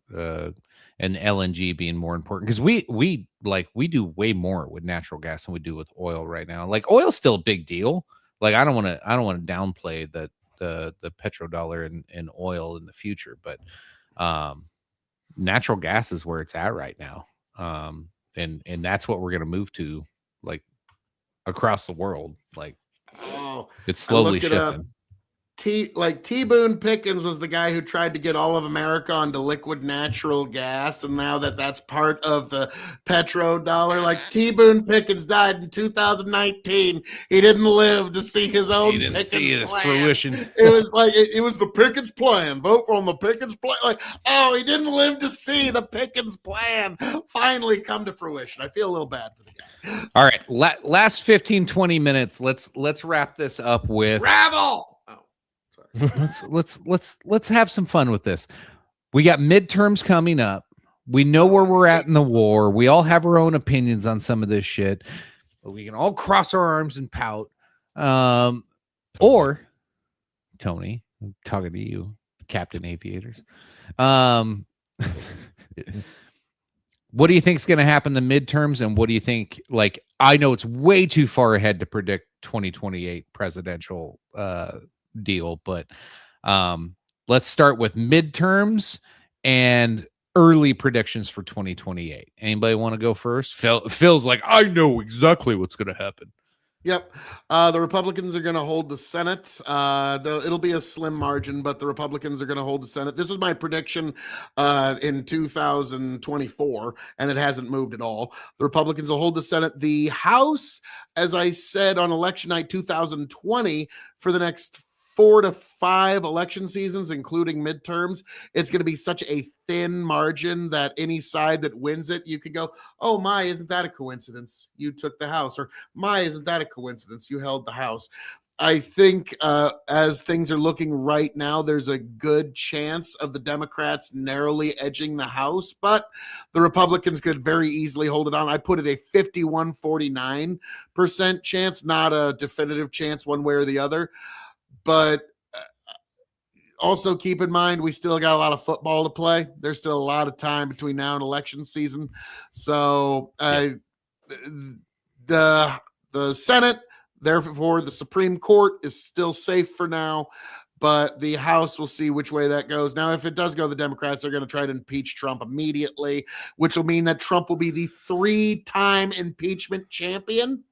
and LNG being more important, because we do way more with natural gas than we do with oil right now. Like oil's still a big deal. Like I don't want to downplay that the petrodollar and oil in the future, but natural gas is where it's at right now, and that's what we're gonna move to, like across the world. Like it's slowly shifting. T. Boone Pickens was the guy who tried to get all of America onto liquid natural gas, and now that's part of the petrodollar. Like T. Boone Pickens died in 2019. He didn't live to see his own Pickens plan. Fruition. It was like it was the Pickens plan. Vote on the Pickens plan. Like, oh, he didn't live to see the Pickens plan finally come to fruition. I feel a little bad for the guy. All right, last 15-20 minutes. Let's wrap this up with Ravel. Let's have some fun with this. We got midterms coming up. We know where we're at in the war. We all have our own opinions on some of this shit, but we can all cross our arms and pout. Or Tony, I'm talking to you, Captain Aviators. What do you think is going to happen in the midterms, and what do you think? Like, I know it's way too far ahead to predict 2028 presidential deal, but let's start with midterms and early predictions for 2028. Anybody want to go first? Phil's like, I know exactly what's going to happen. Yep. The Republicans are going to hold the Senate. It'll be a slim margin, but the Republicans are going to hold the Senate. This was my prediction in 2024, and it hasn't moved at all. The Republicans will hold the Senate. The House, as I said on election night 2020, for the next 4 to 5 election seasons, including midterms, it's going to be such a thin margin that any side that wins it, you could go, oh my, isn't that a coincidence? You took the House, or my, isn't that a coincidence? You held the House. I think as things are looking right now, there's a good chance of the Democrats narrowly edging the House, but the Republicans could very easily hold it on. I put it a 51-49% chance, not a definitive chance one way or the other. But also keep in mind, we still got a lot of football to play. There's still a lot of time between now and election season. So the Senate, therefore the Supreme Court, is still safe for now. But the House, will see which way that goes. Now, if it does go, the Democrats are going to try to impeach Trump immediately, which will mean that Trump will be the 3-time impeachment champion,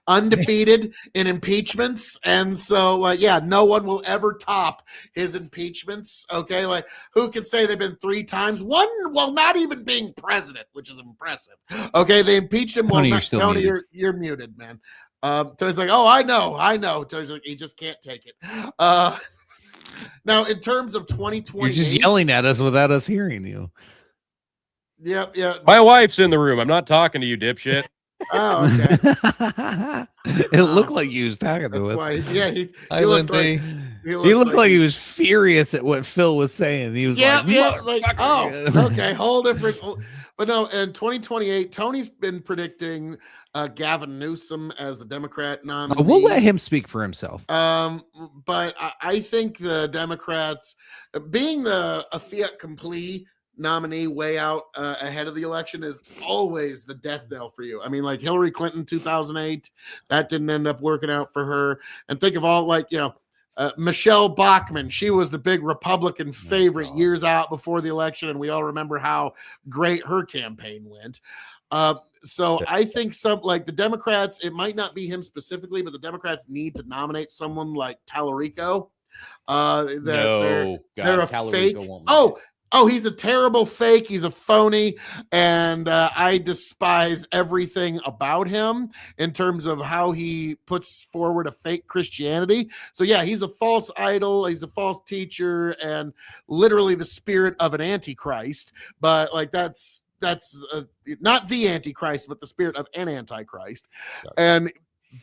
undefeated in impeachments. And so, no one will ever top his impeachments. Okay, like, who can say they've been 3 times? One, well, not even being president, which is impressive. Okay, they impeached him. Tony, Tony, you're muted, man. Tony's like, oh, I know. Tony's like, he just can't take it. Now, in terms of 2020, you're just yelling at us without us hearing you. Yep, yeah. My wife's in the room. I'm not talking to you, dipshit. Oh, okay. It looked like you was talking to us. That's why, yeah. He Hi, looked Lindsay. right. He looked like he was furious at what Phil was saying. He was like, like, okay, whole different. But no, in 2028, Tony's been predicting Gavin Newsom as the Democrat nominee. We'll let him speak for himself. But I think the Democrats, being a fiat accompli nominee way out ahead of the election, is always the death knell for you. I mean, like Hillary Clinton 2008, that didn't end up working out for her. And think of all, like, Michelle Bachmann, she was the big Republican favorite years out before the election, and we all remember how great her campaign went. So I think the Democrats, it might not be him specifically, but the Democrats need to nominate someone like Tallarico. They're a fake. Oh, he's a terrible fake. He's a phony. And I despise everything about him in terms of how he puts forward a fake Christianity. So, yeah, he's a false idol. He's a false teacher and literally the spirit of an antichrist. But, like, that's not the antichrist, but the spirit of an antichrist.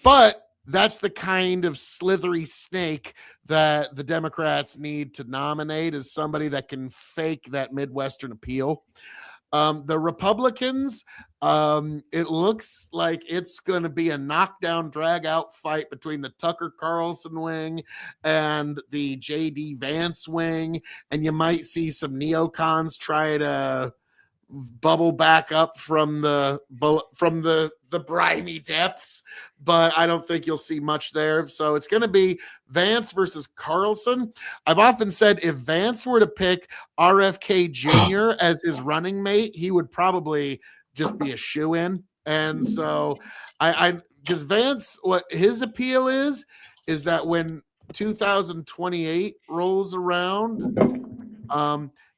But that's the kind of slithery snake that the Democrats need to nominate, as somebody that can fake that Midwestern appeal. The Republicans, it looks like it's going to be a knockdown, drag-out fight between the Tucker Carlson wing and the J.D. Vance wing, and you might see some neocons try to bubble back up from the briny depths, but I don't think you'll see much there. So it's going to be Vance versus Carlson. I've often said if Vance were to pick RFK Jr. as his running mate, he would probably just be a shoe-in. And so because Vance, what his appeal is that when 2028 rolls around,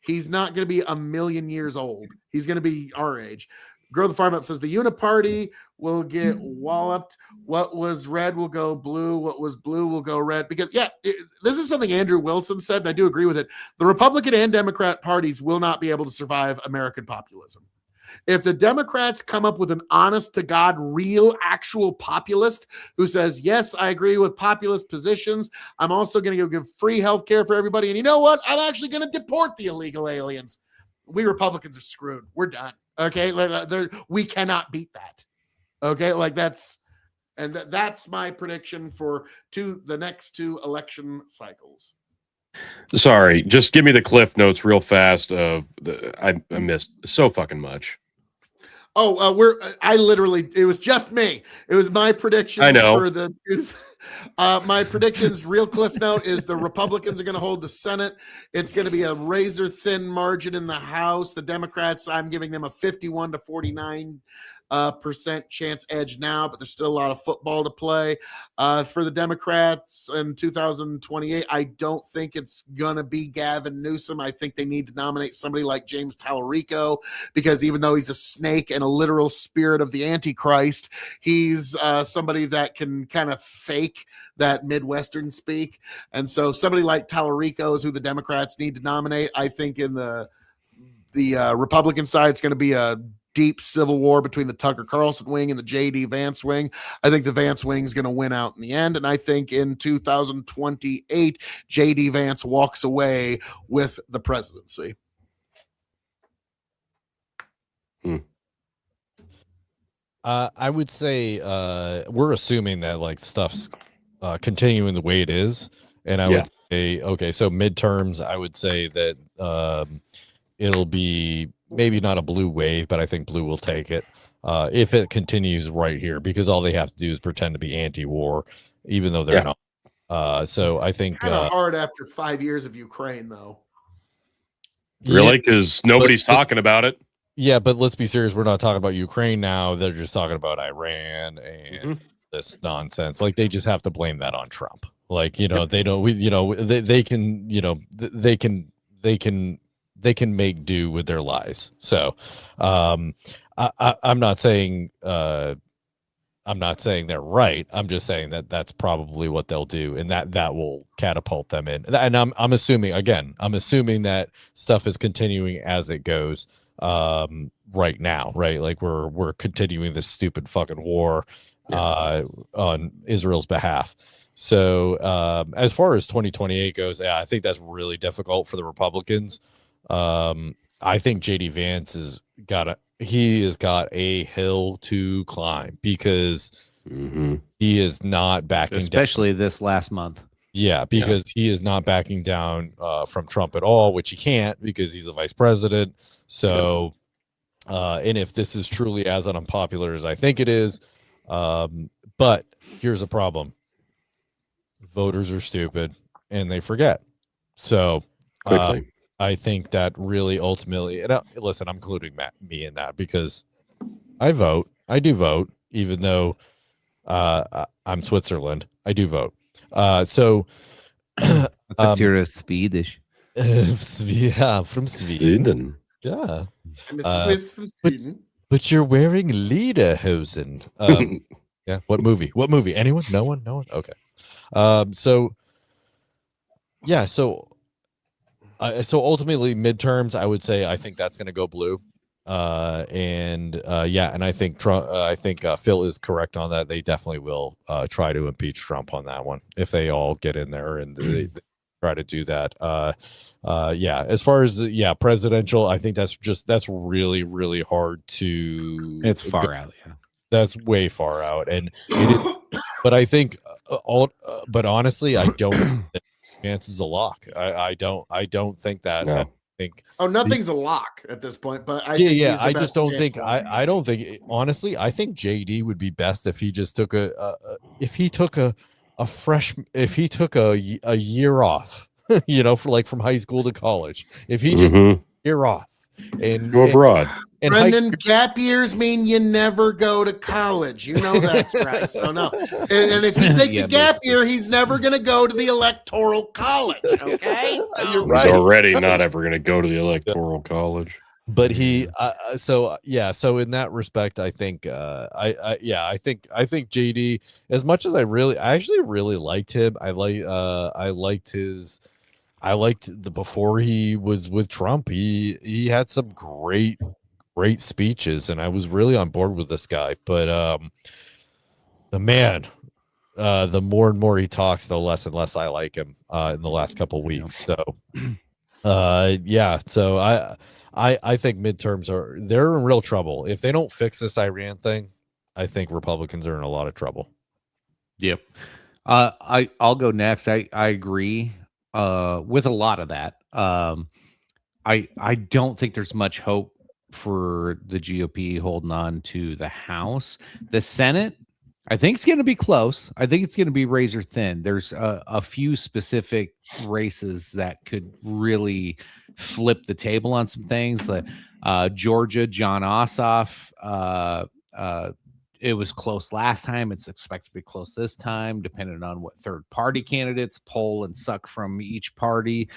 he's not going to be a million years old. He's going to be our age. Grow the Farm Up says the Uniparty will get walloped. What was red will go blue. What was blue will go red. Because, this is something Andrew Wilson said, and I do agree with it. The Republican and Democrat parties will not be able to survive American populism. If the Democrats come up with an honest-to-God, real, actual populist who says, yes, I agree with populist positions, I'm also going to give free health care for everybody, and you know what? I'm actually going to deport the illegal aliens. We Republicans are screwed. We're done. Okay? We cannot beat that. Okay? That's my prediction for the next two election cycles. Sorry, just give me the cliff notes real fast. I missed so fucking much. Oh, it was just me. It was my predictions. I know. My predictions, real cliff note, is the Republicans are going to hold the Senate. It's going to be a razor thin margin in the House. The Democrats, I'm giving them a 51 to 49% chance edge now, but there's still a lot of football to play. For the Democrats in 2028, I don't think it's going to be Gavin Newsom. I think they need to nominate somebody like James Tallarico, because even though he's a snake and a literal spirit of the Antichrist, he's somebody that can kind of fake that Midwestern speak. And so somebody like Tallarico is who the Democrats need to nominate. I think in the Republican side, it's going to be a deep civil war between the Tucker Carlson wing and the J.D. Vance wing. I think the Vance wing is going to win out in the end. And I think in 2028, J.D. Vance walks away with the presidency. I would say we're assuming that like stuff's continuing the way it is. And I would say, okay, so midterms, I would say that it'll be maybe not a blue wave, but I think blue will take it if it continues right here, because all they have to do is pretend to be anti-war, even though they're not. So I think kind of hard after 5 years of Ukraine, though. Really? Because nobody's talking about it. Yeah, but let's be serious. We're not talking about Ukraine now. They're just talking about Iran and this nonsense. Like, they just have to blame that on Trump. Like, they don't. They can. They can make do with their lies. So I'm not saying they're right. I'm just saying that that's probably what they'll do, and that will catapult them in. And I'm assuming that stuff is continuing as it goes right now, right? Like we're continuing this stupid fucking war on Israel's behalf. So as far as 2028 goes, yeah, I think that's really difficult for the Republicans. I think JD Vance has got a hill to climb because he is not backing down. Especially this last month. Yeah, because he is not backing down from Trump at all, which he can't because he's the vice president. So, and if this is truly as unpopular as I think it is, but here's the problem. Voters are stupid and they forget. So Quickly. I think that really ultimately, and listen, I'm including me in that because I vote. I do vote, even though I'm Switzerland. I do vote. So You're Swedish. Yeah, from Sweden. Yeah. I'm a Swiss from Sweden. But you're wearing lederhosen. Yeah. What movie? What movie? Anyone? No one? No one? Okay. So yeah, so ultimately midterms, I would say I think that's going to go blue. And I think Trump. I think Phil is correct on that. They definitely will try to impeach Trump on that one if they all get in there and they try to do that. As far as presidential, I think that's really, really hard to. It's far out. Yeah, that's way far out, and but I think but honestly, I don't think Vance is a lock. I don't think that. No. Nothing's a lock at this point, but I just don't think I don't think honestly, I think JD would be best if he just took a year off, from high school to college. If he just year off and go abroad. And Brendan, gap years mean you never go to college. You know that's right. So no. And if he takes a gap year, he's never going to go to the electoral college. Okay, so you're right. He's already not ever going to go to the electoral college. But he, so in that respect, I think, I think JD, as much as I actually really liked him. I liked before he was with Trump. He had some great speeches, and I was really on board with this guy. But the more and more he talks, the less and less I like him in the last couple weeks. So so I think midterms they're in real trouble. If they don't fix this Iran thing, I think Republicans are in a lot of trouble. Yep. I'll go next. I agree with a lot of that. I don't think there's much hope for the GOP holding on to the House. The Senate, I think it's going to be close. I think it's going to be razor thin. There's a few specific races that could really flip the table on some things. Like Georgia, John Ossoff. It was close last time. It's expected to be close this time, depending on what third-party candidates poll and suck from each party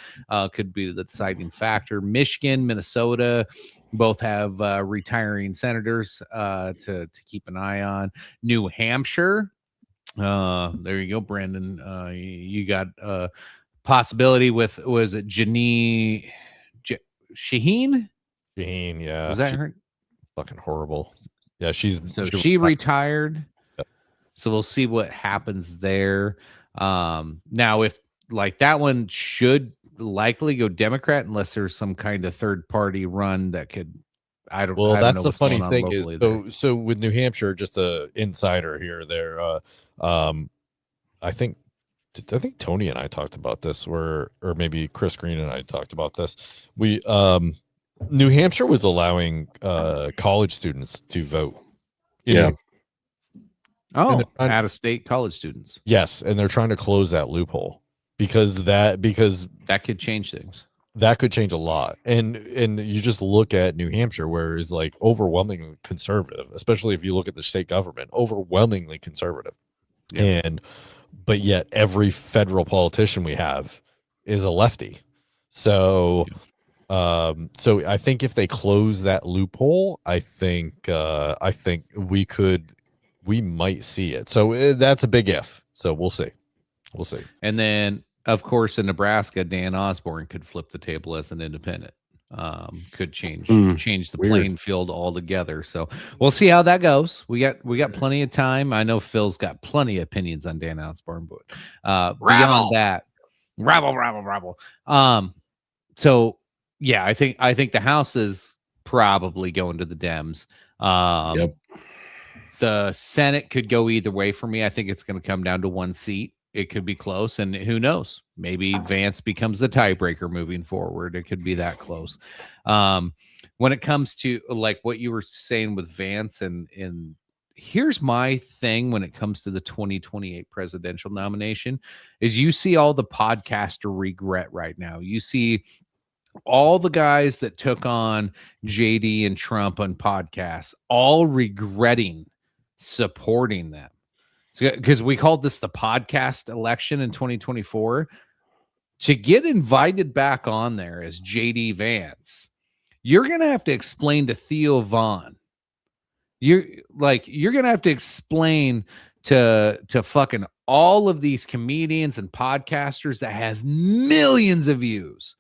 could be the deciding factor. Michigan, Minnesota, both have retiring senators to keep an eye on. New Hampshire, there you go, Brandon. You got a possibility with, was it Shaheen? Shaheen, yeah. Was that her? Fucking horrible. Yeah, she retired. Yep. So we'll see what happens there. Now, if like that one should likely go Democrat unless there's some kind of third party run that could. Well, that's the funny thing is so with New Hampshire, just a insider here. There, I think Tony and I talked about this, or maybe Chris Green and I talked about this. We New Hampshire was allowing college students to vote. Out of state college students. Yes, and they're trying to close that loophole because that could change things. That could change a lot. And you just look at New Hampshire, where it's like overwhelmingly conservative, especially if you look at the state government, overwhelmingly conservative. Yeah. But yet every federal politician we have is a lefty. So so I think if they close that loophole, I think we might see it. So that's a big if. So we'll see. We'll see. And then, of course, in Nebraska, Dan Osborne could flip the table as an independent. could change the weird. playing field altogether. So we'll see how that goes. We got plenty of time. I know Phil's got plenty of opinions on Dan Osborne, but beyond that, rabble. So yeah, I think the House is probably going to the Dems. The Senate could go either way for me. I think it's going to come down to one seat. It could be close, and who knows? Maybe Vance becomes the tiebreaker moving forward. It could be that close. When it comes to like what you were saying with Vance, and here's my thing when it comes to the 2028 presidential nomination, is you see all the podcaster regret right now. You see all the guys that took on JD and Trump on podcasts, all regretting supporting them. Because we called this the podcast election in 2024. To get invited back on there as JD Vance, you're going to have to explain to Theo Vaughn. You're going to have to explain to fucking all of these comedians and podcasters that have millions of views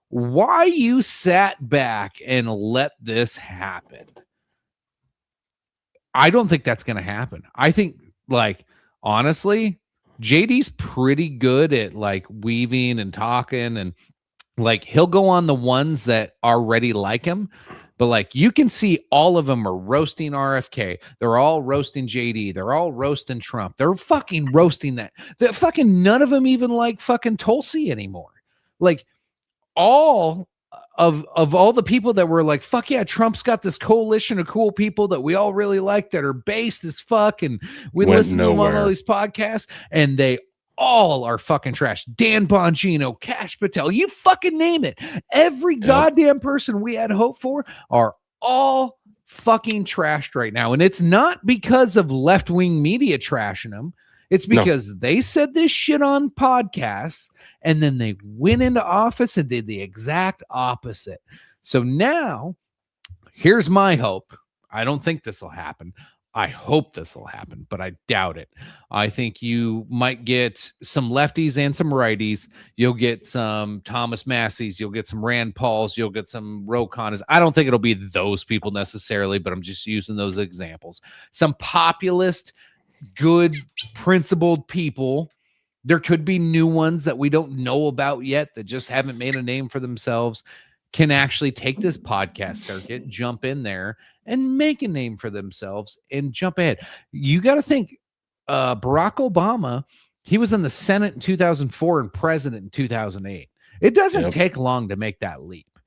why you sat back and let this happen. I don't think that's going to happen. I think, like, honestly, JD's pretty good at like weaving and talking, and like he'll go on the ones that already like him, but like you can see all of them are roasting RFK. They're all roasting JD. They're all roasting Trump. They're fucking roasting that. That fucking none of them even like fucking Tulsi anymore. Like all of all the people that were like, fuck yeah, Trump's got this coalition of cool people that we all really like that are based as fuck, and we listen to them on all these podcasts, and they all are fucking trash. Dan Bongino, Kash Patel, you fucking name it. Every goddamn person we had hope for are all fucking trashed right now. And it's not because of left-wing media trashing them. It's because they said this shit on podcasts, and then they went into office and did the exact opposite. So now, here's my hope. I don't think this will happen. I hope this will happen, but I doubt it. I think you might get some lefties and some righties. You'll get some Thomas Masseys. You'll get some Rand Pauls. You'll get some Ro Khannas. I don't think it'll be those people necessarily, but I'm just using those examples. Some populist, good, principled people. There could be new ones that we don't know about yet that just haven't made a name for themselves, can actually take this podcast circuit, jump in there, and make a name for themselves and jump ahead. You got to think Barack Obama, he was in the Senate in 2004 and president in 2008. It doesn't take long to make that leap.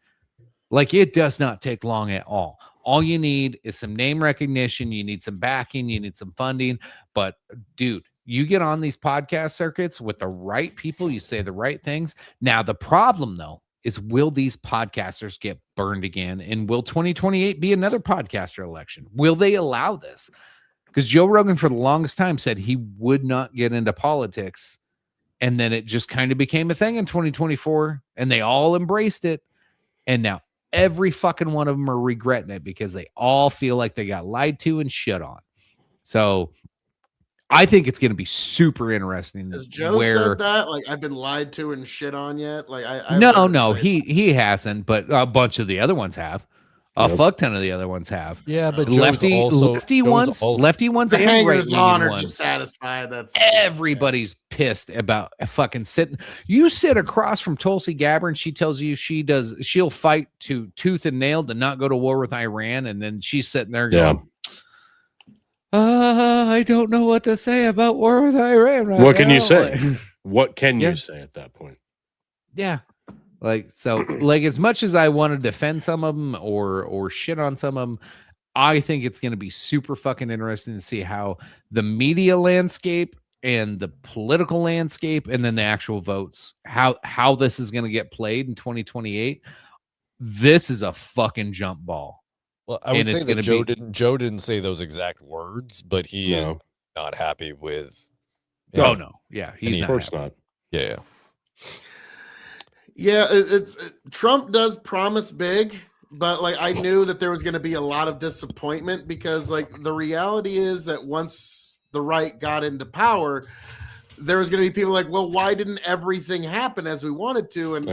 Like, it does not take long at all. All you need is some name recognition. You need some backing. You need some funding. But, dude, you get on these podcast circuits with the right people. You say the right things. Now, the problem, though, is will these podcasters get burned again? And will 2028 be another podcaster election? Will they allow this? Because Joe Rogan, for the longest time, said he would not get into politics. And then it just kind of became a thing in 2024. And they all embraced it. And now every fucking one of them are regretting it because they all feel like they got lied to and shit on. So I think it's going to be super interesting. Has Joe said that? Like, I've been lied to and shit on yet? Like, no, he hasn't, but a bunch of the other ones have. A fuck ton of the other ones have. Yeah, but lefty ones the and right on are ones. dissatisfied. That's everybody's pissed about fucking sitting. You sit across from Tulsi Gabbard, she tells you she'll fight to tooth and nail to not go to war with Iran, and then she's sitting there going, I don't know what to say about war with Iran. Right what can now. you say? What can you say at that point? Yeah. Like, so, like, as much as I want to defend some of them or shit on some of them, I think it's going to be super fucking interesting to see how the media landscape and the political landscape and then the actual votes, how this is going to get played in 2028. This is a fucking jump ball. Well, I would say that Joe didn't say those exact words, but he is not happy with. Oh no, yeah, he's of course not. Yeah. Yeah, it's Trump does promise big, but like I knew that there was going to be a lot of disappointment because like the reality is that once the right got into power, there was going to be people like, well, why didn't everything happen as we wanted to? And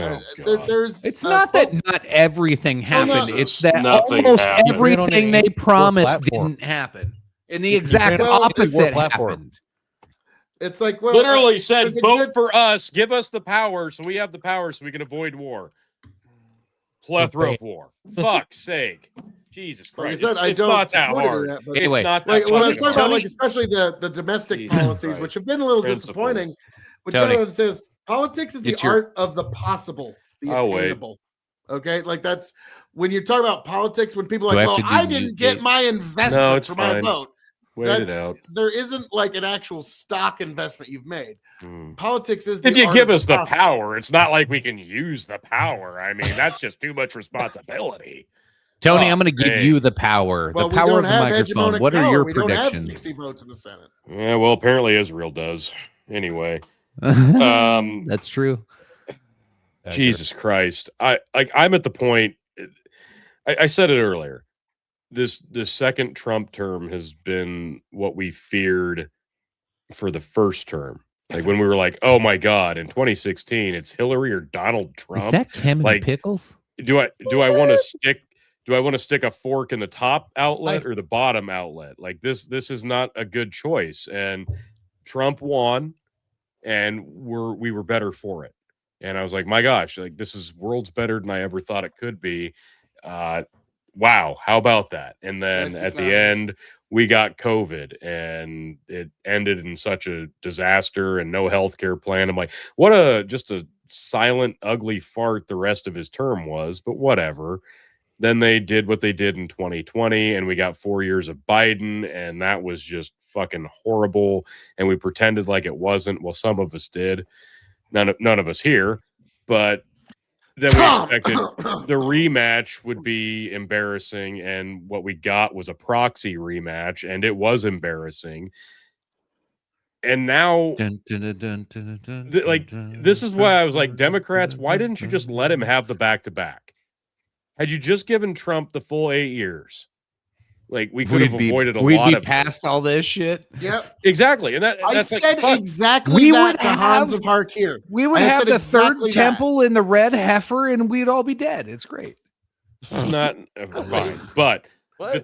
there's It's not that not everything happened. no. It's that Nothing almost happened. everything they promised platform. didn't happen. And the exact Well, opposite platform. happened. It's like, well, Literally said, there's a vote good- for us, give us the power so we have the power so we can avoid war. Plethora of war. Fuck's sake. Jesus Like I Christ. said, I it's don't not that support any of hard. that, but- Anyway, it's not that like when I was fucking talking about, hard. like, especially the domestic Jesus policies, Christ. which have been a little Principles. disappointing. What Tony. Donald says, politics is the Get your- art of the possible, the I'll wait. attainable. Okay, like that's when you talk about politics. When people are Do I like, have well, to do I didn't news get dates? my investment No, it's for my fine. vote. Wait it That's out. there isn't like an actual stock investment you've made. Hmm. Politics is the If you art give of us the possible. power, it's not like we can use the power. I mean, that's just too much responsibility. Tony, Oh, I'm going to give hey. you the power. Well, the we power don't of the have microphone. hegemonic What are power. your We don't have predictions? 60 votes in the Senate. Yeah, well, apparently Israel does. Anyway, Um, That's true. Jesus Christ. I'm at the point. I said it earlier. This second Trump term has been what we feared for the first term. Like when we were like, oh my God, in 2016, it's Hillary or Donald Trump. Is that Kim and like- Pickles? Do I want to stick a fork in the top outlet or the bottom outlet? Like this is not a good choice. And Trump won, and we were better for it. And I was like, my gosh, like this is worlds better than I ever thought it could be. Wow, how about that? And then Nice to at the comment. end, we got COVID, and it ended in such a disaster and no healthcare plan. I'm like, what just a silent, ugly fart the rest of his term was, but whatever. Then they did what they did in 2020, and we got 4 years of Biden, and that was just fucking horrible. And we pretended like it wasn't. Well, some of us did. None of us here, but then we expected the rematch would be embarrassing, and what we got was a proxy rematch, and it was embarrassing. And now, this is why I was like, Democrats, why didn't you just let him have the back-to-back? Had you just given Trump the full 8 years, like we could have avoided a lot of past all this shit. Yep. exactly. And I that's said like, exactly We that would to Hans have- of Harkir. We would I have said the exactly third that. temple in the red heifer, and we'd all be dead. It's great. not fine, but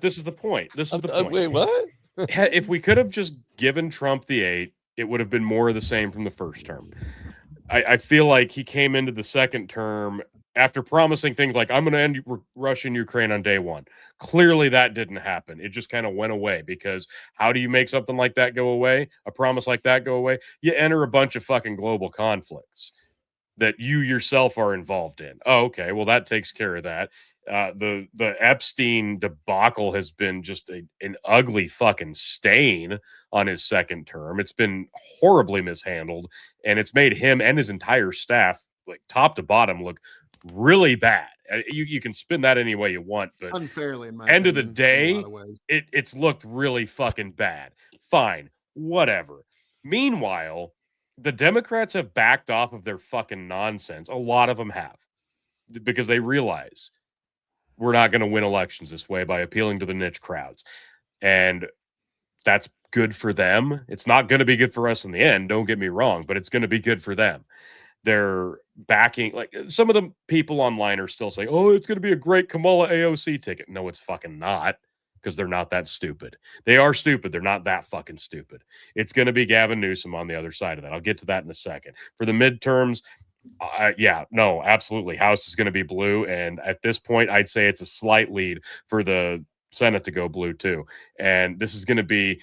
this is the point. This is the point. Wait, what? If we could have just given Trump the 8, it would have been more of the same from the first term. I feel like he came into the second term after promising things like, I'm going to end Russia and Ukraine on day one. Clearly that didn't happen. It just kind of went away, because how do you make something like that go away? A promise like that go away? You enter a bunch of fucking global conflicts that you yourself are involved in. Oh, okay. Well, that takes care of that. The Epstein debacle has been just an ugly fucking stain on his second term. It's been horribly mishandled, and it's made him and his entire staff, like top to bottom, look really bad. You can spin that any way you want, but Unfairly, in my end of the opinion, in a day, lot of ways. it's looked really fucking bad. Fine, whatever. Meanwhile, the Democrats have backed off of their fucking nonsense. A lot of them have, because they realize we're not going to win elections this way by appealing to the niche crowds. And that's good for them. It's not going to be good for us in the end, don't get me wrong, but it's going to be good for them. They're backing, like some of the people online are still saying, oh, it's going to be a great Kamala AOC ticket. No, it's fucking not, because they're not that stupid. They are stupid. They're not that fucking stupid. It's going to be Gavin Newsom on the other side of that. I'll get to that in a second. For the midterms, yeah, no, absolutely. House is going to be blue. And at this point, I'd say it's a slight lead for the Senate to go blue too. And this is going to be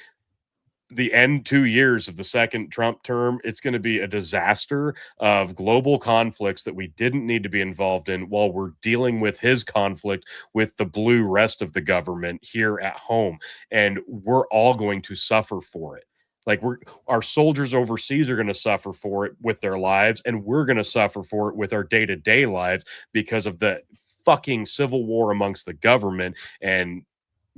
the end 2 years of the second Trump term. It's going to be a disaster of global conflicts that we didn't need to be involved in, while we're dealing with his conflict with the blue rest of the government here at home. And we're all going to suffer for it. Like our soldiers overseas are going to suffer for it with their lives, and we're going to suffer for it with our day-to-day lives because of the fucking civil war amongst the government and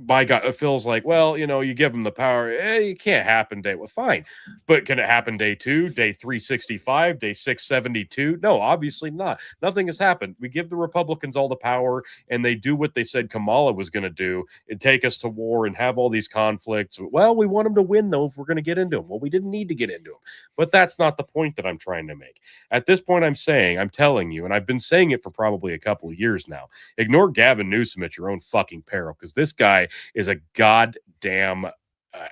my God, it feels like, well, you give them the power. It can't happen day. Well, fine. But can it happen day 2, day 365, day 672? No, obviously not. Nothing has happened. We give the Republicans all the power and they do what they said Kamala was going to do and take us to war and have all these conflicts. Well, we want them to win, though, if we're going to get into them. Well, we didn't need to get into them. But that's not the point that I'm trying to make. At this point, I'm telling you, and I've been saying it for probably a couple of years now, ignore Gavin Newsom at your own fucking peril, because this guy is a goddamn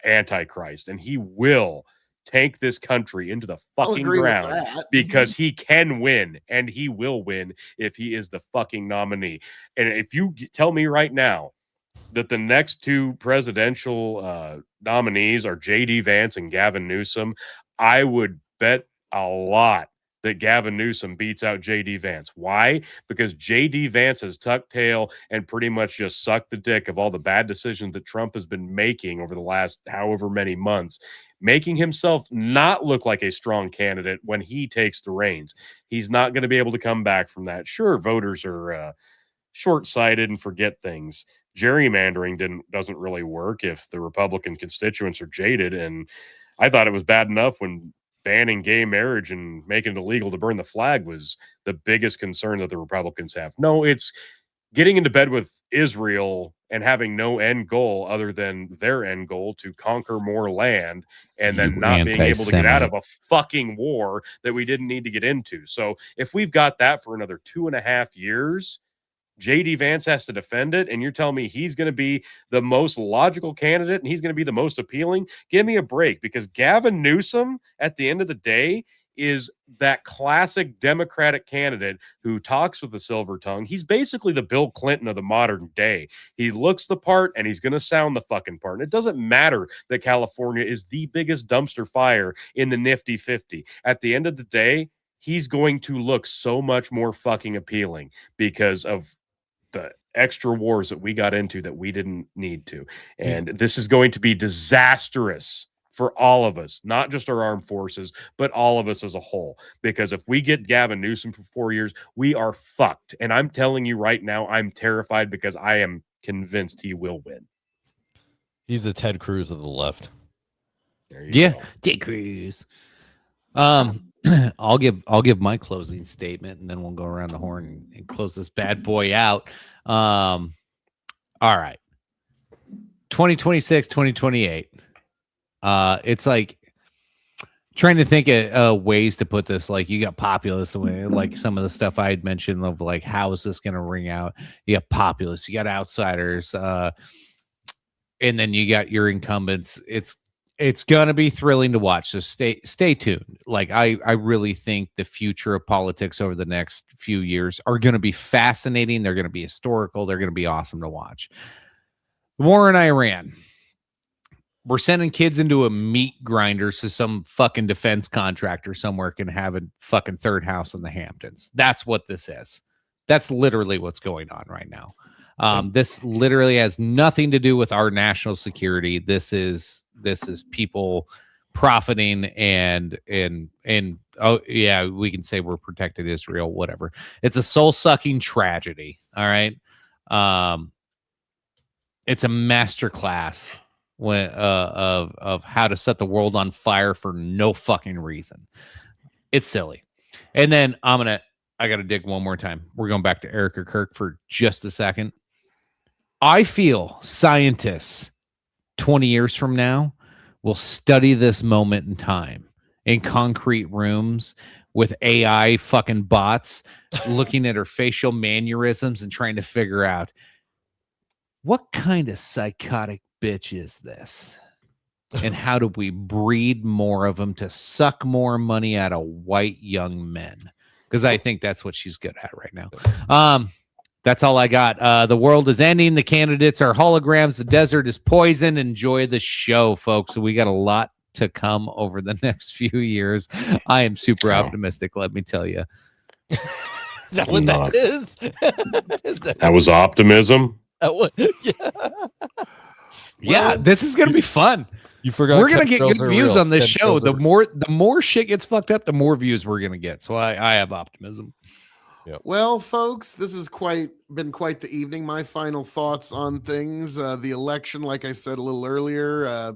antichrist, and he will take this country into the fucking ground because he can win, and he will win if he is the fucking nominee. And if you tell me right now that the next 2 presidential nominees are J.D. Vance and Gavin Newsom, I would bet a lot that Gavin Newsom beats out J.D. Vance. Why? Because J.D. Vance has tucked tail and pretty much just sucked the dick of all the bad decisions that Trump has been making over the last however many months, making himself not look like a strong candidate when he takes the reins. He's not going to be able to come back from that. Sure, voters are short-sighted and forget things. Gerrymandering doesn't really work if the Republican constituents are jaded, and I thought it was bad enough when banning gay marriage and making it illegal to burn the flag was the biggest concern that the Republicans have. No, it's getting into bed with Israel and having no end goal other than their end goal to conquer more land and then not being able to get out of a fucking war that we didn't need to get into. So if we've got that for another 2.5 years, J.D. Vance has to defend it, and you're telling me he's going to be the most logical candidate and he's going to be the most appealing? Give me a break, because Gavin Newsom, at the end of the day, is that classic Democratic candidate who talks with a silver tongue. He's basically the Bill Clinton of the modern day. He looks the part, and he's going to sound the fucking part. And it doesn't matter that California is the biggest dumpster fire in the Nifty 50. At the end of the day, he's going to look so much more fucking appealing because of the extra wars that we got into that we didn't need to. And this is going to be disastrous for all of us, not just our armed forces, but all of us as a whole. Because if we get Gavin Newsom for 4 years, we are fucked. And I'm telling you right now, I'm terrified because I am convinced he will win. He's the Ted Cruz of the left. Yeah, go. Ted Cruz. I'll give my closing statement, and then we'll go around the horn and close this bad boy out. All right. 2026, 2028. It's like trying to think of ways to put this. Like, you got populists, like some of the stuff I had mentioned of like, how is this going to ring out? You got populists, you got outsiders, and then you got your incumbents. It's going to be thrilling to watch. So stay tuned. Like, I really think the future of politics over the next few years are going to be fascinating. They're going to be historical. They're going to be awesome to watch. The war in Iran. We're sending kids into a meat grinder so some fucking defense contractor somewhere can have a fucking third house in the Hamptons. That's what this is. That's literally what's going on right now. This literally has nothing to do with our national security. This is people profiting and oh yeah, we can say we're protecting Israel, whatever. It's a soul-sucking tragedy. All right. It's a masterclass of how to set the world on fire for no fucking reason. It's silly. And then I got to dig one more time. We're going back to Erica Kirk for just a second. I feel scientists 20 years from now will study this moment in time in concrete rooms with AI fucking bots looking at her facial mannerisms and trying to figure out what kind of psychotic bitch is this? And how do we breed more of them to suck more money out of white young men? Because I think that's what she's good at right now. That's all I got. The world is ending. The candidates are holograms. The desert is poison. Enjoy the show, folks. We got a lot to come over the next few years. I am super optimistic, let me tell you. Is that what that is? That was optimism? Yeah, this is going to be fun. You forgot we're going to get good views on this show. The more shit gets fucked up, the more views we're going to get. So I have optimism. Well, folks, this has been quite the evening. My final thoughts on things. The election, like I said a little earlier,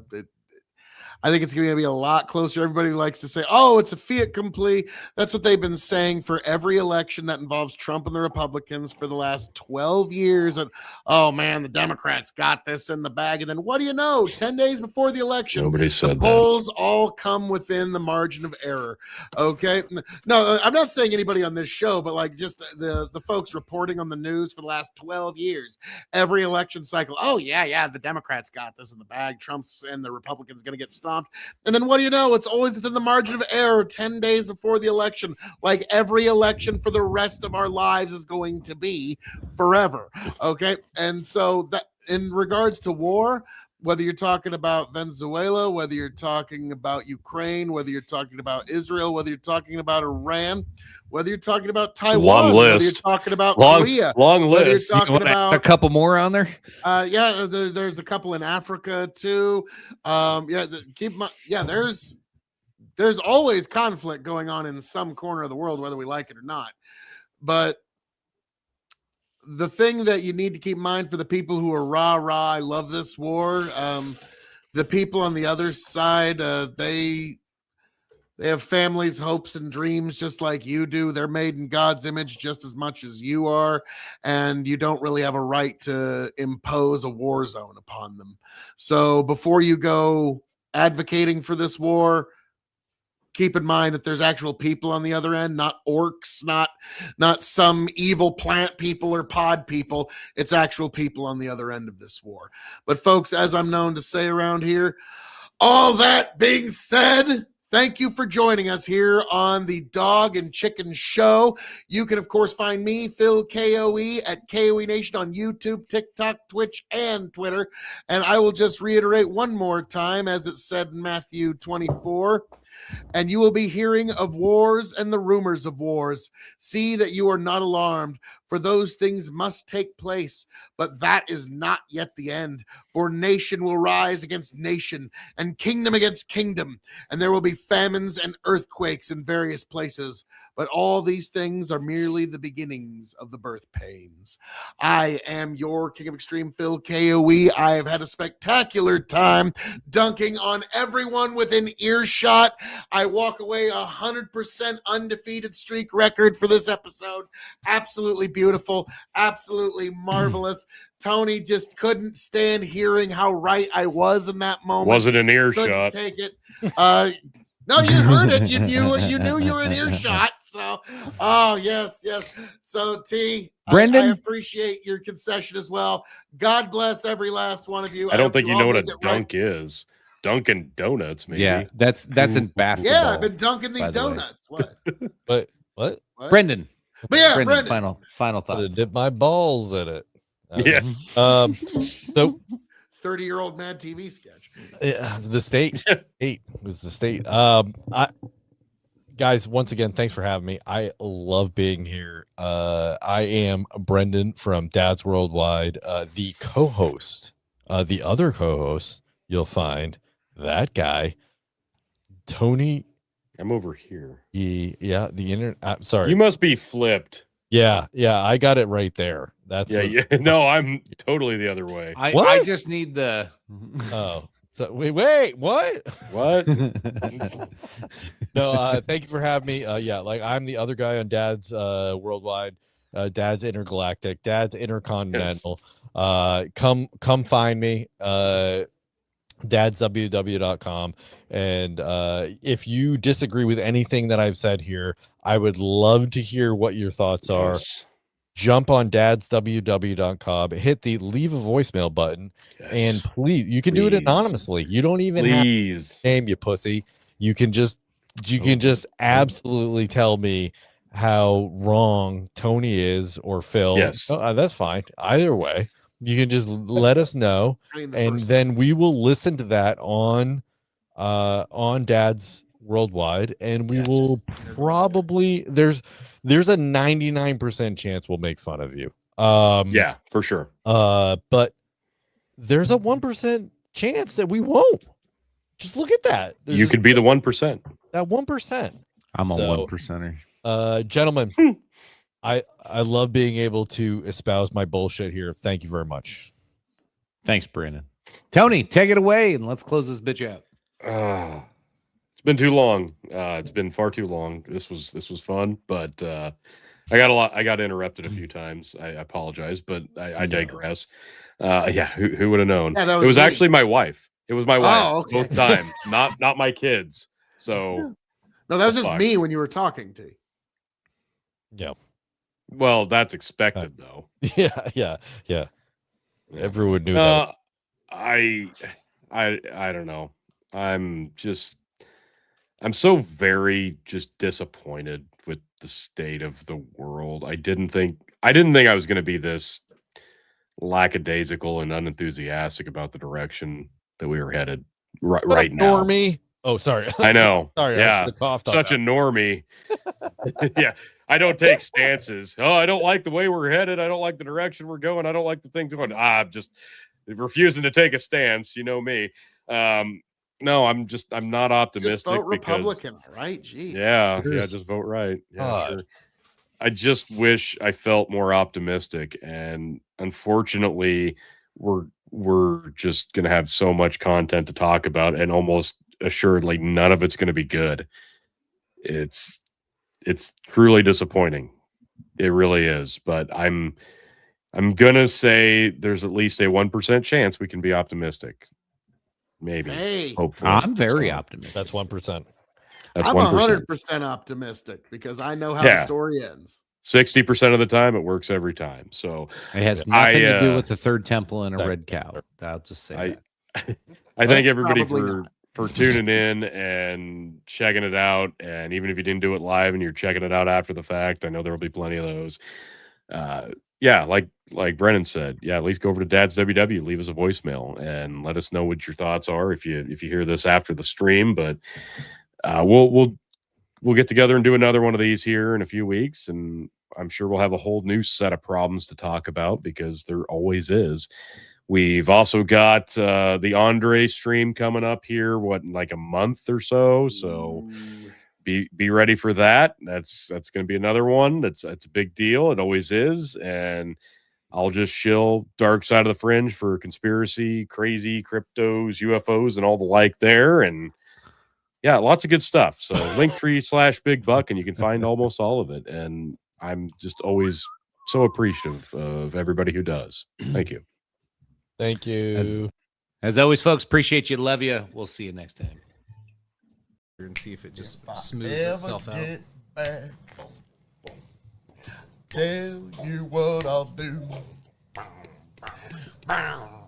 I think it's going to be a lot closer. Everybody likes to say, oh, it's a fait accompli. That's what they've been saying for every election that involves Trump and the Republicans for the last 12 years. And, oh, man, the Democrats got this in the bag. And then what do you know? 10 days before the election, Nobody the said that. polls all come within the margin of error. Okay? No, I'm not saying anybody on this show, but like just the folks reporting on the news for the last 12 years, every election cycle. Oh, yeah, the Democrats got this in the bag. Trump's and the Republicans going to get stomped. And then what do you know? It's always within the margin of error 10 days before the election, like every election for the rest of our lives is going to be forever. Okay. And so that in regards to war, whether you're talking about Venezuela, whether you're talking about Ukraine, whether you're talking about Israel, whether you're talking about Iran, whether you're talking about Taiwan, long whether list. you're talking about Long Korea, long whether list. you're talking about a couple more on there. yeah, there's a couple in Africa too. There's always conflict going on in some corner of the world, whether we like it or not. But the thing that you need to keep in mind for the people who are rah, I love this war. The people on the other side, they have families, hopes, and dreams just like you do. They're made in God's image just as much as you are, and you don't really have a right to impose a war zone upon them. So before you go advocating for this war, keep in mind that there's actual people on the other end, not orcs, not some evil plant people or pod people. It's actual people on the other end of this war. But folks, as I'm known to say around here, all that being said, thank you for joining us here on the Dog and Chicken Show. You can, of course, find me, Phil KOE, at KOE Nation on YouTube, TikTok, Twitch, and Twitter. And I will just reiterate one more time, as it said in Matthew 24, and you will be hearing of wars and the rumors of wars. See that you are not alarmed, for those things must take place, but that is not yet the end. For nation will rise against nation, and kingdom against kingdom, and there will be famines and earthquakes in various places. But all these things are merely the beginnings of the birth pains. I am your King of Extreme, Phil KOE. I have had a spectacular time dunking on everyone within earshot. I walk away 100% undefeated streak record for this episode. Absolutely beautiful, absolutely marvelous. Tony just couldn't stand hearing how right I was in that moment. Wasn't an Couldn't earshot. take it. No, you heard it. You knew you were in earshot. So, oh yes. So T, Brendan? I appreciate your concession as well. God bless every last one of you. I don't hope think you all know what a make it right. dunk is. Dunkin' Donuts, maybe. Yeah, that's in basketball. Yeah, I've been dunking these by the way. donuts. What? What? Brendan. But yeah, Brendan, Brendan. final I thoughts. dip my balls in it. Yeah. So 30-year-old Mad TV sketch. the state eight was the state. Guys, once again, thanks for having me. I love being here. I am Brendan from Dad's Worldwide, the co-host. The other co-host, you'll find that guy, Tony. I'm over here. The internet. Sorry, You must be flipped. yeah, I got it right there. That's Yeah. No, I'm totally the other way. I What? just need the. Oh, so wait, what? What? No, thank you for having me. Like I'm the other guy on Dad's Worldwide, Dad's Intergalactic, Dad's Intercontinental. Come find me. dadsww.com. And if you disagree with anything that I've said here, I would love to hear what your thoughts are. Yes. Jump on dadsww.com, hit the leave a voicemail button, and please, you can do it Please. anonymously. You don't even have Please. to name, you pussy. You can just absolutely tell me how wrong Tony is or Phil. Yes. That's fine. Either way, you can just let us know, and then we will listen to that on Dad's Worldwide, and we will probably there's a 99% chance we'll make fun of you. Yeah, for sure. But there's a 1% chance that we won't. Just look at that. You could be the 1%. That 1%. I'm a So, 1%er. Gentlemen, I love being able to espouse my bullshit here. Thank you very much. Thanks, Brandon. Tony, take it away and let's close this bitch out. It's been too long. It's been far too long. This was fun, but I got interrupted a few times. I apologize, but I digress. Yeah, who would have known? Yeah, it was me. actually my wife. It was my wife okay. both times, not my kids. So No, that was just fuck? me when you were talking to. Yeah. Well, that's expected though. Yeah. Everyone knew that. I don't know. I'm so very just disappointed with the state of the world. I didn't think I was going to be this lackadaisical and unenthusiastic about the direction that we were headed right now. Normie. Oh, sorry. I know. Sorry. I Yeah. should have coughed on Such that. a normie. Yeah. I don't take stances. Oh, I don't like the way we're headed. I don't like the direction we're going. I don't like the things going. I'm just refusing to take a stance. You know me. No, I'm not optimistic. Just vote because, Republican, right? Jeez. Yeah, Yes. just vote right. Yeah, God. sure. I just wish I felt more optimistic, and unfortunately, we're just gonna have so much content to talk about, and almost assuredly none of it's gonna be good. It's truly disappointing. It really is. But I'm gonna say there's at least a 1% chance we can be optimistic. Maybe. Hey, Hopefully. I'm very So, optimistic. That's 1%. That's I'm 1%. 100% optimistic because I know how the Yeah. story ends. 60% of the time, it works every time. So It has nothing to do I, with the third temple and a That- red cow. I'll just say that. I thank everybody Probably for tuning in and checking it out. And even if you didn't do it live and you're checking it out after the fact, I know there will be plenty of those. Yeah, like Brennan said, yeah, at least go over to Dad's WW, leave us a voicemail, and let us know what your thoughts are if you hear this after the stream. But we'll get together and do another one of these here in a few weeks, and I'm sure we'll have a whole new set of problems to talk about because there always is. We've also got the Andre stream coming up here, in like a month or so. So be ready for that. That's going to be another one. It's a big deal. It always is. And I'll just shill Dark Side of the Fringe for conspiracy, crazy cryptos, UFOs, and all the like there. And yeah, lots of good stuff. So Linktree/Big Buck, and you can find almost all of it. And I'm just always so appreciative of everybody who does. Thank you. Thank you. As always, folks, appreciate you. Love you. We'll see you next time. And see if it just smooths itself out. Back, tell you what I'll do.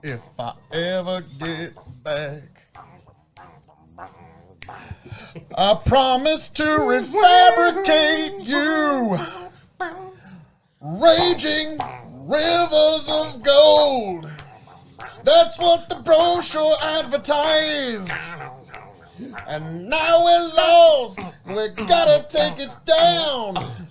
If I ever get back, I promise to refabricate you. Raging rivers of gold. That's what the brochure advertised. And now we're lost. We gotta take it down.